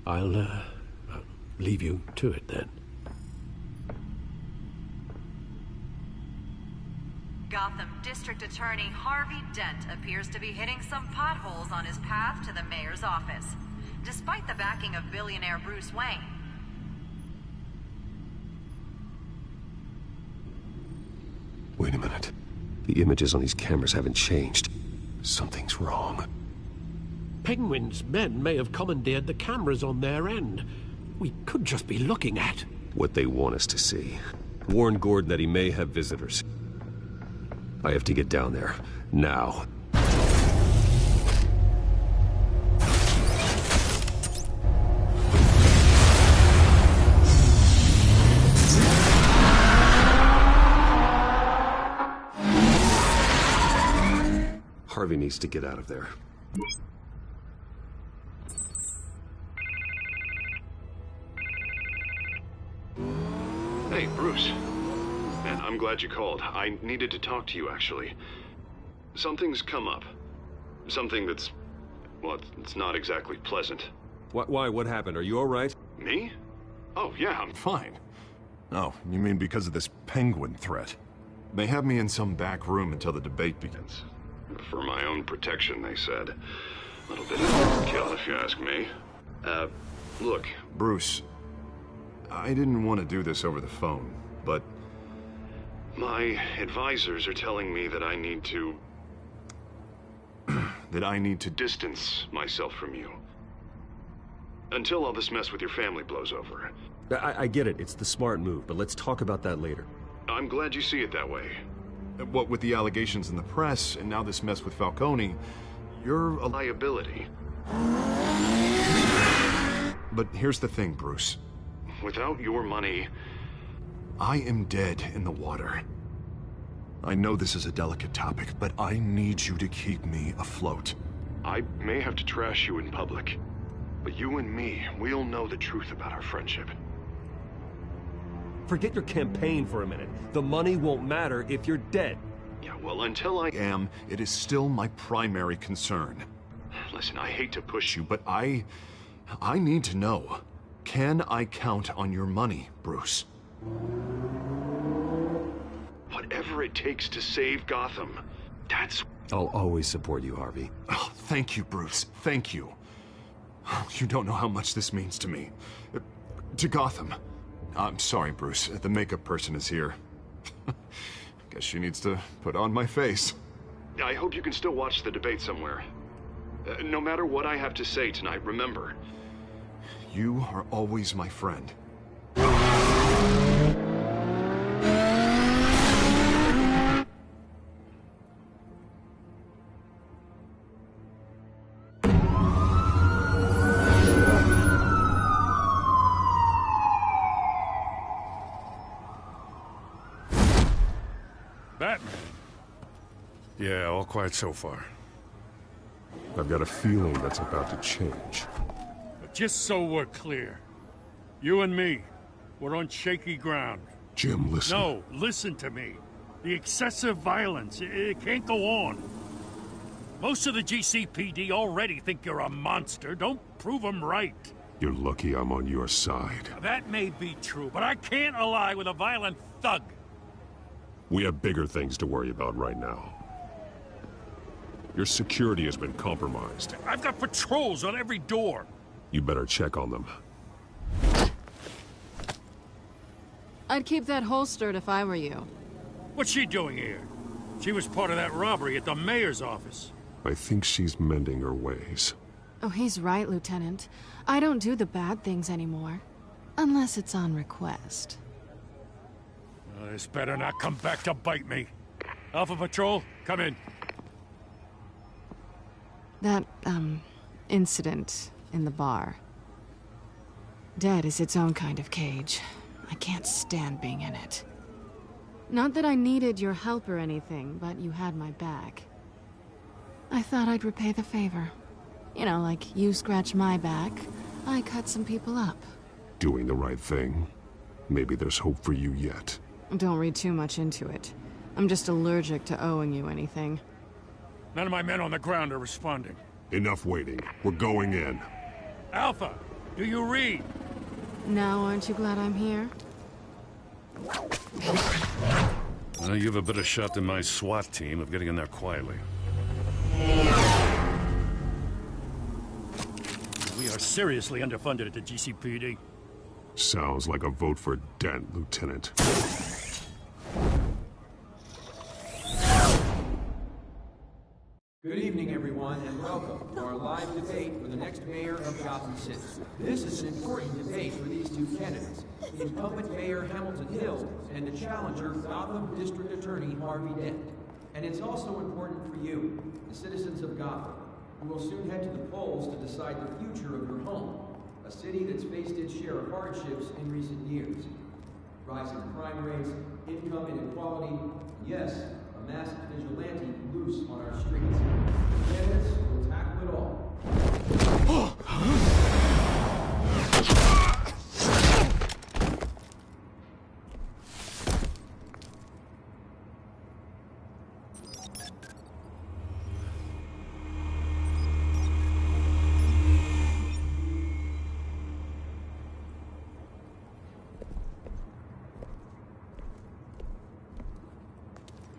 I'll, leave you to it then. Gotham District Attorney Harvey Dent appears to be hitting some potholes on his path to the mayor's office, despite the backing of billionaire Bruce Wayne. Wait a minute. The images on these cameras haven't changed. Something's wrong. Penguin's men may have commandeered the cameras on their end. We could just be looking at what they want us to see. Warn Gordon that he may have visitors. I have to get down there, now. Harvey needs to get out of there. Hey, Bruce. Man, I'm glad you called. I needed to talk to you, actually. Something's come up. Something that's... well, it's not exactly pleasant. Why? What happened? Are you all right? Me? Oh, yeah, I'm fine. Oh, you mean because of this penguin threat? They have me in some back room until the debate begins. For my own protection, they said. A little bit of overkill, if you ask me. Look. Bruce, I didn't want to do this over the phone, but... my advisors are telling me that I need to... that I need to distance myself from you. Until all this mess with your family blows over. I get it. It's the smart move, but let's talk about that later. I'm glad you see it that way. What with the allegations in the press, and now this mess with Falcone, you're a liability. But here's the thing, Bruce. Without your money... I am dead in the water. I know this is a delicate topic, but I need you to keep me afloat. I may have to trash you in public, but you and me, we'll know the truth about our friendship. Forget your campaign for a minute. The money won't matter if you're dead. Yeah, well, until I am, it is still my primary concern. Listen, I hate to push you, but I need to know. Can I count on your money, Bruce? Whatever it takes to save Gotham, that's... I'll always support you, Harvey. Oh, thank you, Bruce. Thank you. You don't know how much this means to me. To Gotham. I'm sorry, Bruce. The makeup person is here. Guess she needs to put on my face. I hope you can still watch the debate somewhere. No matter what I have to say tonight, remember... you are always my friend. Batman. Yeah, all quiet so far. I've got a feeling that's about to change. But just so we're clear, you and me, we're on shaky ground. Jim, listen. No, listen to me. The excessive violence, it can't go on. Most of the GCPD already think you're a monster. Don't prove them right. You're lucky I'm on your side. That may be true, but I can't ally with a violent thug. We have bigger things to worry about right now. Your security has been compromised. I've got patrols on every door. You better check on them. I'd keep that holstered if I were you. What's she doing here? She was part of that robbery at the mayor's office. I think she's mending her ways. Oh, he's right, Lieutenant. I don't do the bad things anymore. Unless it's on request. This better not come back to bite me. Alpha Patrol, come in. That, incident in the bar. Dead is its own kind of cage. I can't stand being in it. Not that I needed your help or anything, but you had my back. I thought I'd repay the favor. You know, like you scratch my back, I cut some people up. Doing the right thing? Maybe there's hope for you yet. Don't read too much into it. I'm just allergic to owing you anything. None of my men on the ground are responding. Enough waiting. We're going in. Alpha, do you read? Now aren't you glad I'm here? Well, you have a better shot than my SWAT team of getting in there quietly. We are seriously underfunded at the GCPD. Sounds like a vote for Dent, Lieutenant. Good evening, everyone, and welcome to our live debate for the next mayor of Gotham City. This is an important debate for these two candidates, the incumbent Mayor Hamilton Hill and the challenger Gotham District Attorney Harvey Dent. And it's also important for you, the citizens of Gotham, who will soon head to the polls to decide the future of your home, a city that's faced its share of hardships in recent years. Rising crime rates, income inequality, and yes, a masked vigilante loose on our streets. Candidates will tackle it all.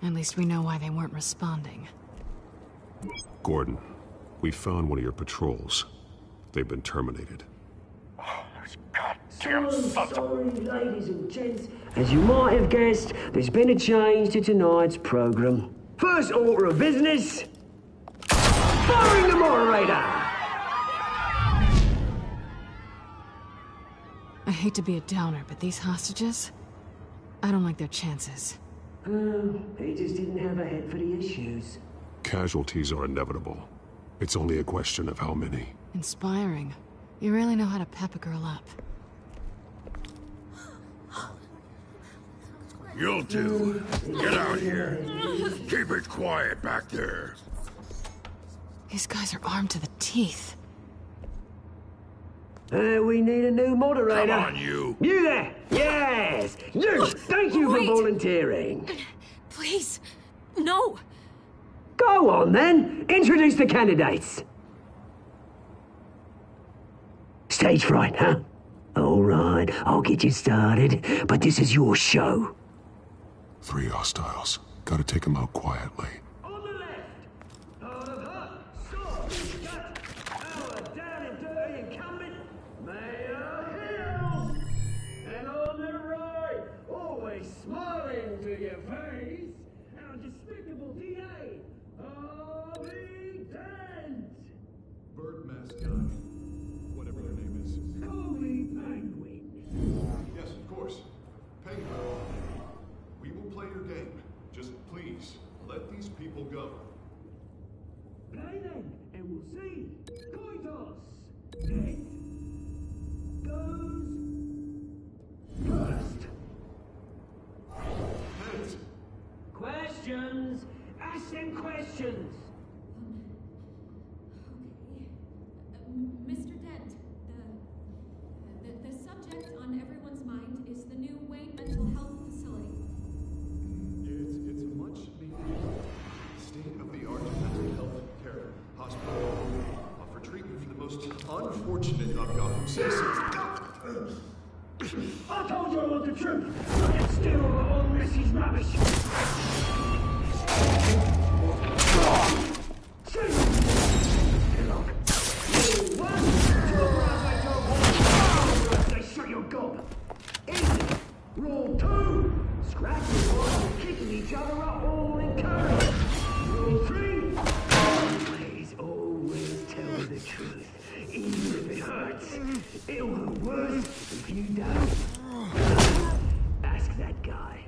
At least we know why they weren't responding. Gordon, we found one of your patrols. They've been terminated. Damn sorry, ladies and gents. As you might have guessed, there's been a change to tonight's program. First order of business, firing the moderator! I hate to be a downer, but these hostages? I don't like their chances. He just didn't have a head for the issues. Casualties are inevitable. It's only a question of how many. Inspiring. You really know how to pep a girl up. You'll do. Get out here. Keep it quiet back there. These guys are armed to the teeth. We need a new moderator. Come on, you. You there! Yes! You! Thank you for volunteering. Please, no. Go on, then. Introduce the candidates. Stage fright, huh? All right, I'll get you started, but this is your show. 3 hostiles. Gotta take them out quietly. Smiling to your face, our despicable DA, Harvey Dent! Bird mascot. Whatever their name is. Call me Penguin. Yes, of course. Penguin. We will play your game. Just please, let these people go. Play then, and we'll see. Coin toss. It goes first. Heads. Questions! Ask them questions! Mr. Dent, the subject on everyone's mind is the new Wayne Mental Health Facility. It's a much needed state-of-the-art mental health care hospital for treatment for the most unfortunate of Gotham citizens. I told you I want the truth! I can steal all Missy's rubbish! They shut your gob! Easy! Rule 2! Scratching one and kicking each other up all in turn! Rule 3! Always tell the truth, even if it hurts. It'll hurt worse if you don't. Ask that guy.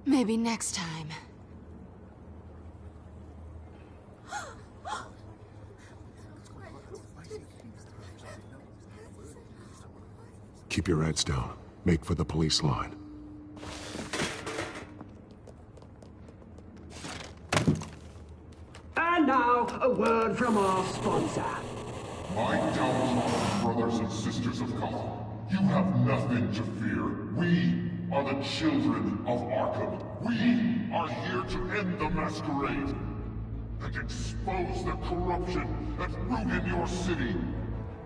Maybe next time. Keep your heads down. Make for the police line. And now, a word from our sponsor. My downtrodden brothers and sisters of Gotham, you have nothing to fear. We are the children of Arkham. We are here to end the masquerade and expose the corruption that rooted your city.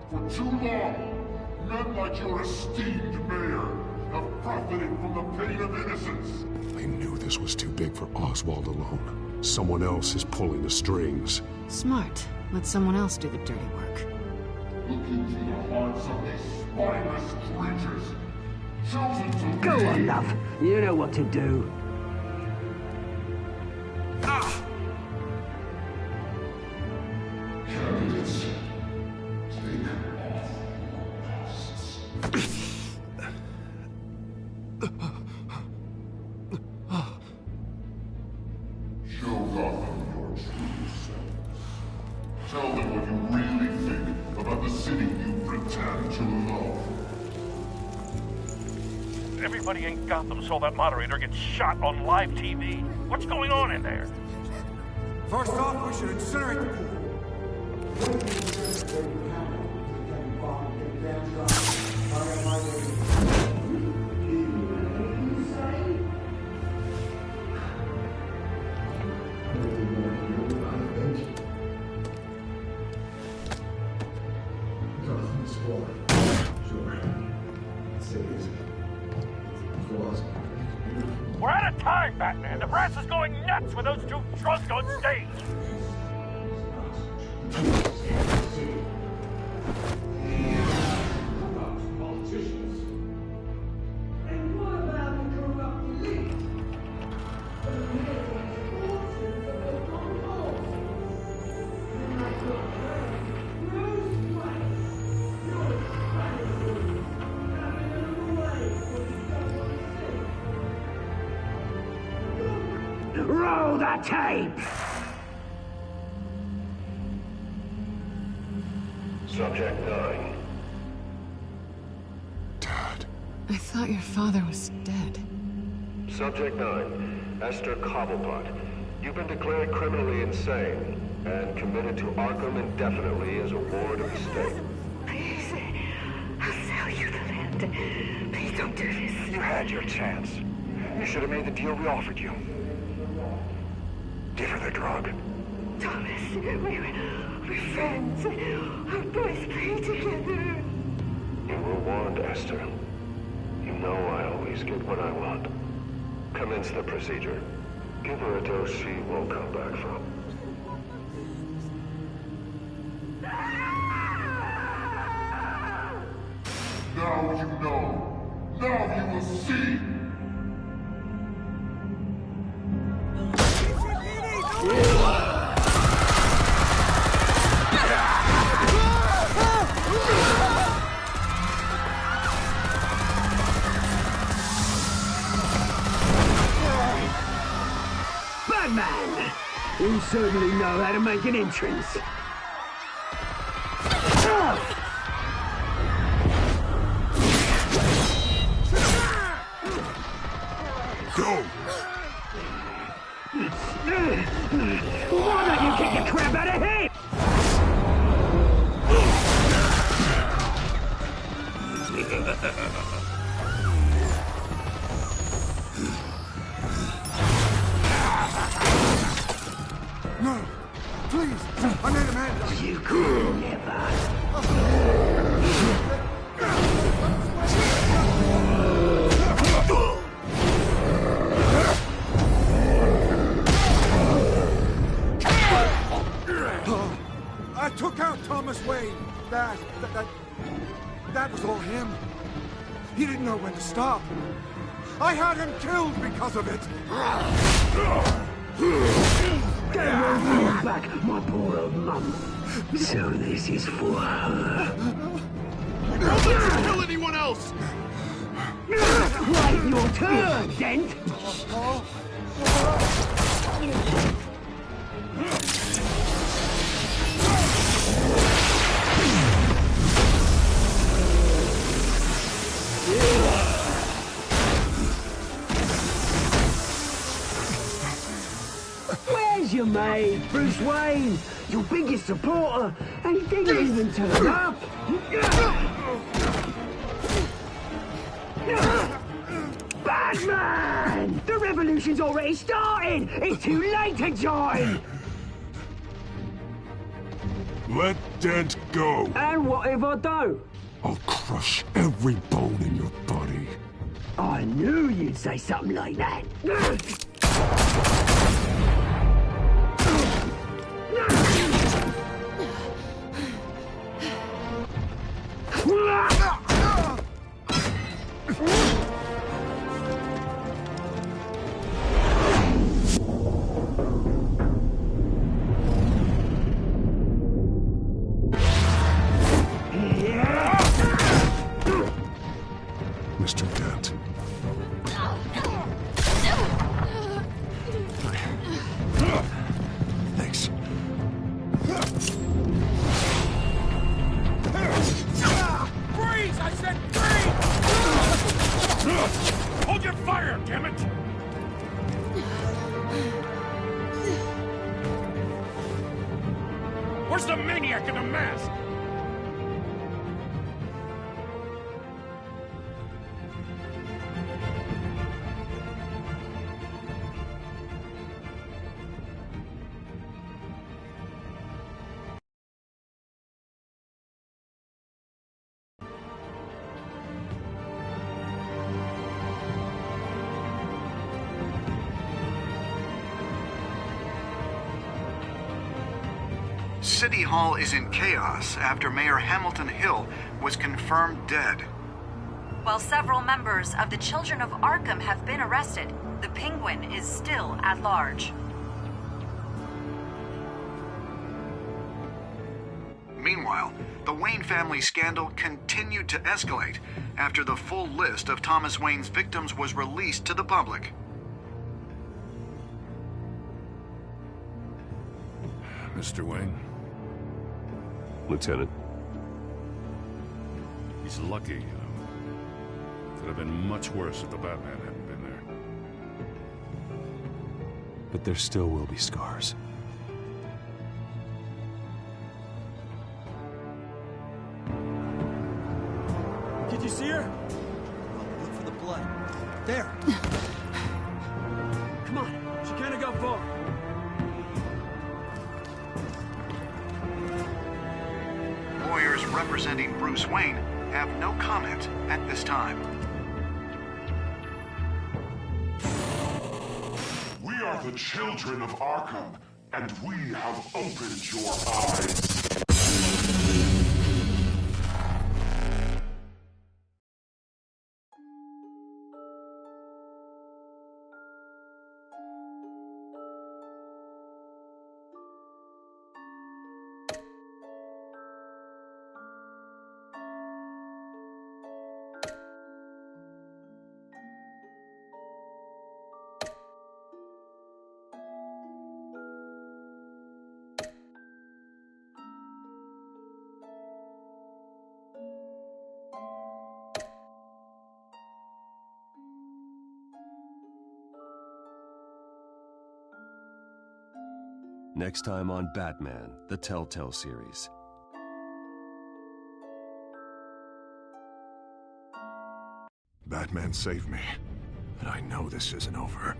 For too long, men like your esteemed mayor have profited from the pain of innocence. I knew this was too big for Oswald alone. Someone else is pulling the strings. Smart. Let someone else do the dirty work. Look into the hearts of these spineless creatures, chosen to Go lead. on, love. You know what to do. Candidates, take off your masks. Show Gotham your true selves. Tell them what you really think about the city you pretend to love. Everybody in Gotham saw that moderator get shot on live TV. What's going on in there? First off, we should incinerate the pool. We're out of time, Batman. The brass is going nuts with those two drunks on stage. Roll the tape! Subject 9. I thought your father was dead. Subject 9, Esther Cobblepot. You've been declared criminally insane and committed to Arkham indefinitely as a ward of the state. Please, I'll sell you the land. Please don't do this. You had your chance. You should have made the deal we offered you. Give her the drug. Thomas, we're friends. Our boys play together. You were warned, Esther. You know I always get what I want. Commence the procedure. Give her a dose she won't come back from. Now you know. Now you will see. Batman! You certainly know how to make an entrance. Go! Why don't you kick the crap out of him? No, please, I made a man. You could never. I took out Thomas Wayne. That was all him. He didn't know when to stop. I had him killed because of it. They won't bring back my poor old mum. So this is for her. Don't let her kill anyone else! Right, your turn, Dent. Where's There's your mate, Bruce Wayne, your biggest supporter, and he didn't even turn up. Batman! The revolution's already started! It's too late to join! Let Dent go! And what if I don't? I'll crush every bone in your body. I knew you'd say something like that. Mr. Dent. Thanks. Freeze! I said freeze! Hold your fire, damn it! Where's the maniac in the mask? City Hall is in chaos after Mayor Hamilton Hill was confirmed dead. While several members of the Children of Arkham have been arrested, the Penguin is still at large. Meanwhile, the Wayne family scandal continued to escalate after the full list of Thomas Wayne's victims was released to the public. Mr. Wayne. Lieutenant. He's lucky, you know. Could have been much worse if the Batman hadn't been there. But there still will be scars. Did you see her? Look for the blood. There. Come on. She can't have got far. Lawyers representing Bruce Wayne have no comment at this time. We are the children of Arkham, and we have opened your eyes. Next time on Batman, the Telltale series. Batman saved me, but I know this isn't over.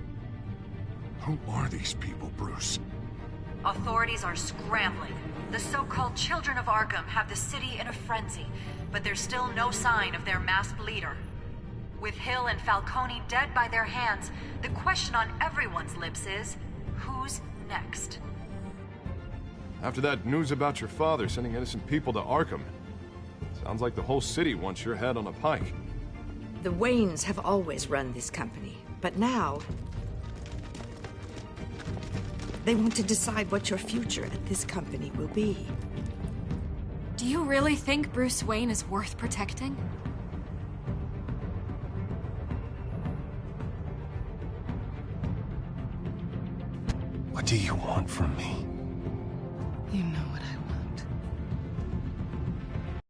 Who are these people, Bruce? Authorities are scrambling. The so-called Children of Arkham have the city in a frenzy, but there's still no sign of their masked leader. With Hill and Falcone dead by their hands, the question on everyone's lips is, who's next? After that news about your father sending innocent people to Arkham, sounds like the whole city wants your head on a pike. The Waynes have always run this company, but now they want to decide what your future at this company will be. Do you really think Bruce Wayne is worth protecting? What do you want from me? You know what I